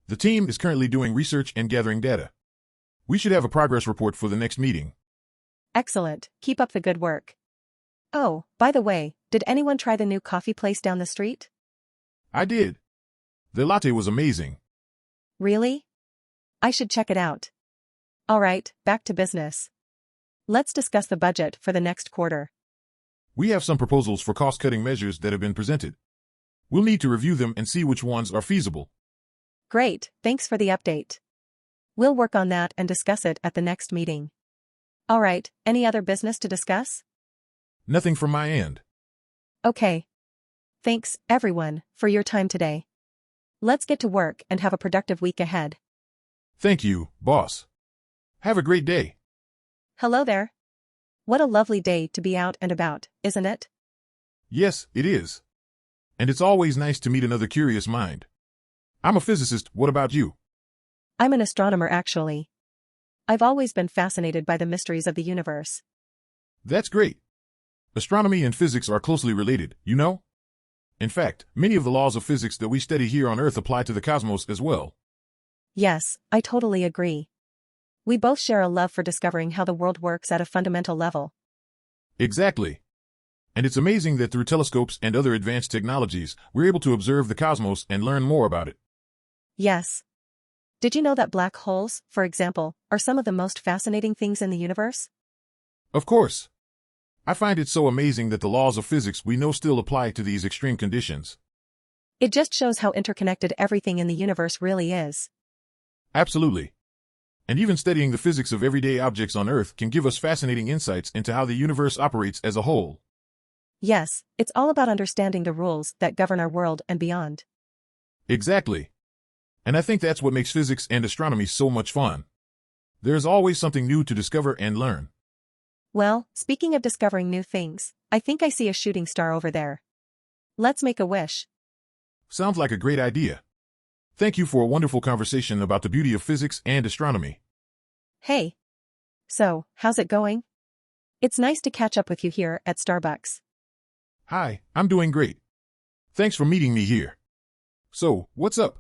S2: The team is currently doing research and gathering data. We should have a progress report for the next meeting.
S1: Excellent, keep up the good work. Oh, by the way, did anyone try the new coffee place down the street?
S2: I did. The latte was amazing.
S1: Really? I should check it out. Alright, back to business. Let's discuss the budget for the next quarter.
S2: We have some proposals for cost-cutting measures that have been presented. We'll need to review them and see which ones are feasible.
S1: Great, thanks for the update. We'll work on that and discuss it at the next meeting. Alright, any other business to discuss?
S2: Nothing from my end.
S1: Okay. Thanks, everyone, for your time today. Let's get to work and have a productive week ahead.
S2: Thank you, boss. Have a great day.
S1: Hello there. What a lovely day to be out and about, isn't it?
S2: Yes, it is. And it's always nice to meet another curious mind. I'm a physicist, what about you?
S1: I'm an astronomer actually. I've always been fascinated by the mysteries of the universe.
S2: That's great. Astronomy and physics are closely related, you know? In fact, many of the laws of physics that we study here on Earth apply to the cosmos as well.
S1: Yes, I totally agree. We both share a love for discovering how the world works at a fundamental level.
S2: Exactly. And it's amazing that through telescopes and other advanced technologies, we're able to observe the cosmos and learn more about it.
S1: Yes. Did you know that black holes, for example, are some of the most fascinating things in the universe?
S2: Of course. I find it so amazing that the laws of physics we know still apply to these extreme conditions.
S1: It just shows how interconnected everything in the universe really is.
S2: Absolutely. And even studying the physics of everyday objects on Earth can give us fascinating insights into how the universe operates as a whole.
S1: Yes, it's all about understanding the rules that govern our world and beyond.
S2: Exactly. And I think that's what makes physics and astronomy so much fun. There's always something new to discover and learn.
S1: Well, speaking of discovering new things, I think I see a shooting star over there. Let's make a wish.
S2: Sounds like a great idea. Thank you for a wonderful conversation about the beauty of physics and astronomy.
S1: Hey. So, how's it going? It's nice to catch up with you here at Starbucks.
S2: Hi, I'm doing great. Thanks for meeting me here. So, what's up?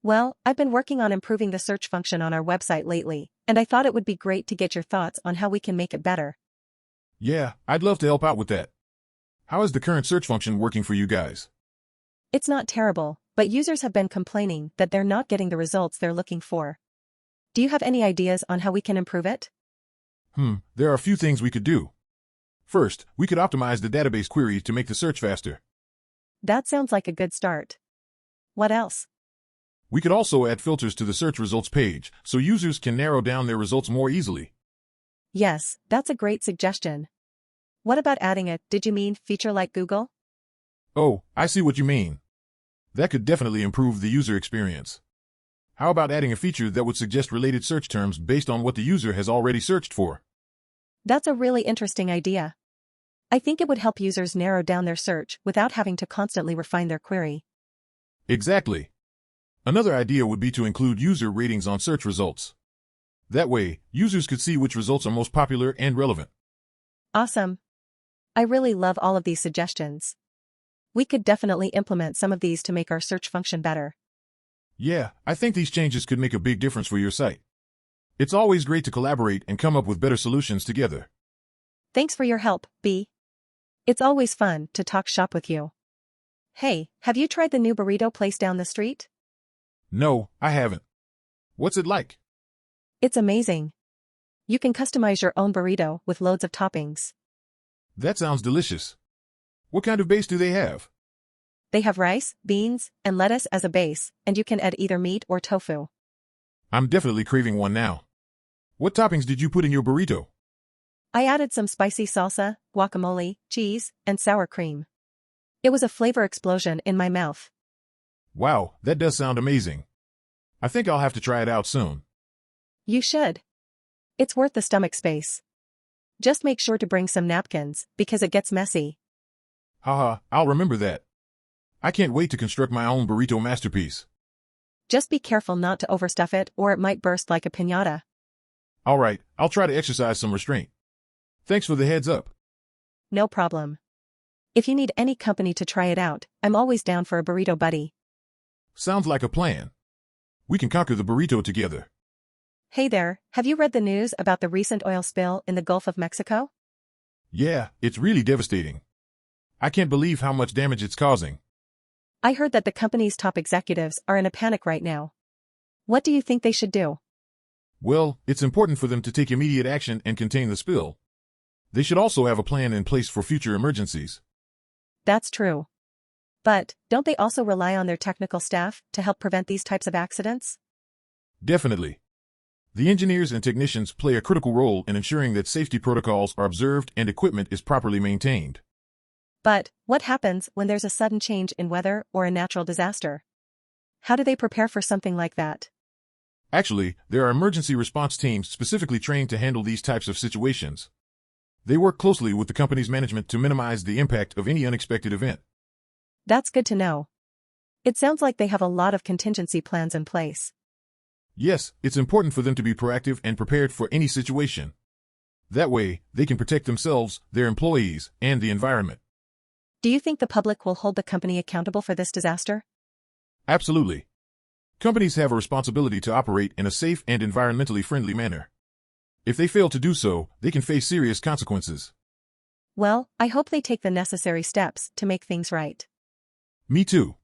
S1: Well, I've been working on improving the search function on our website lately, and I thought it would be great to get your thoughts on how we can make it better.
S2: Yeah, I'd love to help out with that. How is the current search function working for you guys?
S1: It's not terrible, but users have been complaining that they're not getting the results they're looking for. Do you have any ideas on how we can improve it?
S2: There are a few things we could do. First, we could optimize the database query to make the search faster.
S1: That sounds like a good start. What else?
S2: We could also add filters to the search results page, so users can narrow down their results more easily.
S1: Yes, that's a great suggestion. What about adding a, did you mean, feature like Google?
S2: Oh, I see what you mean. That could definitely improve the user experience. How about adding a feature that would suggest related search terms based on what the user has already searched for?
S1: That's a really interesting idea. I think it would help users narrow down their search without having to constantly refine their query.
S2: Exactly. Another idea would be to include user ratings on search results. That way, users could see which results are most popular and relevant.
S1: Awesome. I really love all of these suggestions. We could definitely implement some of these to make our search function better.
S2: Yeah, I think these changes could make a big difference for your site. It's always great to collaborate and come up with better solutions together.
S1: Thanks for your help, B. It's always fun to talk shop with you. Hey, have you tried the new burrito place down the street?
S2: No, I haven't. What's it like?
S1: It's amazing. You can customize your own burrito with loads of toppings.
S2: That sounds delicious. What kind of base do they have?
S1: They have rice, beans, and lettuce as a base, and you can add either meat or tofu.
S2: I'm definitely craving one now. What toppings did you put in your burrito?
S1: I added some spicy salsa, guacamole, cheese, and sour cream. It was a flavor explosion in my mouth.
S2: Wow, that does sound amazing. I think I'll have to try it out soon.
S1: You should. It's worth the stomach space. Just make sure to bring some napkins, because it gets messy.
S2: Haha, I'll remember that. I can't wait to construct my own burrito masterpiece.
S1: Just be careful not to overstuff it or it might burst like a piñata.
S2: All right, I'll try to exercise some restraint. Thanks for the heads up.
S1: No problem. If you need any company to try it out, I'm always down for a burrito buddy.
S2: Sounds like a plan. We can conquer the burrito together.
S1: Hey there, have you read the news about the recent oil spill in the Gulf of Mexico?
S2: Yeah, it's really devastating. I can't believe how much damage it's causing.
S1: I heard that the company's top executives are in a panic right now. What do you think they should do?
S2: Well, it's important for them to take immediate action and contain the spill. They should also have a plan in place for future emergencies.
S1: That's true. But, don't they also rely on their technical staff to help prevent these types of accidents?
S2: Definitely. The engineers and technicians play a critical role in ensuring that safety protocols are observed and equipment is properly maintained.
S1: But, what happens when there's a sudden change in weather or a natural disaster? How do they prepare for something like that?
S2: Actually, there are emergency response teams specifically trained to handle these types of situations. They work closely with the company's management to minimize the impact of any unexpected event.
S1: That's good to know. It sounds like they have a lot of contingency plans in place.
S2: Yes, it's important for them to be proactive and prepared for any situation. That way, they can protect themselves, their employees, and the environment.
S1: Do you think the public will hold the company accountable for this disaster?
S2: Absolutely. Companies have a responsibility to operate in a safe and environmentally friendly manner. If they fail to do so, they can face serious consequences.
S1: Well, I hope they take the necessary steps to make things right.
S2: Me too.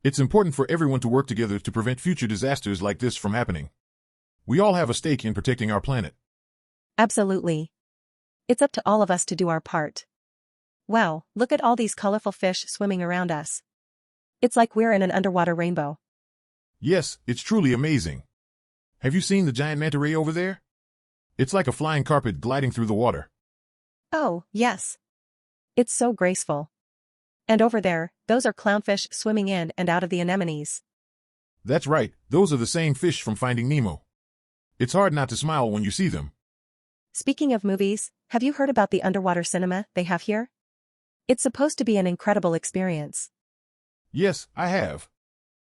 S2: It's important for everyone to work together to prevent future disasters like this from happening. We all have a stake in protecting our planet.
S1: Absolutely. It's up to all of us to do our part. Wow, look at all these colorful fish swimming around us. It's like we're in an underwater rainbow.
S2: Yes, it's truly amazing. Have you seen the giant manta ray over there? It's like a flying carpet gliding through the water.
S1: Oh, yes. It's so graceful. And over there, those are clownfish swimming in and out of the anemones.
S2: That's right, those are the same fish from Finding Nemo. It's hard not to smile when you see them.
S1: Speaking of movies, have you heard about the underwater cinema they have here? It's supposed to be an incredible experience.
S2: Yes, I have.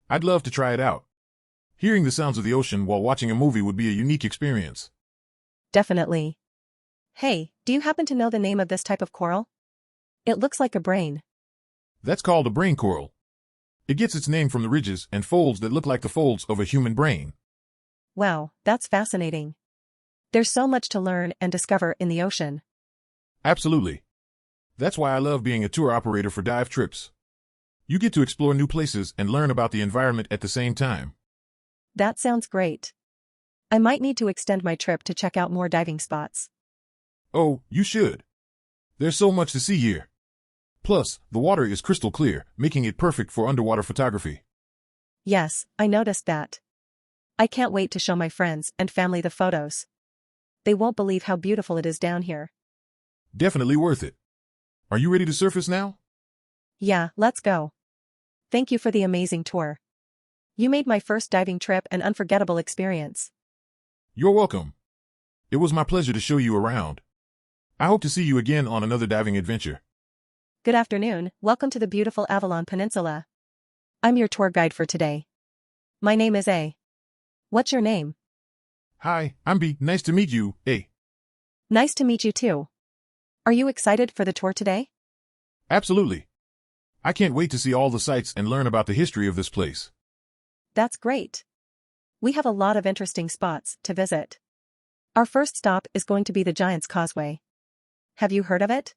S2: I'd love to try it out. Hearing the sounds of the ocean while watching a movie would be a unique experience.
S1: Definitely. Hey, do you happen to know the name of this type of coral? It looks like a brain.
S2: That's called a brain coral. It gets its name from the ridges and folds that look like the folds of a human brain.
S1: Wow, that's fascinating. There's so much to learn and discover in the ocean.
S2: Absolutely. That's why I love being a tour operator for dive trips. You get to explore new places and learn about the environment at the same time.
S1: That sounds great. I might need to extend my trip to check out more diving spots.
S2: Oh, you should. There's so much to see here. Plus, the water is crystal clear, making it perfect for underwater photography.
S1: Yes, I noticed that. I can't wait to show my friends and family the photos. They won't believe how beautiful it is down here.
S2: Definitely worth it. Are you ready to surface now?
S1: Yeah, let's go. Thank you for the amazing tour. You made my first diving trip an unforgettable experience.
S2: You're welcome. It was my pleasure to show you around. I hope to see you again on another diving adventure.
S1: Good afternoon, welcome to the beautiful Avalon Peninsula. I'm your tour guide for today. My name is A. What's your name?
S2: Hi, I'm B. Nice to meet you, A.
S1: Nice to meet you too. Are you excited for the tour today?
S2: Absolutely. I can't wait to see all the sights and learn about the history of this place.
S1: That's great. We have a lot of interesting spots to visit. Our first stop is going to be the Giant's Causeway. Have you heard of it?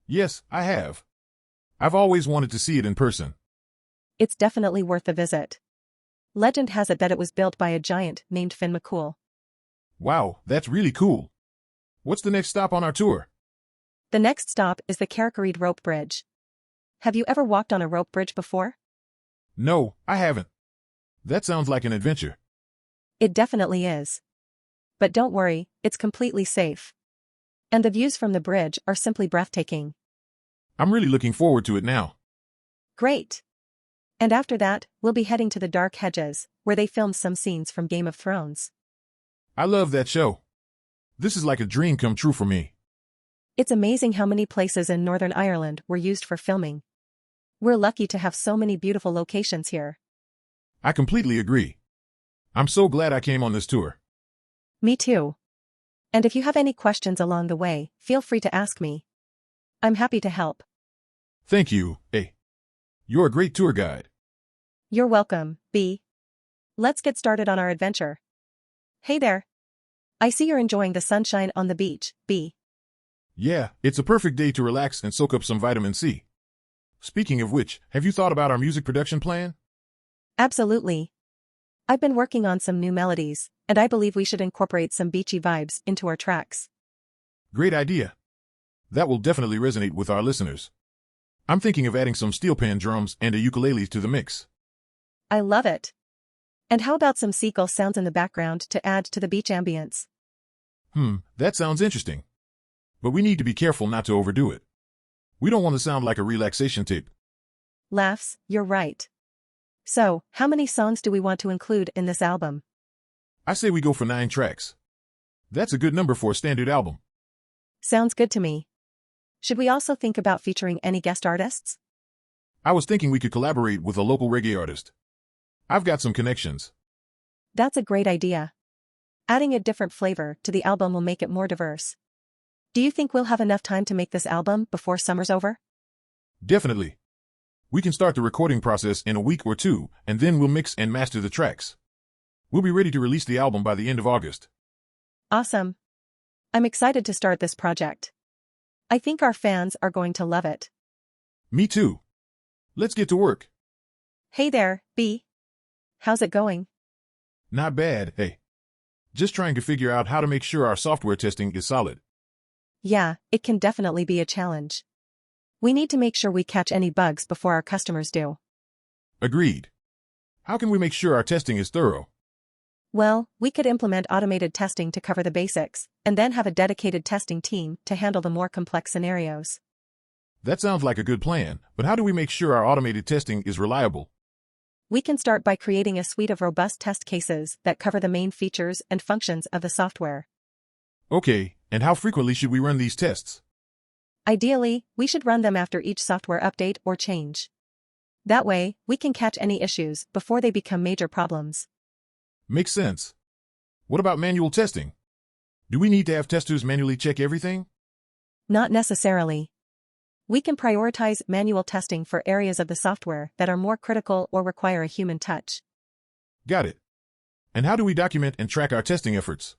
S2: Yes, I have. I've always wanted to see it in person.
S1: It's definitely worth a visit. Legend has it that it was built by a giant named Finn McCool.
S2: Wow, that's really cool. What's the next stop on our tour?
S1: The next stop is the Carrick Rope Bridge. Have you ever walked on a rope bridge before?
S2: No, I haven't. That sounds like an adventure.
S1: It definitely is. But don't worry, it's completely safe. And the views from the bridge are simply breathtaking.
S2: I'm really looking forward to it now.
S1: Great. And after that, we'll be heading to the Dark Hedges, where they filmed some scenes from Game of Thrones.
S2: I love that show. This is like a dream come true for me.
S1: It's amazing how many places in Northern Ireland were used for filming. We're lucky to have so many beautiful locations here.
S2: I completely agree. I'm so glad I came on this tour.
S1: Me too. And if you have any questions along the way, feel free to ask me. I'm happy to help.
S2: Thank you, A. You're a great tour guide.
S1: You're welcome, B. Let's get started on our adventure. Hey there. I see you're enjoying the sunshine on the beach, B.
S2: Yeah, it's a perfect day to relax and soak up some vitamin C. Speaking of which, have you thought about our music production plan?
S1: Absolutely. I've been working on some new melodies, and I believe we should incorporate some beachy vibes into our tracks.
S2: Great idea. That will definitely resonate with our listeners. I'm thinking of adding some steel pan drums and a ukulele to the mix.
S1: I love it. And how about some seagull sounds in the background to add to the beach ambience?
S2: That sounds interesting. But we need to be careful not to overdo it. We don't want to sound like a relaxation tape.
S1: Laughs, you're right. So, how many songs do we want to include in this album?
S2: I say we go for 9 tracks. That's a good number for a standard album.
S1: Sounds good to me. Should we also think about featuring any guest artists?
S2: I was thinking we could collaborate with a local reggae artist. I've got some connections.
S1: That's a great idea. Adding a different flavor to the album will make it more diverse. Do you think we'll have enough time to make this album before summer's over?
S2: Definitely. We can start the recording process in a week or 2, and then we'll mix and master the tracks. We'll be ready to release the album by the end of August.
S1: Awesome. I'm excited to start this project. I think our fans are going to love it.
S2: Me too. Let's get to work.
S1: Hey there, B. How's it going?
S2: Not bad, hey. Just trying to figure out how to make sure our software testing is solid.
S1: Yeah, it can definitely be a challenge. We need to make sure we catch any bugs before our customers do.
S2: Agreed. How can we make sure our testing is thorough?
S1: Well, we could implement automated testing to cover the basics, and then have a dedicated testing team to handle the more complex scenarios.
S2: That sounds like a good plan, but how do we make sure our automated testing is reliable?
S1: We can start by creating a suite of robust test cases that cover the main features and functions of the software.
S2: Okay, and how frequently should we run these tests?
S1: Ideally, we should run them after each software update or change. That way, we can catch any issues before they become major problems.
S2: Makes sense. What about manual testing? Do we need to have testers manually check everything?
S1: Not necessarily. We can prioritize manual testing for areas of the software that are more critical or require a human touch.
S2: Got it. And how do we document and track our testing efforts?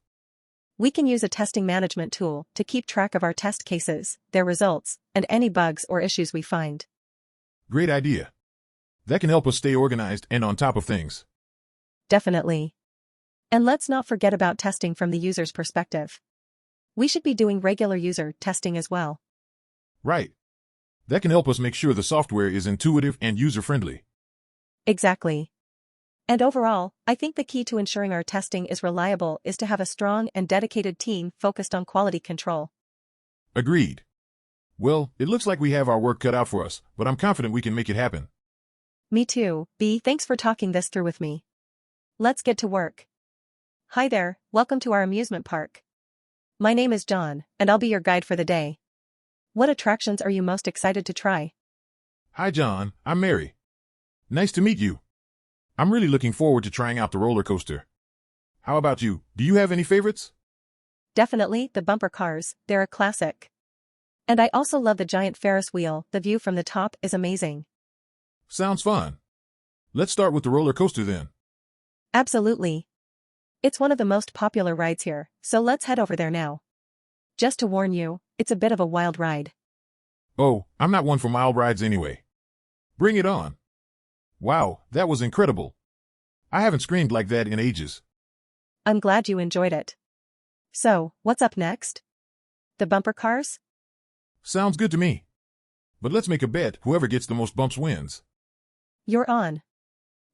S1: We can use a testing management tool to keep track of our test cases, their results, and any bugs or issues we find.
S2: Great idea. That can help us stay organized and on top of things.
S1: Definitely. And let's not forget about testing from the user's perspective. We should be doing regular user testing as well.
S2: Right. That can help us make sure the software is intuitive and user-friendly.
S1: Exactly. And overall, I think the key to ensuring our testing is reliable is to have a strong and dedicated team focused on quality control.
S2: Agreed. Well, it looks like we have our work cut out for us, but I'm confident we can make it happen.
S1: Me too, B. Thanks for talking this through with me. Let's get to work. Hi there, welcome to our amusement park. My name is John, and I'll be your guide for the day. What attractions are you most excited to try?
S2: Hi John, I'm Mary. Nice to meet you. I'm really looking forward to trying out the roller coaster. How about you? Do you have any favorites?
S1: Definitely the bumper cars, they're a classic. And I also love the giant Ferris wheel, the view from the top is amazing.
S2: Sounds fun. Let's start with the roller coaster then.
S1: Absolutely. It's one of the most popular rides here, so let's head over there now. Just to warn you, it's a bit of a wild ride.
S2: Oh, I'm not one for mild rides anyway. Bring it on. Wow, that was incredible. I haven't screamed like that in ages.
S1: I'm glad you enjoyed it. So, what's up next? The bumper cars?
S2: Sounds good to me. But let's make a bet, whoever gets the most bumps wins.
S1: You're on.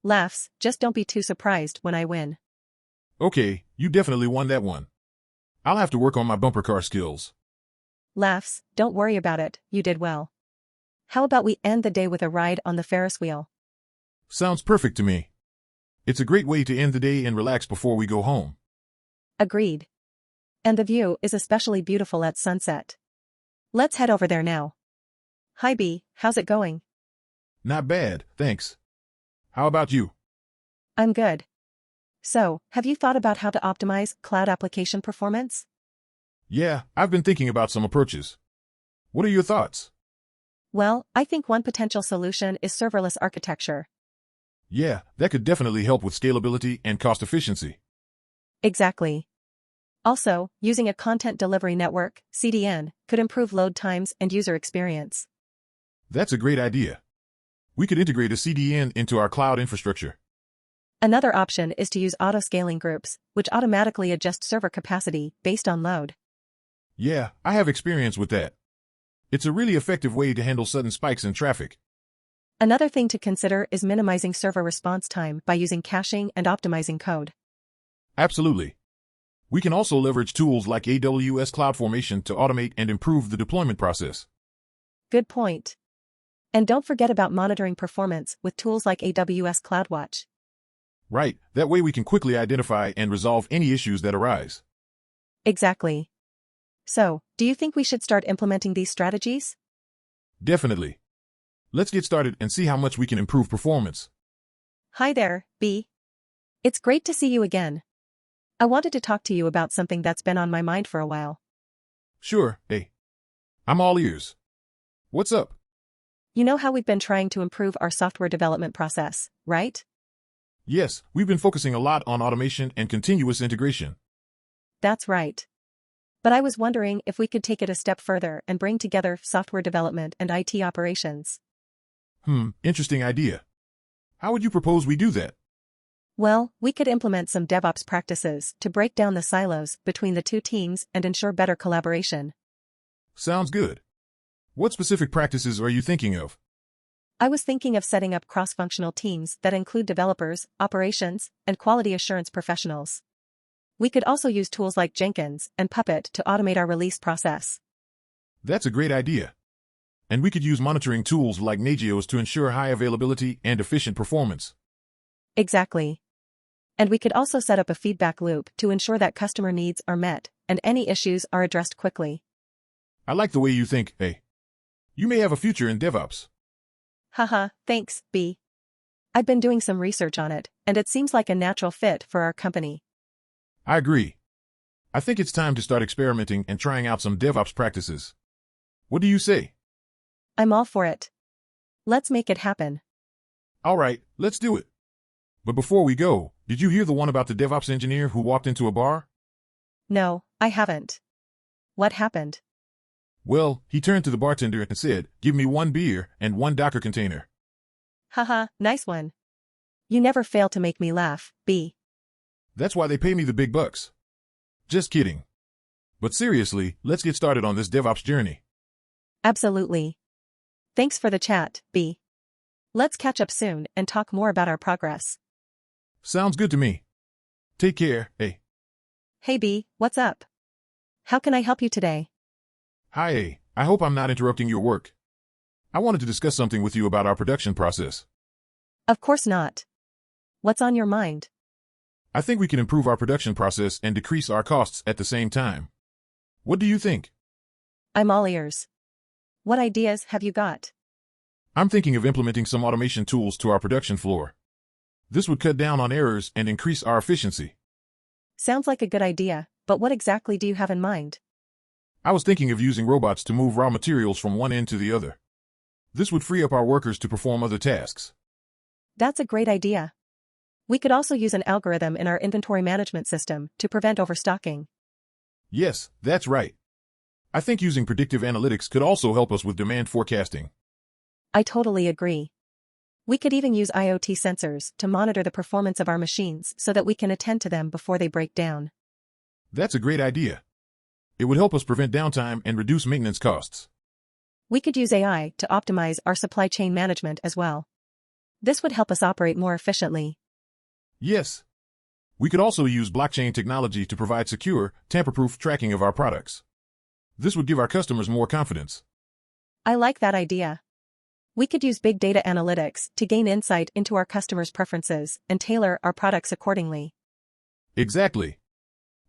S1: Laughs, just don't be too surprised when I win.
S2: Okay, you definitely won that one. I'll have to work on my bumper car skills.
S1: Laughs, don't worry about it, you did well. How about we end the day with a ride on the Ferris wheel?
S2: Sounds perfect to me. It's a great way to end the day and relax before we go home.
S1: Agreed. And the view is especially beautiful at sunset. Let's head over there now. Hi B, how's it going?
S2: Not bad, thanks. How about you?
S1: I'm good. So, have you thought about how to optimize cloud application performance?
S2: Yeah, I've been thinking about some approaches. What are your thoughts?
S1: Well, I think one potential solution is serverless architecture.
S2: Yeah, that could definitely help with scalability and cost efficiency.
S1: Exactly. Also, using a content delivery network, CDN, could improve load times and user experience.
S2: That's a great idea. We could integrate a CDN into our cloud infrastructure.
S1: Another option is to use auto-scaling groups, which automatically adjust server capacity based on load.
S2: Yeah, I have experience with that. It's a really effective way to handle sudden spikes in traffic.
S1: Another thing to consider is minimizing server response time by using caching and optimizing code.
S2: Absolutely. We can also leverage tools like AWS CloudFormation to automate and improve the deployment process.
S1: Good point. And don't forget about monitoring performance with tools like AWS CloudWatch.
S2: Right, that way we can quickly identify and resolve any issues that arise.
S1: Exactly. So, do you think we should start implementing these strategies?
S2: Definitely. Let's get started and see how much we can improve performance.
S1: Hi there, B. It's great to see you again. I wanted to talk to you about something that's been on my mind for a while.
S2: Sure, hey. I'm all ears. What's up?
S1: You know how we've been trying to improve our software development process, right?
S2: Yes, we've been focusing a lot on automation and continuous integration.
S1: That's right. But I was wondering if we could take it a step further and bring together software development and IT operations.
S2: Interesting idea. How would you propose we do that?
S1: Well, we could implement some DevOps practices to break down the silos between the two teams and ensure better collaboration.
S2: Sounds good. What specific practices are you thinking of?
S1: I was thinking of setting up cross-functional teams that include developers, operations, and quality assurance professionals. We could also use tools like Jenkins and Puppet to automate our release process.
S2: That's a great idea. And we could use monitoring tools like Nagios to ensure high availability and efficient performance.
S1: Exactly. And we could also set up a feedback loop to ensure that customer needs are met and any issues are addressed quickly.
S2: I like the way you think, hey. You may have a future in DevOps.
S1: Haha, thanks, B. I've been doing some research on it, and it seems like a natural fit for our company.
S2: I agree. I think it's time to start experimenting and trying out some DevOps practices. What do you say?
S1: I'm all for it. Let's make it happen.
S2: All right, let's do it. But before we go, did you hear the one about the DevOps engineer who walked into a bar?
S1: No, I haven't. What happened?
S2: Well, he turned to the bartender and said, "Give me 1 beer and 1 Docker container."
S1: Haha, nice one. You never fail to make me laugh, B.
S2: That's why they pay me the big bucks. Just kidding. But seriously, let's get started on this DevOps journey.
S1: Absolutely. Thanks for the chat, B. Let's catch up soon and talk more about our progress.
S2: Sounds good to me. Take care, hey.
S1: Hey B, what's up? How can I help you today?
S2: Hi, A. I hope I'm not interrupting your work. I wanted to discuss something with you about our production process.
S1: Of course not. What's on your mind?
S2: I think we can improve our production process and decrease our costs at the same time. What do you think?
S1: I'm all ears. What ideas have you got?
S2: I'm thinking of implementing some automation tools to our production floor. This would cut down on errors and increase our efficiency.
S1: Sounds like a good idea, but what exactly do you have in mind?
S2: I was thinking of using robots to move raw materials from one end to the other. This would free up our workers to perform other tasks.
S1: That's a great idea. We could also use an algorithm in our inventory management system to prevent overstocking.
S2: Yes, that's right. I think using predictive analytics could also help us with demand forecasting.
S1: I totally agree. We could even use IoT sensors to monitor the performance of our machines so that we can attend to them before they break down.
S2: That's a great idea. It would help us prevent downtime and reduce maintenance costs.
S1: We could use AI to optimize our supply chain management as well. This would help us operate more efficiently.
S2: Yes. We could also use blockchain technology to provide secure, tamper-proof tracking of our products. This would give our customers more confidence.
S1: I like that idea. We could use big data analytics to gain insight into our customers' preferences and tailor our products accordingly.
S2: Exactly.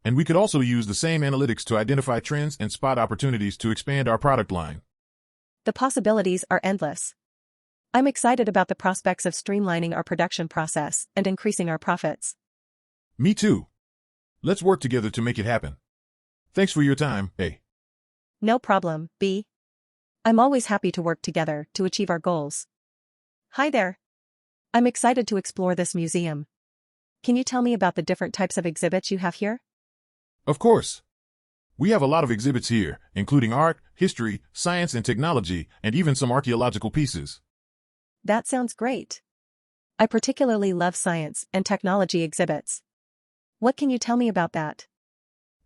S2: And we could also use the same analytics to identify trends and spot opportunities to expand our product line.
S1: The possibilities are endless. I'm excited about the prospects of streamlining our production process and increasing our profits.
S2: Me too. Let's work together to make it happen. Thanks for your time, A.
S1: No problem, B. I'm always happy to work together to achieve our goals. Hi there. I'm excited to explore this museum. Can you tell me about the different types of exhibits you have here?
S2: Of course. We have a lot of exhibits here, including art, history, science and technology, and even some archaeological pieces.
S1: That sounds great. I particularly love science and technology exhibits. What can you tell me about that?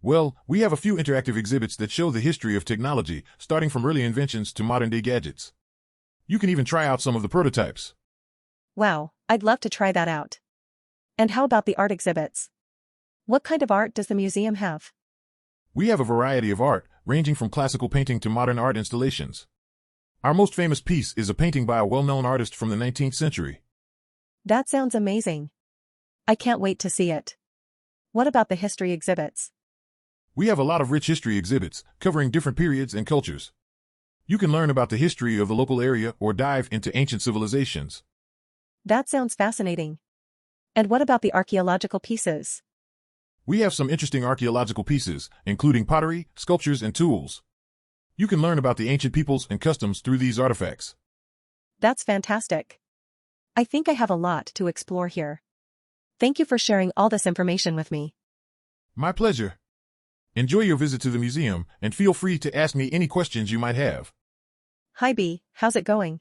S2: Well, we have a few interactive exhibits that show the history of technology, starting from early inventions to modern-day gadgets. You can even try out some of the prototypes.
S1: Wow, I'd love to try that out. And how about the art exhibits? What kind of art does the museum have?
S2: We have a variety of art, ranging from classical painting to modern art installations. Our most famous piece is a painting by a well-known artist from the 19th century.
S1: That sounds amazing. I can't wait to see it. What about the history exhibits?
S2: We have a lot of rich history exhibits, covering different periods and cultures. You can learn about the history of the local area or dive into ancient civilizations.
S1: That sounds fascinating. And what about the archaeological pieces?
S2: We have some interesting archaeological pieces, including pottery, sculptures, and tools. You can learn about the ancient peoples and customs through these artifacts.
S1: That's fantastic. I think I have a lot to explore here. Thank you for sharing all this information with me.
S2: My pleasure. Enjoy your visit to the museum, and feel free to ask me any questions you might have.
S1: Hi B, how's it going?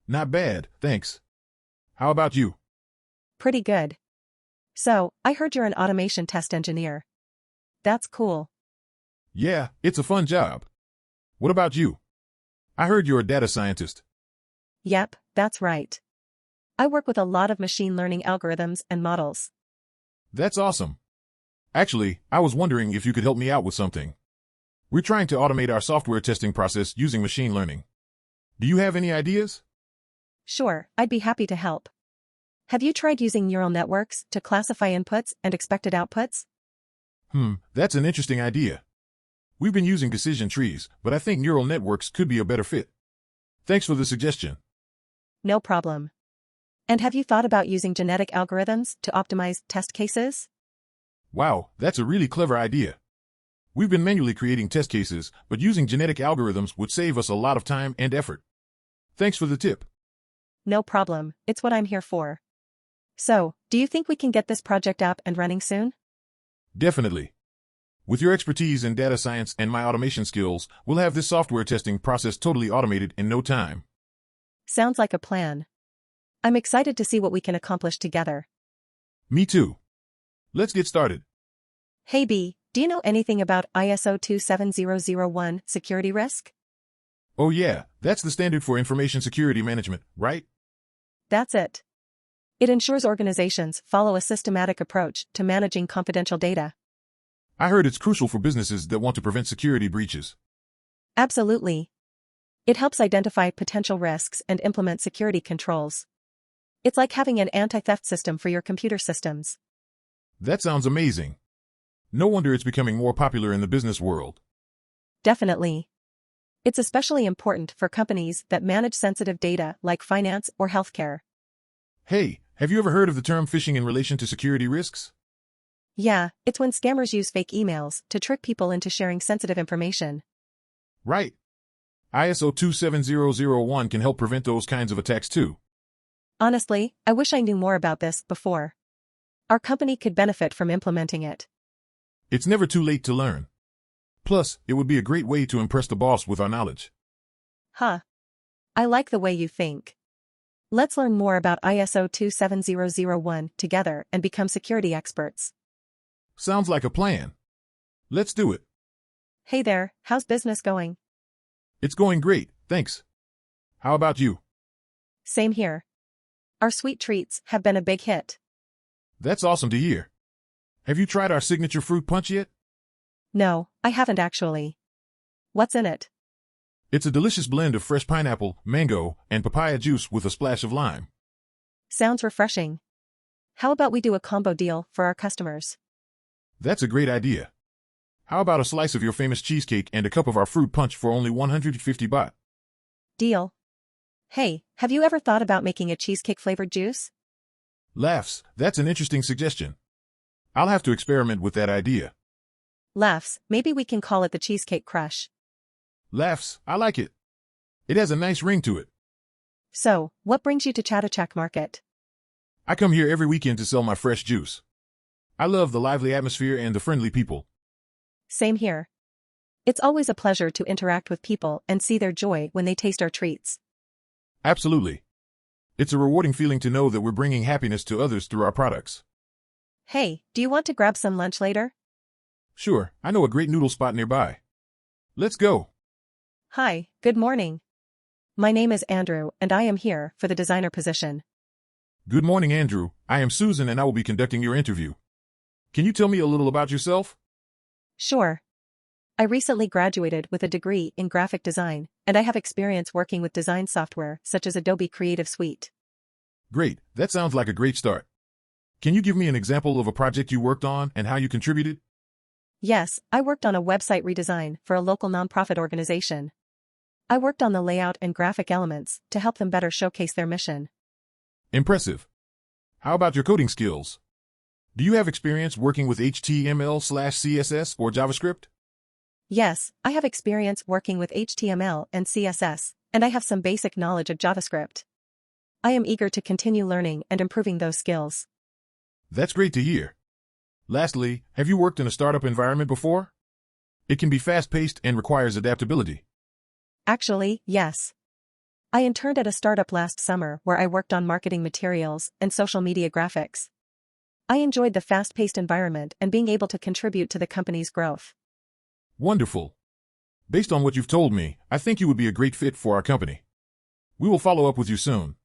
S2: Not bad, thanks. How about you?
S1: Pretty good. So, I heard you're an automation test engineer. That's cool.
S2: Yeah, it's a fun job. What about you? I heard you're a data scientist.
S1: Yep, that's right. I work with a lot of machine learning algorithms and models.
S2: That's awesome. Actually, I was wondering if you could help me out with something. We're trying to automate our software testing process using machine learning. Do you have any ideas?
S1: Sure, I'd be happy to help. Have you tried using neural networks to classify inputs and expected outputs?
S2: That's an interesting idea. We've been using decision trees, but I think neural networks could be a better fit. Thanks for the suggestion.
S1: No problem. And have you thought about using genetic algorithms to optimize test cases?
S2: Wow, that's a really clever idea. We've been manually creating test cases, but using genetic algorithms would save us a lot of time and effort. Thanks for the tip.
S1: No problem, it's what I'm here for. So, do you think we can get this project up and running soon?
S2: Definitely. With your expertise in data science and my automation skills, we'll have this software testing process totally automated in no time.
S1: Sounds like a plan. I'm excited to see what we can accomplish together.
S2: Me too. Let's get started.
S1: Hey B, do you know anything about ISO 27001 security risk?
S2: Oh yeah, that's the standard for information security management, right?
S1: That's it. It ensures organizations follow a systematic approach to managing confidential data.
S2: I heard it's crucial for businesses that want to prevent security breaches.
S1: Absolutely. It helps identify potential risks and implement security controls. It's like having an anti-theft system for your computer systems.
S2: That sounds amazing. No wonder it's becoming more popular in the business world.
S1: Definitely. It's especially important for companies that manage sensitive data like finance or healthcare.
S2: Hey, have you ever heard of the term phishing in relation to security risks?
S1: Yeah, it's when scammers use fake emails to trick people into sharing sensitive information.
S2: Right. ISO 27001 can help prevent those kinds of attacks too.
S1: Honestly, I wish I knew more about this before. Our company could benefit from implementing it.
S2: It's never too late to learn. Plus, it would be a great way to impress the boss with our knowledge.
S1: Huh. I like the way you think. Let's learn more about ISO 27001 together and become security experts.
S2: Sounds like a plan. Let's do it.
S1: Hey there, how's business going?
S2: It's going great, thanks. How about you?
S1: Same here. Our sweet treats have been a big hit.
S2: That's awesome to hear. Have you tried our signature fruit punch yet?
S1: No, I haven't actually. What's in it?
S2: It's a delicious blend of fresh pineapple, mango, and papaya juice with a splash of lime.
S1: Sounds refreshing. How about we do a combo deal for our customers?
S2: That's a great idea. How about a slice of your famous cheesecake and a cup of our fruit punch for only 150 baht?
S1: Deal. Hey, have you ever thought about making a cheesecake-flavored juice?
S2: Laughs, that's an interesting suggestion. I'll have to experiment with that idea.
S1: Laughs, maybe we can call it the Cheesecake Crush.
S2: Laughs, I like it. It has a nice ring to it.
S1: So, what brings you to Chattachak Market?
S2: I come here every weekend to sell my fresh juice. I love the lively atmosphere and the friendly people.
S1: Same here. It's always a pleasure to interact with people and see their joy when they taste our treats.
S2: Absolutely. It's a rewarding feeling to know that we're bringing happiness to others through our products.
S1: Hey, do you want to grab some lunch later?
S2: Sure, I know a great noodle spot nearby. Let's go.
S1: Hi, good morning. My name is Andrew and I am here for the designer position.
S2: Good morning, Andrew. I am Susan and I will be conducting your interview. Can you tell me a little about yourself?
S1: Sure. I recently graduated with a degree in graphic design, and I have experience working with design software such as Adobe Creative Suite.
S2: Great, that sounds like a great start. Can you give me an example of a project you worked on and how you contributed?
S1: Yes, I worked on a website redesign for a local nonprofit organization. I worked on the layout and graphic elements to help them better showcase their mission.
S2: Impressive. How about your coding skills? Do you have experience working with HTML/CSS or JavaScript?
S1: Yes, I have experience working with HTML and CSS, and I have some basic knowledge of JavaScript. I am eager to continue learning and improving those skills.
S2: That's great to hear. Lastly, have you worked in a startup environment before? It can be fast-paced and requires adaptability.
S1: Actually, yes. I interned at a startup last summer where I worked on marketing materials and social media graphics. I enjoyed the fast-paced environment and being able to contribute to the company's growth.
S2: Wonderful. Based on what you've told me, I think you would be a great fit for our company. We will follow up with you soon.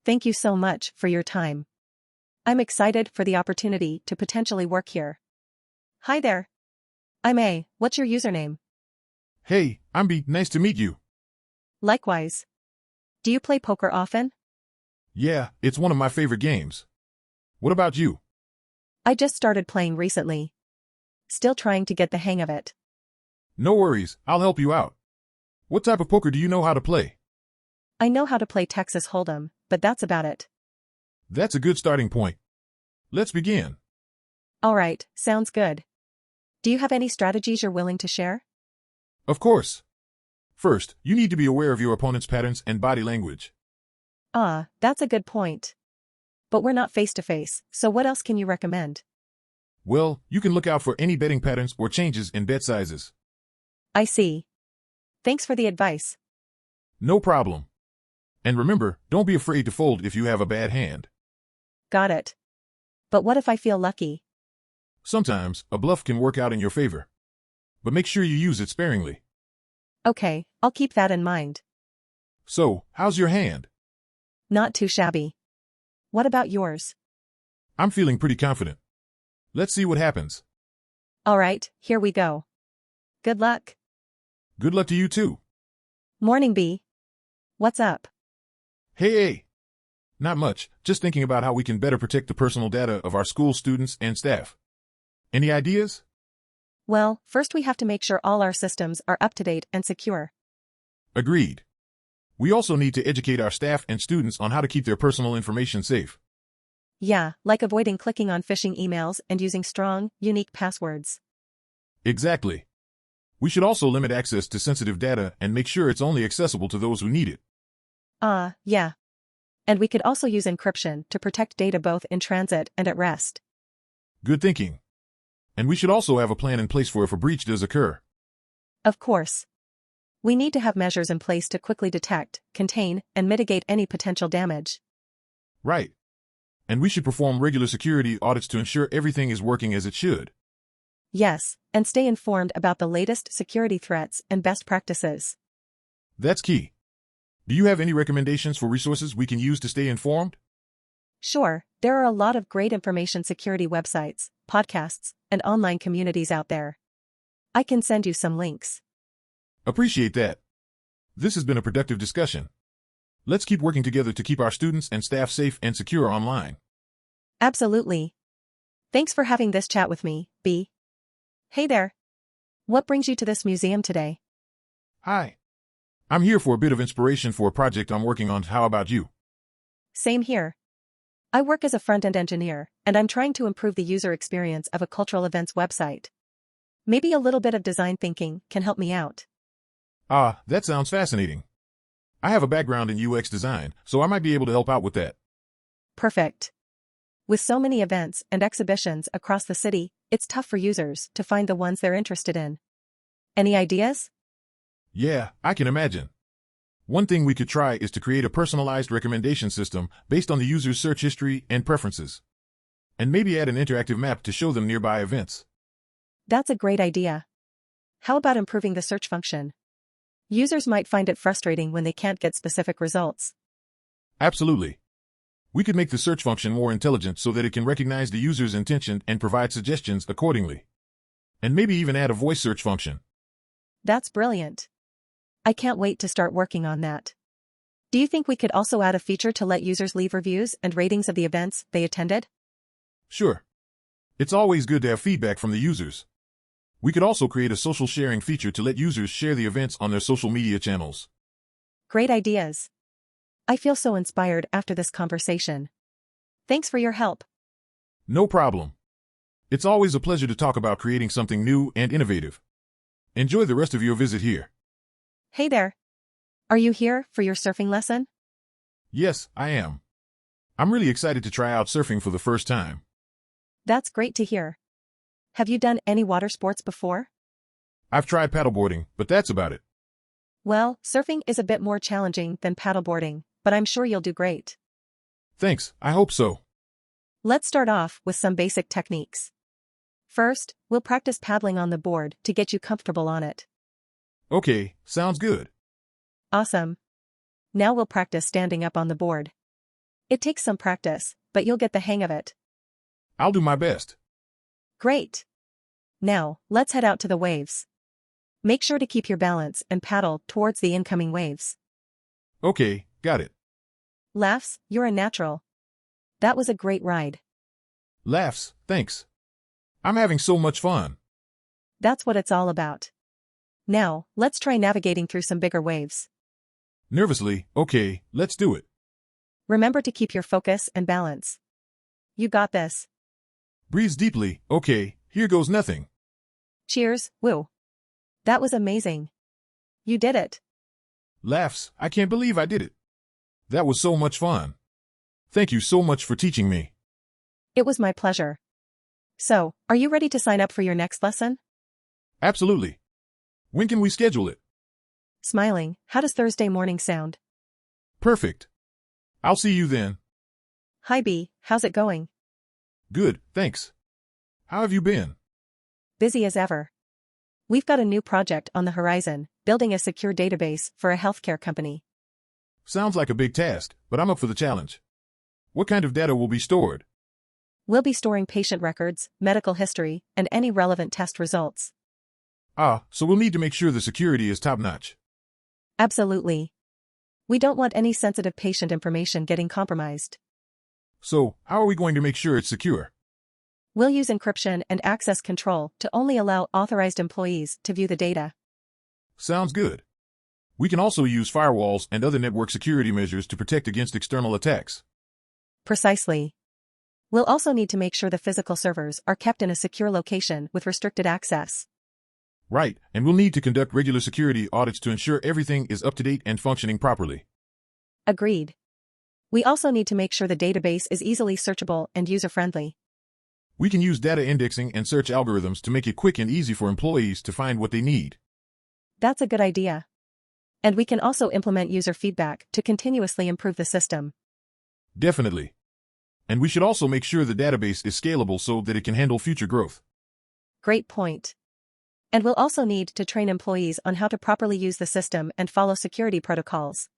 S1: Thank you so much for your time. I'm excited for the opportunity to potentially work here. Hi there. I'm A. What's your username?
S2: Hey, I'm B. Nice to meet you.
S1: Likewise. Do you play poker often?
S2: Yeah, it's one of my favorite games. What about you?
S1: I just started playing recently. Still trying to get the hang of it.
S2: No worries, I'll help you out. What type of poker do you know how to play?
S1: I know how to play Texas Hold'em, but that's about it.
S2: That's a good starting point. Let's begin.
S1: Alright, sounds good. Do you have any strategies you're willing to share?
S2: Of course. First, you need to be aware of your opponent's patterns and body language.
S1: That's a good point. But we're not face-to-face, so what else can you recommend?
S2: Well, you can look out for any betting patterns or changes in bet sizes.
S1: I see. Thanks for the advice.
S2: No problem. And remember, don't be afraid to fold if you have a bad hand.
S1: Got it. But what if I feel lucky?
S2: Sometimes, a bluff can work out in your favor. But make sure you use it sparingly.
S1: Okay, I'll keep that in mind.
S2: So, how's your hand?
S1: Not too shabby. What about yours?
S2: I'm feeling pretty confident. Let's see what happens.
S1: Alright, here we go. Good luck.
S2: Good luck to you too.
S1: Morning, B. What's up?
S2: Hey! Not much, just thinking about how we can better protect the personal data of our school students and staff. Any ideas?
S1: Well, first we have to make sure all our systems are up to date and secure.
S2: Agreed. We also need to educate our staff and students on how to keep their personal information safe.
S1: Yeah, like avoiding clicking on phishing emails and using strong, unique passwords.
S2: Exactly. We should also limit access to sensitive data and make sure it's only accessible to those who need it.
S1: Yeah. And we could also use encryption to protect data both in transit and at rest.
S2: Good thinking. And we should also have a plan in place for if a breach does occur.
S1: Of course. We need to have measures in place to quickly detect, contain, and mitigate any potential damage.
S2: Right. And we should perform regular security audits to ensure everything is working as it should.
S1: Yes, and stay informed about the latest security threats and best practices.
S2: That's key. Do you have any recommendations for resources we can use to stay informed?
S1: Sure, there are a lot of great information security websites, podcasts, and online communities out there. I can send you some links.
S2: Appreciate that. This has been a productive discussion. Let's keep working together to keep our students and staff safe and secure online.
S1: Absolutely. Thanks for having this chat with me, B. Hey there. What brings you to this museum today?
S2: Hi. I'm here for a bit of inspiration for a project I'm working on. How about you?
S1: Same here. I work as a front-end engineer, and I'm trying to improve the user experience of a cultural events website. Maybe a little bit of design thinking can help me out.
S2: Ah, that sounds fascinating. I have a background in UX design, so I might be able to help out with that.
S1: Perfect. With so many events and exhibitions across the city, it's tough for users to find the ones they're interested in. Any ideas?
S2: Yeah, I can imagine. One thing we could try is to create a personalized recommendation system based on the user's search history and preferences. And maybe add an interactive map to show them nearby events.
S1: That's a great idea. How about improving the search function? Users might find it frustrating when they can't get specific results.
S2: Absolutely. We could make the search function more intelligent so that it can recognize the user's intention and provide suggestions accordingly. And maybe even add a voice search function.
S1: That's brilliant. I can't wait to start working on that. Do you think we could also add a feature to let users leave reviews and ratings of the events they attended?
S2: Sure. It's always good to have feedback from the users. We could also create a social sharing feature to let users share the events on their social media channels.
S1: Great ideas. I feel so inspired after this conversation. Thanks for your help.
S2: No problem. It's always a pleasure to talk about creating something new and innovative. Enjoy the rest of your visit here.
S1: Hey there. Are you here for your surfing lesson?
S2: Yes, I am. I'm really excited to try out surfing for the first time.
S1: That's great to hear. Have you done any water sports before?
S2: I've tried paddleboarding, but that's about it.
S1: Well, surfing is a bit more challenging than paddleboarding, but I'm sure you'll do great.
S2: Thanks, I hope so.
S1: Let's start off with some basic techniques. First, we'll practice paddling on the board to get you comfortable on it.
S2: Okay, sounds good.
S1: Awesome. Now we'll practice standing up on the board. It takes some practice, but you'll get the hang of it.
S2: I'll do my best.
S1: Great. Now, let's head out to the waves. Make sure to keep your balance and paddle towards the incoming waves.
S2: Okay, got it.
S1: Laughs, you're a natural. That was a great ride.
S2: Laughs, thanks. I'm having so much fun.
S1: That's what it's all about. Now, let's try navigating through some bigger waves.
S2: Nervously, okay, let's do it.
S1: Remember to keep your focus and balance. You got this.
S2: Breathe deeply, okay, here goes nothing.
S1: Cheers, woo. That was amazing. You did it.
S2: Laughs, I can't believe I did it. That was so much fun. Thank you so much for teaching me.
S1: It was my pleasure. So, are you ready to sign up for your next lesson?
S2: Absolutely. When can we schedule it?
S1: Smiling, how does Thursday morning sound?
S2: Perfect. I'll see you then.
S1: Hi B, how's it going?
S2: Good, thanks. How have you been?
S1: Busy as ever. We've got a new project on the horizon, building a secure database for a healthcare company.
S2: Sounds like a big task, but I'm up for the challenge. What kind of data will be stored?
S1: We'll be storing patient records, medical history, and any relevant test results.
S2: Ah, so we'll need to make sure the security is top-notch.
S1: Absolutely. We don't want any sensitive patient information getting compromised.
S2: So, how are we going to make sure it's secure?
S1: We'll use encryption and access control to only allow authorized employees to view the data.
S2: Sounds good. We can also use firewalls and other network security measures to protect against external attacks.
S1: Precisely. We'll also need to make sure the physical servers are kept in a secure location with restricted access.
S2: Right, and we'll need to conduct regular security audits to ensure everything is up to date and functioning properly.
S1: Agreed. We also need to make sure the database is easily searchable and user-friendly.
S2: We can use data indexing and search algorithms to make it quick and easy for employees to find what they need.
S1: That's a good idea. And we can also implement user feedback to continuously improve the system.
S2: Definitely. And we should also make sure the database is scalable so that it can handle future growth.
S1: Great point. And we'll also need to train employees on how to properly use the system and follow security protocols.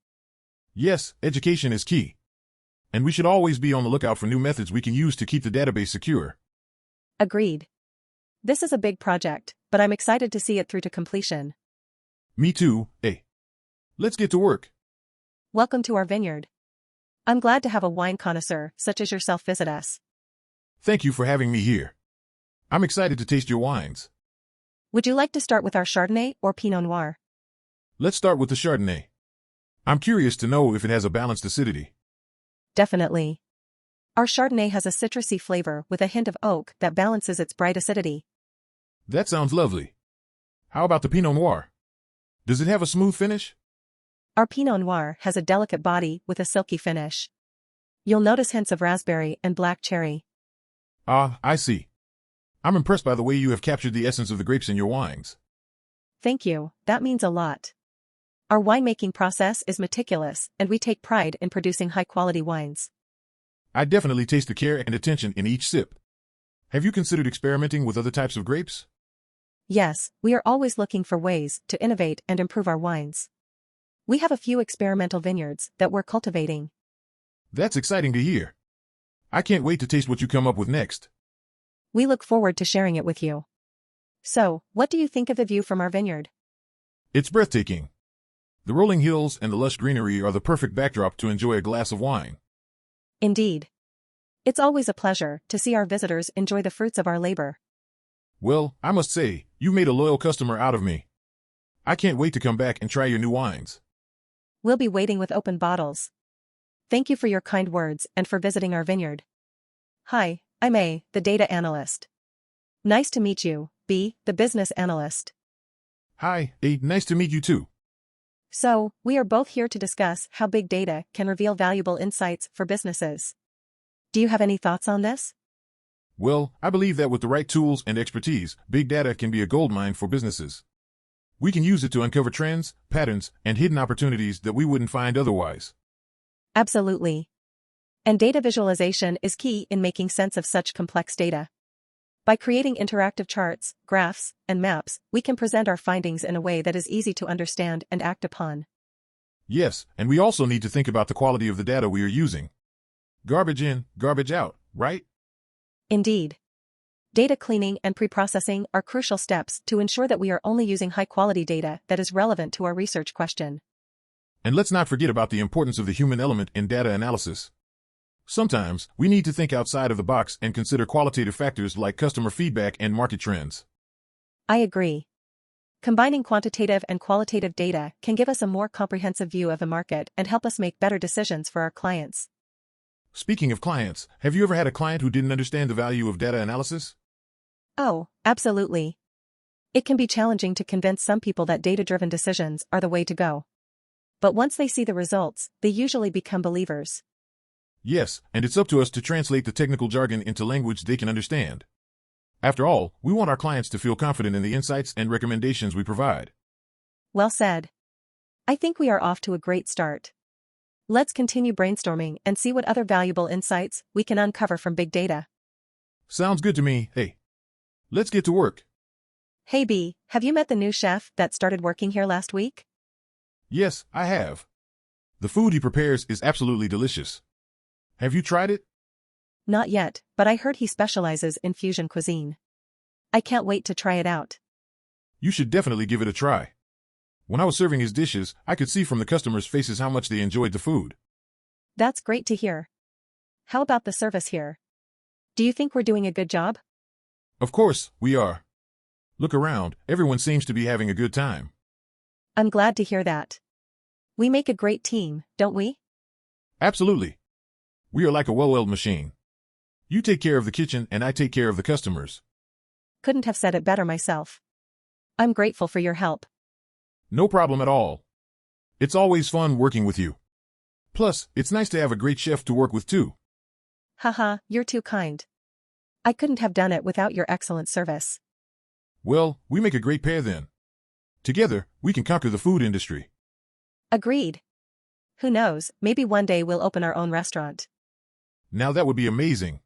S2: Yes, education is key. And we should always be on the lookout for new methods we can use to keep the database secure.
S1: Agreed. This is a big project, but I'm excited to see it through to completion.
S2: Me too, hey. Let's get to work.
S1: Welcome to our vineyard. I'm glad to have a wine connoisseur such as yourself visit us.
S2: Thank you for having me here. I'm excited to taste your wines.
S1: Would you like to start with our Chardonnay or Pinot Noir?
S2: Let's start with the Chardonnay. I'm curious to know if it has a balanced acidity.
S1: Definitely. Our Chardonnay has a citrusy flavor with a hint of oak that balances its bright acidity.
S2: That sounds lovely. How about the Pinot Noir? Does it have a smooth finish?
S1: Our Pinot Noir has a delicate body with a silky finish. You'll notice hints of raspberry and black cherry.
S2: Ah, I see. I'm impressed by the way you have captured the essence of the grapes in your wines.
S1: Thank you, that means a lot. Our winemaking process is meticulous, and we take pride in producing high-quality wines.
S2: I definitely taste the care and attention in each sip. Have you considered experimenting with other types of grapes?
S1: Yes, we are always looking for ways to innovate and improve our wines. We have a few experimental vineyards that we're cultivating.
S2: That's exciting to hear. I can't wait to taste what you come up with next.
S1: We look forward to sharing it with you. So, what do you think of the view from our vineyard?
S2: It's breathtaking. The rolling hills and the lush greenery are the perfect backdrop to enjoy a glass of wine.
S1: Indeed. It's always a pleasure to see our visitors enjoy the fruits of our labor.
S2: Well, I must say, you made a loyal customer out of me. I can't wait to come back and try your new wines.
S1: We'll be waiting with open bottles. Thank you for your kind words and for visiting our vineyard. Hi, I'm A, the data analyst. Nice to meet you, B, the business analyst.
S2: Hi, A, nice to meet you too.
S1: So, we are both here to discuss how big data can reveal valuable insights for businesses. Do you have any thoughts on this?
S2: Well, I believe that with the right tools and expertise, big data can be a goldmine for businesses. We can use it to uncover trends, patterns, and hidden opportunities that we wouldn't find otherwise.
S1: Absolutely. And data visualization is key in making sense of such complex data. By creating interactive charts, graphs, and maps, we can present our findings in a way that is easy to understand and act upon.
S2: Yes, and we also need to think about the quality of the data we are using. Garbage in, garbage out, right?
S1: Indeed. Data cleaning and preprocessing are crucial steps to ensure that we are only using high-quality data that is relevant to our research question.
S2: And let's not forget about the importance of the human element in data analysis. Sometimes, we need to think outside of the box and consider qualitative factors like customer feedback and market trends.
S1: I agree. Combining quantitative and qualitative data can give us a more comprehensive view of the market and help us make better decisions for our clients.
S2: Speaking of clients, have you ever had a client who didn't understand the value of data analysis?
S1: Oh, absolutely. It can be challenging to convince some people that data-driven decisions are the way to go. But once they see the results, they usually become believers.
S2: Yes, and it's up to us to translate the technical jargon into language they can understand. After all, we want our clients to feel confident in the insights and recommendations we provide.
S1: Well said. I think we are off to a great start. Let's continue brainstorming and see what other valuable insights we can uncover from big data.
S2: Sounds good to me. Hey, let's get to work.
S1: Hey B, have you met the new chef that started working here last week?
S2: Yes, I have. The food he prepares is absolutely delicious. Have you tried it?
S1: Not yet, but I heard he specializes in fusion cuisine. I can't wait to try it out.
S2: You should definitely give it a try. When I was serving his dishes, I could see from the customers' faces how much they enjoyed the food.
S1: That's great to hear. How about the service here? Do you think we're doing a good job?
S2: Of course, we are. Look around, everyone seems to be having a good time.
S1: I'm glad to hear that. We make a great team, don't we?
S2: Absolutely. We are like a well-oiled machine. You take care of the kitchen and I take care of the customers.
S1: Couldn't have said it better myself. I'm grateful for your help.
S2: No problem at all. It's always fun working with you. Plus, it's nice to have a great chef to work with too.
S1: Haha, you're too kind. I couldn't have done it without your excellent service.
S2: Well, we make a great pair then. Together, we can conquer the food industry.
S1: Agreed. Who knows, maybe one day we'll open our own restaurant.
S2: Now that would be amazing.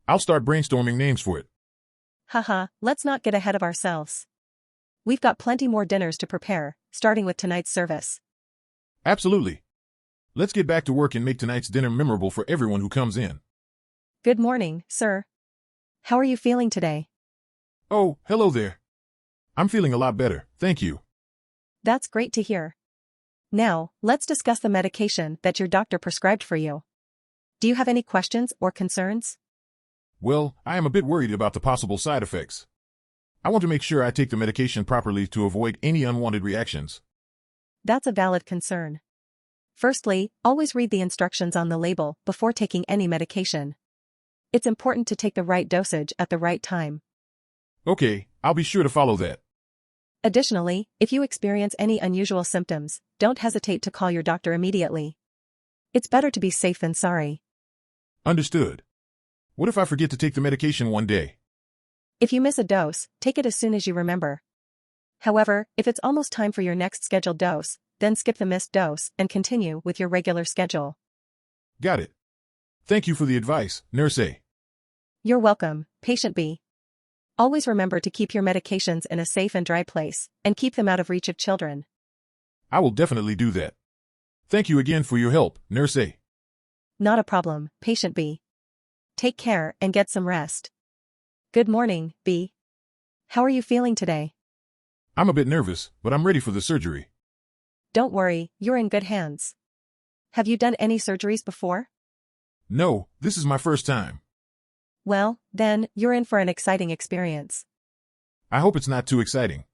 S2: I'll start brainstorming names for it.
S1: Haha, let's not get ahead of ourselves. We've got plenty more dinners to prepare, starting with tonight's service.
S2: Absolutely. Let's get back to work and make tonight's dinner memorable for everyone who comes in.
S1: Good morning, sir. How are you feeling today?
S2: Oh, hello there. I'm feeling a lot better, thank you.
S1: That's great to hear. Now, let's discuss the medication that your doctor prescribed for you. Do you have any questions or concerns?
S2: Well, I am a bit worried about the possible side effects. I want to make sure I take the medication properly to avoid any unwanted reactions.
S1: That's a valid concern. Firstly, always read the instructions on the label before taking any medication. It's important to take the right dosage at the right time.
S2: Okay, I'll be sure to follow that.
S1: Additionally, if you experience any unusual symptoms, don't hesitate to call your doctor immediately. It's better to be safe than sorry.
S2: Understood. What if I forget to take the medication one day?
S1: If you miss a dose, take it as soon as you remember. However, if it's almost time for your next scheduled dose, then skip the missed dose and continue with your regular schedule.
S2: Got it. Thank you for the advice, Nurse A.
S1: You're welcome, Patient B. Always remember to keep your medications in a safe and dry place, and keep them out of reach of children.
S2: I will definitely do that. Thank you again for your help, Nurse A.
S1: Not a problem, Patient B. Take care and get some rest. Good morning, B. How are you feeling today?
S2: I'm a bit nervous, but I'm ready for the surgery.
S1: Don't worry, you're in good hands. Have you done any surgeries before?
S2: No, this is my first time.
S1: Well, then, you're in for an exciting experience.
S2: I hope it's not too exciting.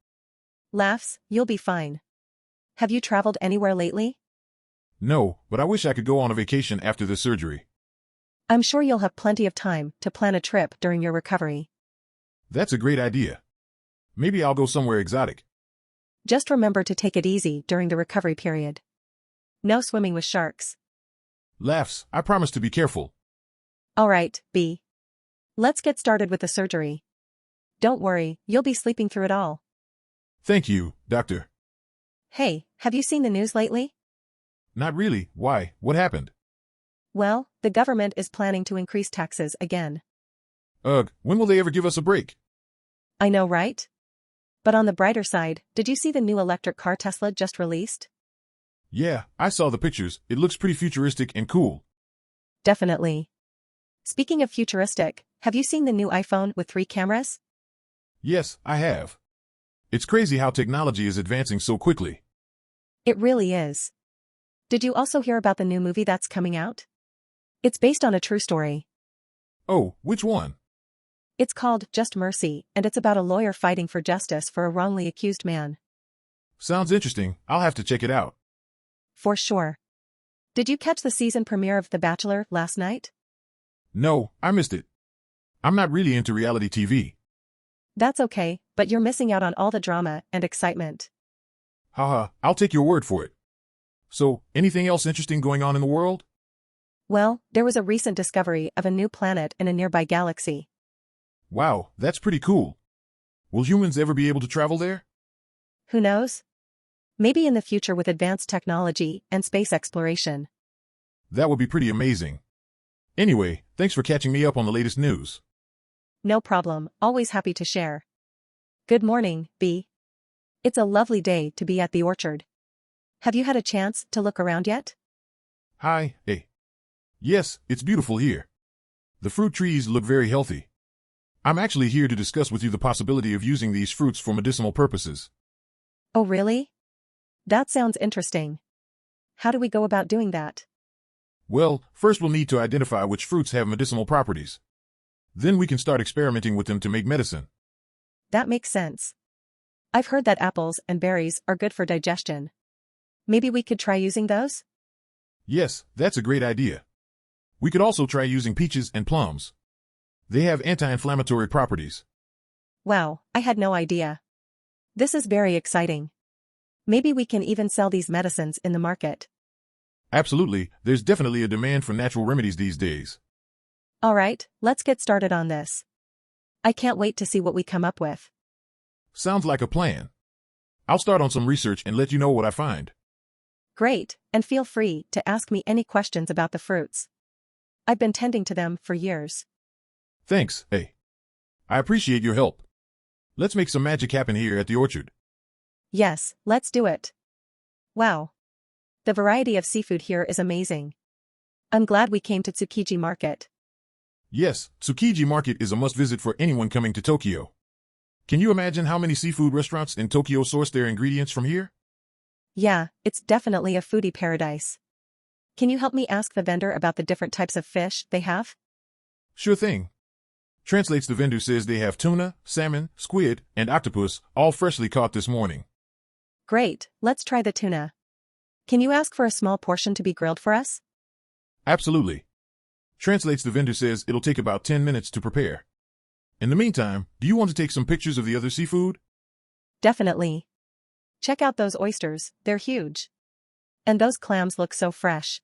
S1: Laughs, you'll be fine. Have you traveled anywhere lately?
S2: No, but I wish I could go on a vacation after the surgery.
S1: I'm sure you'll have plenty of time to plan a trip during your recovery.
S2: That's a great idea. Maybe I'll go somewhere exotic.
S1: Just remember to take it easy during the recovery period. No swimming with sharks.
S2: Laughs, I promise to be careful.
S1: All right, B. Let's get started with the surgery. Don't worry, you'll be sleeping through it all.
S2: Thank you, Doctor.
S1: Hey, have you seen the news lately?
S2: Not really. Why? What happened?
S1: Well, the government is planning to increase taxes again.
S2: Ugh, when will they ever give us a break?
S1: I know, right? But on the brighter side, did you see the new electric car Tesla just released?
S2: Yeah, I saw the pictures. It looks pretty futuristic and cool.
S1: Definitely. Speaking of futuristic, have you seen the new iPhone with 3 cameras?
S2: Yes, I have. It's crazy how technology is advancing so quickly.
S1: It really is. Did you also hear about the new movie that's coming out? It's based on a true story.
S2: Oh, which one?
S1: It's called Just Mercy, and it's about a lawyer fighting for justice for a wrongly accused man.
S2: Sounds interesting. I'll have to check it out.
S1: For sure. Did you catch the season premiere of The Bachelor last night?
S2: No, I missed it. I'm not really into reality TV.
S1: That's okay, but you're missing out on all the drama and excitement.
S2: Haha, I'll take your word for it. So, anything else interesting going on in the world?
S1: Well, there was a recent discovery of a new planet in a nearby galaxy.
S2: Wow, that's pretty cool. Will humans ever be able to travel there?
S1: Who knows? Maybe in the future with advanced technology and space exploration.
S2: That would be pretty amazing. Anyway, thanks for catching me up on the latest news.
S1: No problem, always happy to share. Good morning, B. It's a lovely day to be at the orchard. Have you had a chance to look around yet?
S2: Hi, A. Yes, it's beautiful here. The fruit trees look very healthy. I'm actually here to discuss with you the possibility of using these fruits for medicinal purposes.
S1: Oh really? That sounds interesting. How do we go about doing that?
S2: Well, first we'll need to identify which fruits have medicinal properties. Then we can start experimenting with them to make medicine.
S1: That makes sense. I've heard that apples and berries are good for digestion. Maybe we could try using those?
S2: Yes, that's a great idea. We could also try using peaches and plums. They have anti-inflammatory properties.
S1: Wow, I had no idea. This is very exciting. Maybe we can even sell these medicines in the market.
S2: Absolutely, there's definitely a demand for natural remedies these days.
S1: All right, let's get started on this. I can't wait to see what we come up with.
S2: Sounds like a plan. I'll start on some research and let you know what I find.
S1: Great, and feel free to ask me any questions about the fruits. I've been tending to them for years.
S2: Thanks, A. I appreciate your help. Let's make some magic happen here at the orchard.
S1: Yes, let's do it. Wow. The variety of seafood here is amazing. I'm glad we came to Tsukiji Market.
S2: Yes, Tsukiji Market is a must-visit for anyone coming to Tokyo. Can you imagine how many seafood restaurants in Tokyo source their ingredients from here?
S1: Yeah, it's definitely a foodie paradise. Can you help me ask the vendor about the different types of fish they have?
S2: Sure thing. Translates the vendor says they have tuna, salmon, squid, and octopus, all freshly caught this morning.
S1: Great, let's try the tuna. Can you ask for a small portion to be grilled for us?
S2: Absolutely. Translates the vendor says it'll take about 10 minutes to prepare. In the meantime, do you want to take some pictures of the other seafood?
S1: Definitely. Check out those oysters, they're huge. And those clams look so fresh.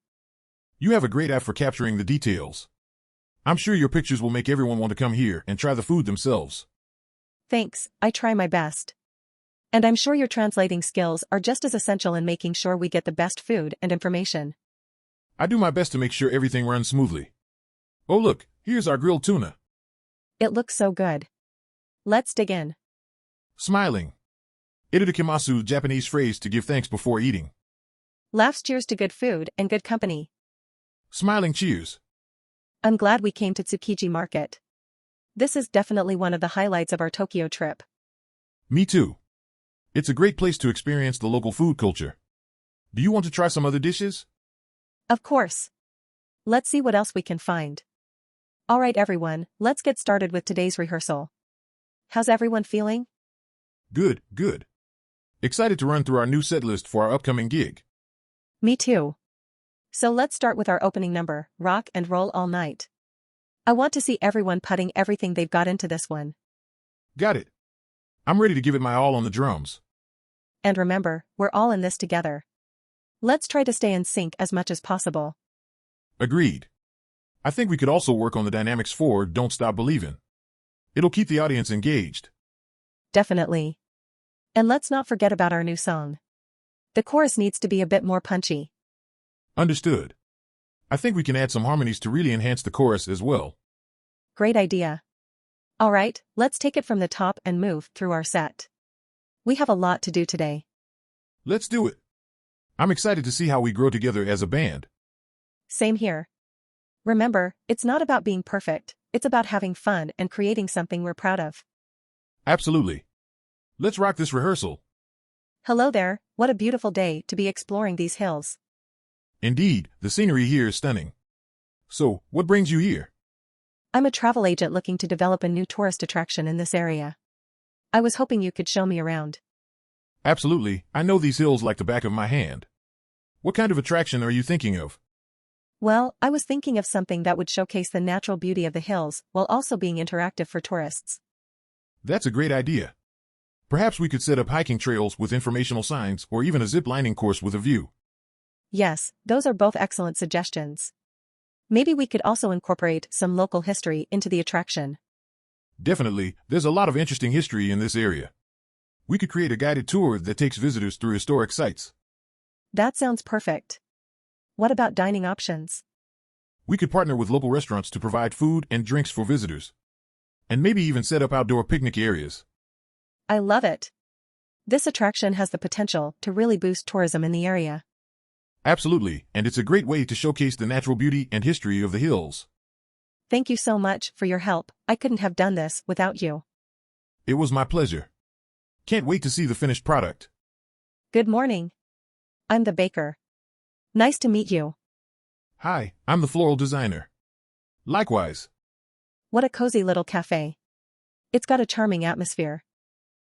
S2: You have a great eye for capturing the details. I'm sure your pictures will make everyone want to come here and try the food themselves.
S1: Thanks, I try my best. And I'm sure your translating skills are just as essential in making sure we get the best food and information.
S2: I do my best to make sure everything runs smoothly. Oh look, here's our grilled tuna.
S1: It looks so good. Let's dig in.
S2: Smiling. Itadakimasu, Japanese phrase to give thanks before eating.
S1: Laughs, cheers to good food and good company.
S2: Smiling cheers.
S1: I'm glad we came to Tsukiji Market. This is definitely one of the highlights of our Tokyo trip.
S2: Me too. It's a great place to experience the local food culture. Do you want to try some other dishes?
S1: Of course. Let's see what else we can find. Alright everyone, let's get started with today's rehearsal. How's everyone feeling?
S2: Good, good. Excited to run through our new set list for our upcoming gig.
S1: Me too. So let's start with our opening number, Rock and Roll All Night. I want to see everyone putting everything they've got into this one.
S2: Got it. I'm ready to give it my all on the drums.
S1: And remember, we're all in this together. Let's try to stay in sync as much as possible.
S2: Agreed. I think we could also work on the dynamics for Don't Stop Believin'. It'll keep the audience engaged.
S1: Definitely. And let's not forget about our new song. The chorus needs to be a bit more punchy.
S2: Understood. I think we can add some harmonies to really enhance the chorus as well.
S1: Great idea. Alright, let's take it from the top and move through our set. We have a lot to do today.
S2: Let's do it. I'm excited to see how we grow together as a band.
S1: Same here. Remember, it's not about being perfect, it's about having fun and creating something we're proud of.
S2: Absolutely. Let's rock this rehearsal.
S1: Hello there, what a beautiful day to be exploring these hills.
S2: Indeed, the scenery here is stunning. So, what brings you here?
S1: I'm a travel agent looking to develop a new tourist attraction in this area. I was hoping you could show me around.
S2: Absolutely, I know these hills like the back of my hand. What kind of attraction are you thinking of?
S1: Well, I was thinking of something that would showcase the natural beauty of the hills while also being interactive for tourists.
S2: That's a great idea. Perhaps we could set up hiking trails with informational signs or even a zip lining course with a view.
S1: Yes, those are both excellent suggestions. Maybe we could also incorporate some local history into the attraction.
S2: Definitely, there's a lot of interesting history in this area. We could create a guided tour that takes visitors through historic sites.
S1: That sounds perfect. What about dining options?
S2: We could partner with local restaurants to provide food and drinks for visitors. And maybe even set up outdoor picnic areas.
S1: I love it. This attraction has the potential to really boost tourism in the area.
S2: Absolutely, and it's a great way to showcase the natural beauty and history of the hills.
S1: Thank you so much for your help. I couldn't have done this without you.
S2: It was my pleasure. Can't wait to see the finished product.
S1: Good morning. I'm the baker. Nice to meet you.
S2: Hi, I'm the floral designer. Likewise.
S1: What a cozy little cafe. It's got a charming atmosphere.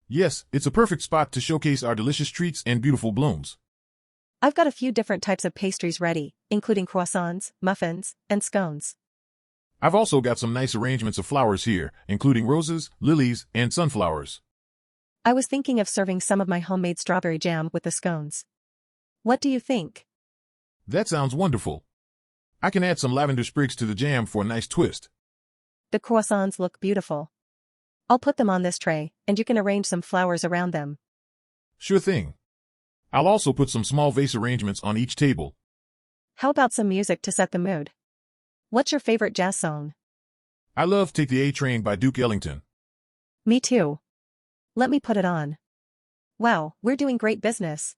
S2: Yes, it's a perfect spot to showcase our delicious treats and beautiful blooms.
S1: I've got a few different types of pastries ready, including croissants, muffins, and scones.
S2: I've also got some nice arrangements of flowers here, including roses, lilies, and sunflowers.
S1: I was thinking of serving some of my homemade strawberry jam with the scones. What do you think?
S2: That sounds wonderful. I can add some lavender sprigs to the jam for a nice twist.
S1: The croissants look beautiful. I'll put them on this tray, and you can arrange some flowers around them.
S2: Sure thing. I'll also put some small vase arrangements on each table.
S1: How about some music to set the mood? What's your favorite jazz song?
S2: I love Take the A Train by Duke Ellington.
S1: Me too. Let me put it on. Wow, we're doing great business.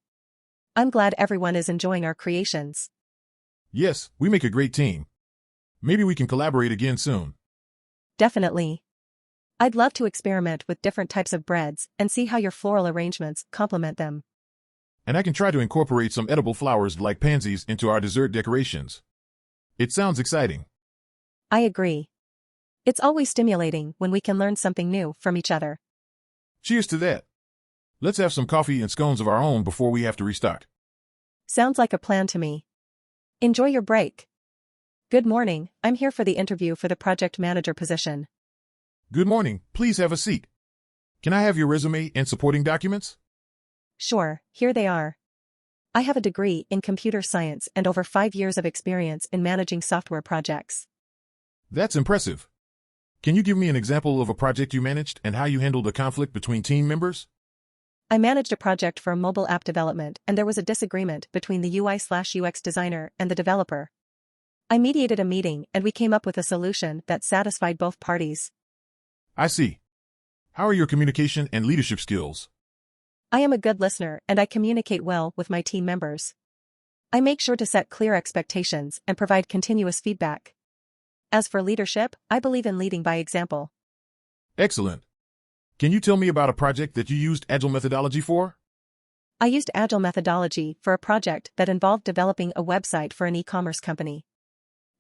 S1: I'm glad everyone is enjoying our creations.
S2: Yes, we make a great team. Maybe we can collaborate again soon.
S1: Definitely. I'd love to experiment with different types of breads and see how your floral arrangements complement them.
S2: And I can try to incorporate some edible flowers like pansies into our dessert decorations. It sounds exciting.
S1: I agree. It's always stimulating when we can learn something new from each other.
S2: Cheers to that. Let's have some coffee and scones of our own before we have to restock.
S1: Sounds like a plan to me. Enjoy your break. Good morning, I'm here for the interview for the project manager position.
S2: Good morning. Please have a seat. Can I have your resume and supporting documents?
S1: Sure, here they are. I have a degree in computer science and over 5 years of experience in managing software projects.
S2: That's impressive. Can you give me an example of a project you managed and how you handled a conflict between team members?
S1: I managed a project for a mobile app development and there was a disagreement between the UI/UX designer and the developer. I mediated a meeting and we came up with a solution that satisfied both parties.
S2: I see. How are your communication and leadership skills?
S1: I am a good listener and I communicate well with my team members. I make sure to set clear expectations and provide continuous feedback. As for leadership, I believe in leading by example.
S2: Excellent. Can you tell me about a project that you used Agile methodology for?
S1: I used Agile methodology for a project that involved developing a website for an e-commerce company.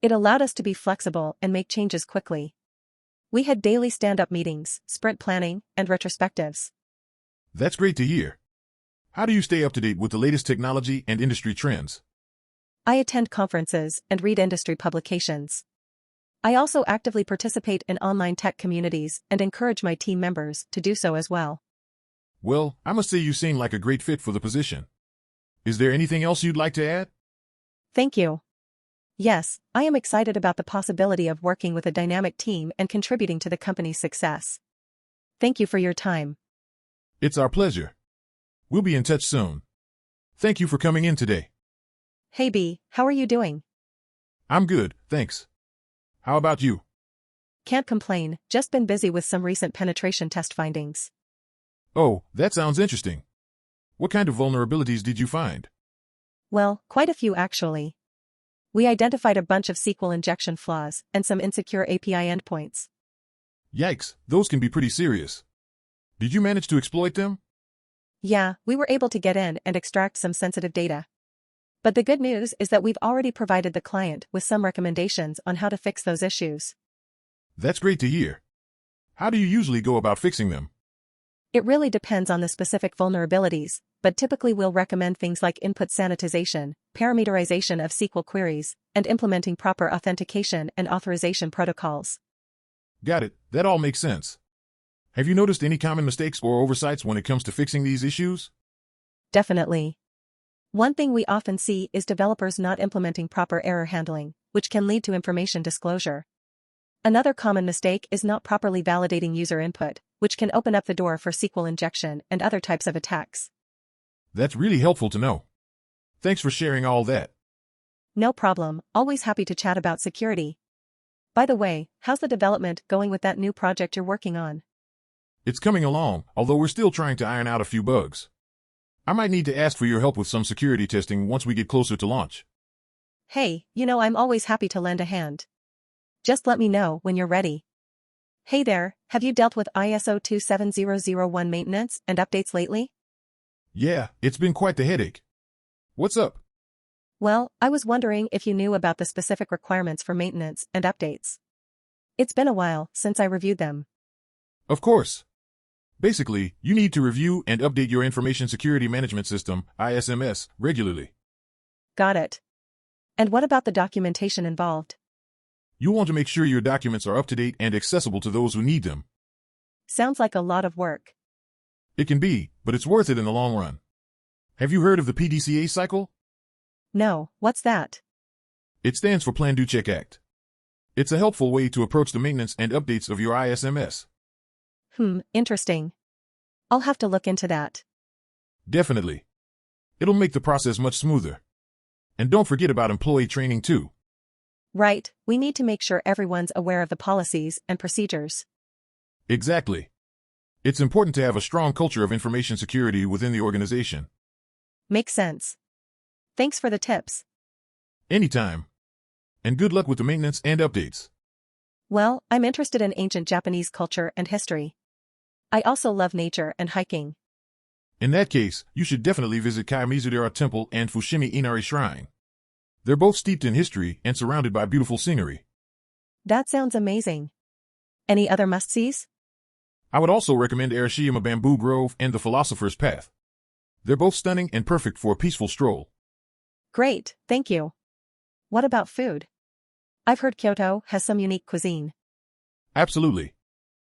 S1: It allowed us to be flexible and make changes quickly. We had daily stand-up meetings, sprint planning, and retrospectives.
S2: That's great to hear. How do you stay up to date with the latest technology and industry trends?
S1: I attend conferences and read industry publications. I also actively participate in online tech communities and encourage my team members to do so as well.
S2: Well, I must say you seem like a great fit for the position. Is there anything else you'd like to add?
S1: Thank you. Yes, I am excited about the possibility of working with a dynamic team and contributing to the company's success. Thank you for your time.
S2: It's our pleasure. We'll be in touch soon. Thank you for coming in today.
S1: Hey B, how are you doing?
S2: I'm good, thanks. How about you?
S1: Can't complain, just been busy with some recent penetration test findings.
S2: Oh, that sounds interesting. What kind of vulnerabilities did you find?
S1: Well, quite a few actually. We identified a bunch of SQL injection flaws and some insecure API endpoints.
S2: Yikes, those can be pretty serious. Did you manage to exploit them?
S1: Yeah, we were able to get in and extract some sensitive data. But the good news is that we've already provided the client with some recommendations on how to fix those issues.
S2: That's great to hear. How do you usually go about fixing them?
S1: It really depends on the specific vulnerabilities, but typically we'll recommend things like input sanitization, parameterization of SQL queries, and implementing proper authentication and authorization protocols.
S2: Got it, that all makes sense. Have you noticed any common mistakes or oversights when it comes to fixing these issues?
S1: Definitely. One thing we often see is developers not implementing proper error handling, which can lead to information disclosure. Another common mistake is not properly validating user input, which can open up the door for SQL injection and other types of attacks.
S2: That's really helpful to know. Thanks for sharing all that.
S1: No problem, always happy to chat about security. By the way, how's the development going with that new project you're working on?
S2: It's coming along, although we're still trying to iron out a few bugs. I might need to ask for your help with some security testing once we get closer to launch.
S1: Hey, I'm always happy to lend a hand. Just let me know when you're ready. Hey there, have you dealt with ISO 27001 maintenance and updates lately?
S2: Yeah, it's been quite the headache. What's up?
S1: Well, I was wondering if you knew about the specific requirements for maintenance and updates. It's been a while since I reviewed them.
S2: Of course. Basically, you need to review and update your Information Security Management System, ISMS, regularly.
S1: Got it. And what about the documentation involved?
S2: You want to make sure your documents are up to date and accessible to those who need them.
S1: Sounds like a lot of work.
S2: It can be, but it's worth it in the long run. Have you heard of the PDCA cycle?
S1: No, what's that?
S2: It stands for Plan Do Check Act. It's a helpful way to approach the maintenance and updates of your ISMS.
S1: Interesting. I'll have to look into that.
S2: Definitely. It'll make the process much smoother. And don't forget about employee training too.
S1: Right, we need to make sure everyone's aware of the policies and procedures.
S2: Exactly. It's important to have a strong culture of information security within the organization.
S1: Makes sense. Thanks for the tips.
S2: Anytime. And good luck with the maintenance and updates.
S1: Well, I'm interested in ancient Japanese culture and history. I also love nature and hiking.
S2: In that case, you should definitely visit Kiyomizu-dera Temple and Fushimi Inari Shrine. They're both steeped in history and surrounded by beautiful scenery.
S1: That sounds amazing. Any other must-sees?
S2: I would also recommend Arashiyama Bamboo Grove and the Philosopher's Path. They're both stunning and perfect for a peaceful stroll.
S1: Great, thank you. What about food? I've heard Kyoto has some unique cuisine.
S2: Absolutely.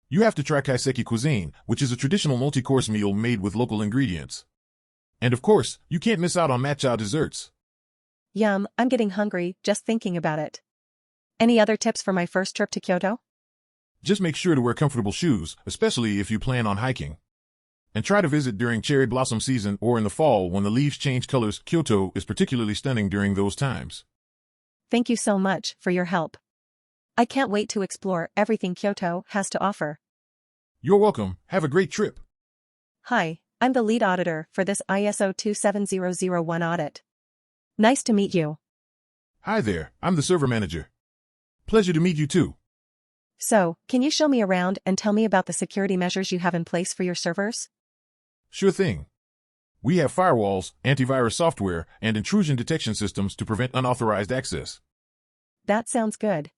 S2: You have to try kaiseki cuisine, which is a traditional multi-course meal made with local ingredients. And of course, you can't miss out on matcha desserts.
S1: Yum, I'm getting hungry just thinking about it. Any other tips for my first trip to Kyoto?
S2: Just make sure to wear comfortable shoes, especially if you plan on hiking. And try to visit during cherry blossom season or in the fall when the leaves change colors. Kyoto is particularly stunning during those times.
S1: Thank you so much for your help. I can't wait to explore everything Kyoto has to offer.
S2: You're welcome. Have a great trip.
S1: Hi, I'm the lead auditor for this ISO 27001 audit. Nice to meet you.
S2: Hi there, I'm the server manager. Pleasure to meet you too.
S1: So, can you show me around and tell me about the security measures you have in place for your servers?
S2: Sure thing. We have firewalls, antivirus software, and intrusion detection systems to prevent unauthorized access.
S1: That sounds good.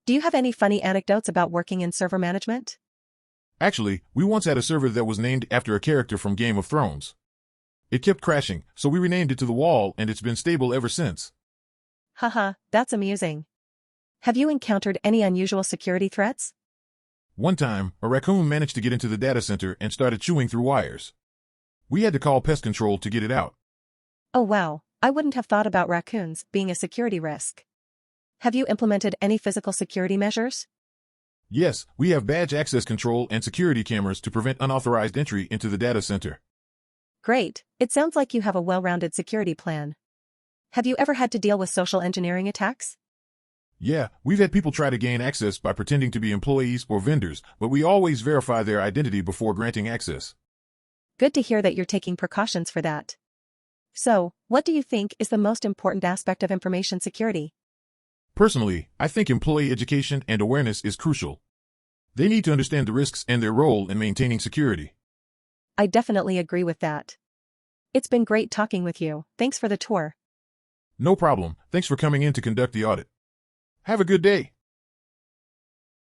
S1: Do you have any funny anecdotes about working in server management?
S2: Actually, we once had a server that was named after a character from Game of Thrones. It kept crashing, so we renamed it to the Wall and it's been stable ever since.
S1: Haha, that's amusing. Have you encountered any unusual security threats?
S2: One time, a raccoon managed to get into the data center and started chewing through wires. We had to call pest control to get it out.
S1: Oh wow, I wouldn't have thought about raccoons being a security risk. Have you implemented any physical security measures?
S2: Yes, we have badge access control and security cameras to prevent unauthorized entry into the data center.
S1: Great, it sounds like you have a well-rounded security plan. Have you ever had to deal with social engineering attacks?
S2: Yeah, we've had people try to gain access by pretending to be employees or vendors, but we always verify their identity before granting access.
S1: Good to hear that you're taking precautions for that. So, what do you think is the most important aspect of information security?
S2: Personally, I think employee education and awareness is crucial. They need to understand the risks and their role in maintaining security.
S1: I definitely agree with that. It's been great talking with you. Thanks for the tour.
S2: No problem. Thanks for coming in to conduct the audit. Have a good day.